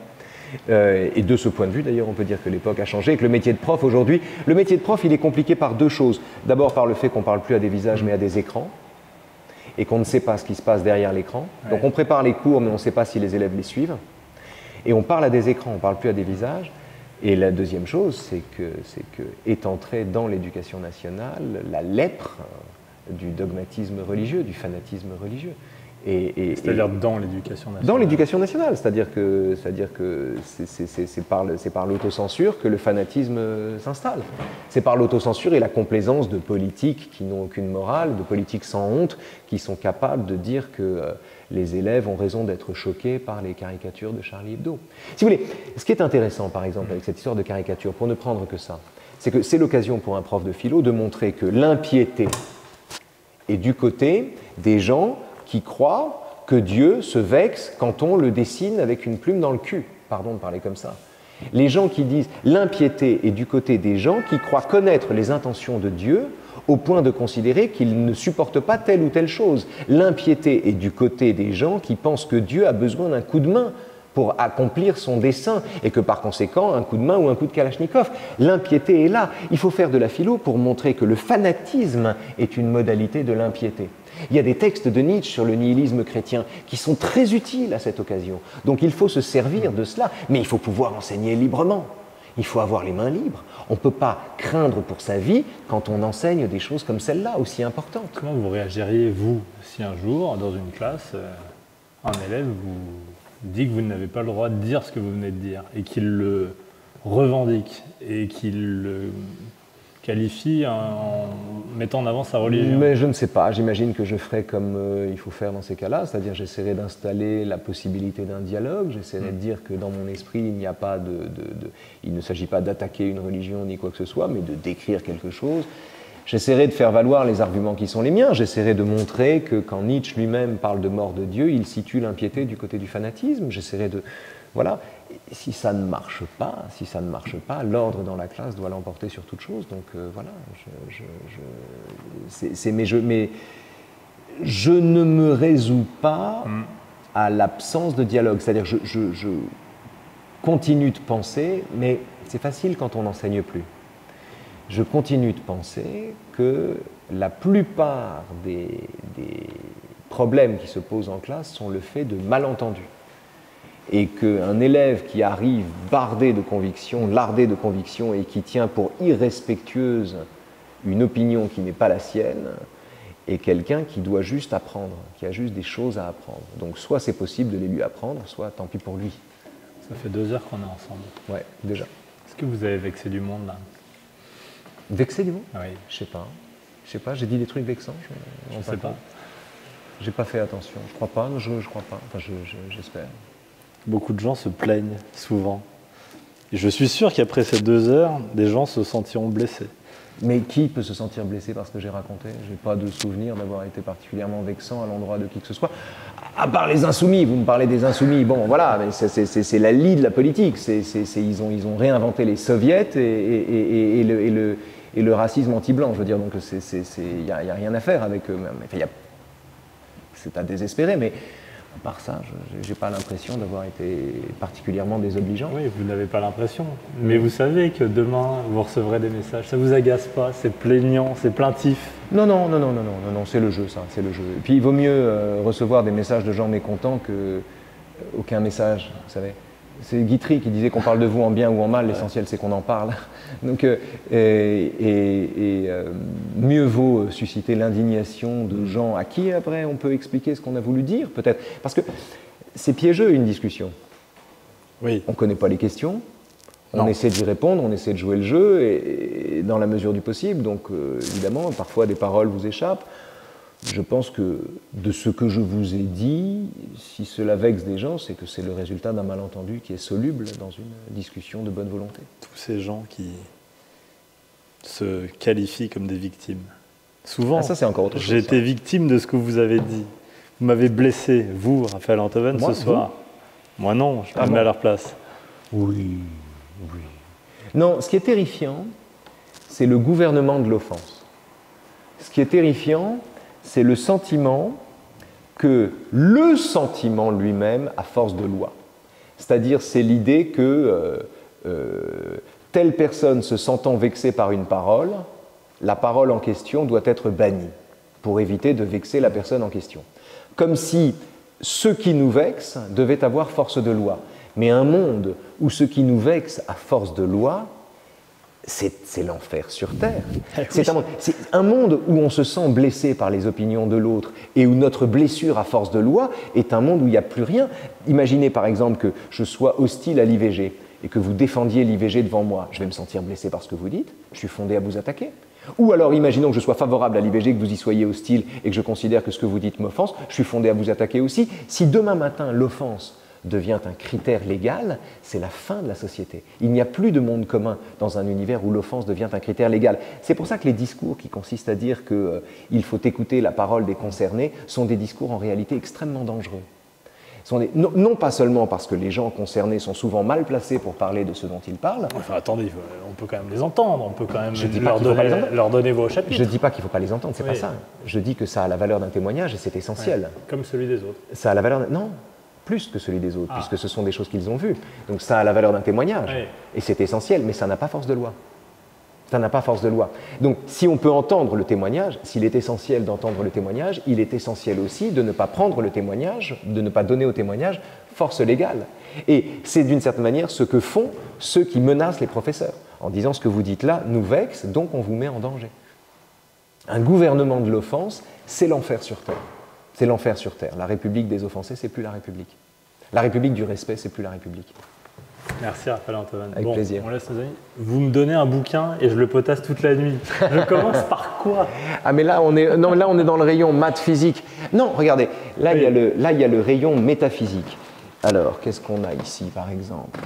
Et de ce point de vue, d'ailleurs, on peut dire que l'époque a changé et que le métier de prof aujourd'hui, le métier de prof, il est compliqué par deux choses. D'abord par le fait qu'on ne parle plus à des visages mais à des écrans, et qu'on ne sait pas ce qui se passe derrière l'écran. Donc on prépare les cours, mais on ne sait pas si les élèves les suivent. Et on parle à des écrans, on ne parle plus à des visages. Et la deuxième chose, c'est que est entrée dans l'éducation nationale la lèpre du dogmatisme religieux, du fanatisme religieux. C'est-à-dire dans l'éducation nationale. Dans l'éducation nationale, c'est-à-dire que c'est par l'autocensure que le fanatisme s'installe. C'est par l'autocensure et la complaisance de politiques qui n'ont aucune morale, de politiques sans honte, qui sont capables de dire que les élèves ont raison d'être choqués par les caricatures de Charlie Hebdo. Si vous voulez, ce qui est intéressant par exemple avec cette histoire de caricature, pour ne prendre que ça, c'est que c'est l'occasion pour un prof de philo de montrer que l'impiété est du côté des gens qui croient que Dieu se vexe quand on le dessine avec une plume dans le cul. Pardon de parler comme ça. Les gens qui disent l'impiété est du côté des gens qui croient connaître les intentions de Dieu au point de considérer qu'il ne supporte pas telle ou telle chose. L'impiété est du côté des gens qui pensent que Dieu a besoin d'un coup de main pour accomplir son dessein et que par conséquent, un coup de main ou un coup de Kalachnikov. L'impiété est là. Il faut faire de la philo pour montrer que le fanatisme est une modalité de l'impiété. Il y a des textes de Nietzsche sur le nihilisme chrétien qui sont très utiles à cette occasion. Donc il faut se servir de cela, mais il faut pouvoir enseigner librement. Il faut avoir les mains libres. On ne peut pas craindre pour sa vie quand on enseigne des choses comme celle-là, aussi importantes. Comment vous réagiriez, vous, si un jour, dans une classe, un élève vous dit que vous n'avez pas le droit de dire ce que vous venez de dire et qu'il le revendique et qu'il le qualifie en mettant en avant sa religion? Mais je ne sais pas, j'imagine que je ferai comme il faut faire dans ces cas-là, c'est-à-dire j'essaierai d'installer la possibilité d'un dialogue, j'essaierai de dire que dans mon esprit il n'y a pas il ne s'agit pas d'attaquer une religion ni quoi que ce soit, mais de décrire quelque chose. J'essaierai de faire valoir les arguments qui sont les miens, j'essaierai de montrer que quand Nietzsche lui-même parle de mort de Dieu, il situe l'impiété du côté du fanatisme, j'essaierai de... Voilà. Et si ça ne marche pas, l'ordre dans la classe doit l'emporter sur toute chose. Donc voilà, mais je ne me résous pas à l'absence de dialogue. C'est-à-dire je continue de penser, mais c'est facile quand on n'enseigne plus. Je continue de penser que la plupart des problèmes qui se posent en classe sont le fait de malentendus. Et qu'un élève qui arrive lardé de conviction et qui tient pour irrespectueuse une opinion qui n'est pas la sienne et quelqu'un qui doit juste apprendre, qui a juste des choses à apprendre. Donc soit c'est possible de les lui apprendre, soit tant pis pour lui. Ça fait 2 heures qu'on est ensemble. Ouais, déjà. Est-ce que vous avez vexé du monde là? Vexé du mot? Oui. Je sais pas. Je sais pas, j'ai dit des trucs vexants. Je sais pas. J'ai pas fait attention. Je crois pas, je crois pas. Enfin, j'espère. Beaucoup de gens se plaignent souvent. Et je suis sûr qu'après ces 2 heures, des gens se sentiront blessés. Mais qui peut se sentir blessé par ce que j'ai raconté? J'ai pas de souvenir d'avoir été particulièrement vexant à l'endroit de qui que ce soit. À part les insoumis, vous me parlez des insoumis. Bon, voilà, mais c'est la lie de la politique. Ils ont réinventé les soviets et le racisme anti-blanc. Je veux dire, donc il n'y a rien à faire avec eux. Enfin, c'est à désespérer, mais à part ça, je n'ai pas l'impression d'avoir été particulièrement désobligeant. Oui, vous n'avez pas l'impression. Mais vous savez que demain, vous recevrez des messages. Ça ne vous agace pas? C'est plaignant, c'est plaintif? Non, c'est le jeu, ça, c'est le jeu. Et puis il vaut mieux recevoir des messages de gens mécontents qu'aucun message, vous savez. C'est Guitry qui disait qu'on parle de vous en bien ou en mal, l'essentiel c'est qu'on en parle. Donc, mieux vaut susciter l'indignation de gens à qui après on peut expliquer ce qu'on a voulu dire, peut-être. Parce que c'est piégeux une discussion. Oui. On ne connaît pas les questions, on essaie d'y répondre, on essaie de jouer le jeu et dans la mesure du possible. Donc évidemment, parfois des paroles vous échappent. Je pense que de ce que je vous ai dit, si cela vexe des gens, c'est que c'est le résultat d'un malentendu qui est soluble dans une discussion de bonne volonté. Tous ces gens qui se qualifient comme des victimes. Souvent, ça, c'est encore autre chose, j'ai été victime de ce que vous avez dit. Vous m'avez blessé, vous, Raphaël Enthoven, ce soir. Moi non, je me mets à leur place. Oui. Non, ce qui est terrifiant, c'est le gouvernement de l'offense. Ce qui est terrifiant, c'est le sentiment que le sentiment lui-même a force de loi. C'est-à-dire, c'est l'idée que telle personne se sentant vexée par une parole, la parole en question doit être bannie pour éviter de vexer la personne en question. Comme si ce qui nous vexe devait avoir force de loi. Mais un monde où ce qui nous vexe a force de loi, c'est l'enfer sur Terre. C'est un monde où on se sent blessé par les opinions de l'autre et où notre blessure à force de loi est un monde où il n'y a plus rien. Imaginez par exemple que je sois hostile à l'IVG et que vous défendiez l'IVG devant moi. Je vais me sentir blessé par ce que vous dites, je suis fondé à vous attaquer. Ou alors imaginons que je sois favorable à l'IVG, que vous y soyez hostile et que je considère que ce que vous dites m'offense, je suis fondé à vous attaquer aussi. Si demain matin l'offense devient un critère légal, c'est la fin de la société. Il n'y a plus de monde commun dans un univers où l'offense devient un critère légal. C'est pour ça que les discours qui consistent à dire qu'il faut écouter la parole des concernés sont des discours en réalité extrêmement dangereux. Non pas seulement parce que les gens concernés sont souvent mal placés pour parler de ce dont ils parlent. Enfin, attendez, on peut quand même les entendre, on peut quand même leur donner vos chapitres. Je ne dis pas qu'il ne faut pas les entendre, c'est pas ça. Je dis que ça a la valeur d'un témoignage et c'est essentiel. Ouais, comme celui des autres. Ça a la valeur non, plus que celui des autres, puisque ce sont des choses qu'ils ont vues. Donc ça a la valeur d'un témoignage et c'est essentiel, mais ça n'a pas force de loi. Ça n'a pas force de loi. Donc, si on peut entendre le témoignage, s'il est essentiel d'entendre le témoignage, il est essentiel aussi de ne pas prendre le témoignage, de ne pas donner au témoignage force légale. Et c'est d'une certaine manière ce que font ceux qui menacent les professeurs, en disant ce que vous dites là nous vexe, donc on vous met en danger. Un gouvernement de l'offense, c'est l'enfer sur Terre. C'est l'enfer sur Terre. La République des offensés, c'est plus la République. La République du respect, c'est plus la République. Merci Raphaël Enthoven. Avec plaisir. On laisse nos amis. Vous me donnez un bouquin et je le potasse toute la nuit. Je commence par quoi? Ah mais là on est dans le rayon maths physique. Non, regardez, là il y a le rayon métaphysique. Alors, qu'est-ce qu'on a ici par exemple?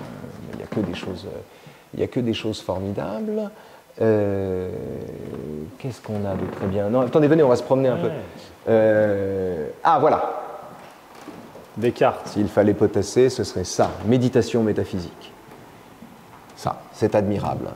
Il n'y a que des choses formidables. Qu'est-ce qu'on a de très bien? Non, attendez, venez, on va se promener un peu. Ah voilà. Descartes. S'il fallait potasser, ce serait ça, méditation métaphysique. Ça, c'est admirable.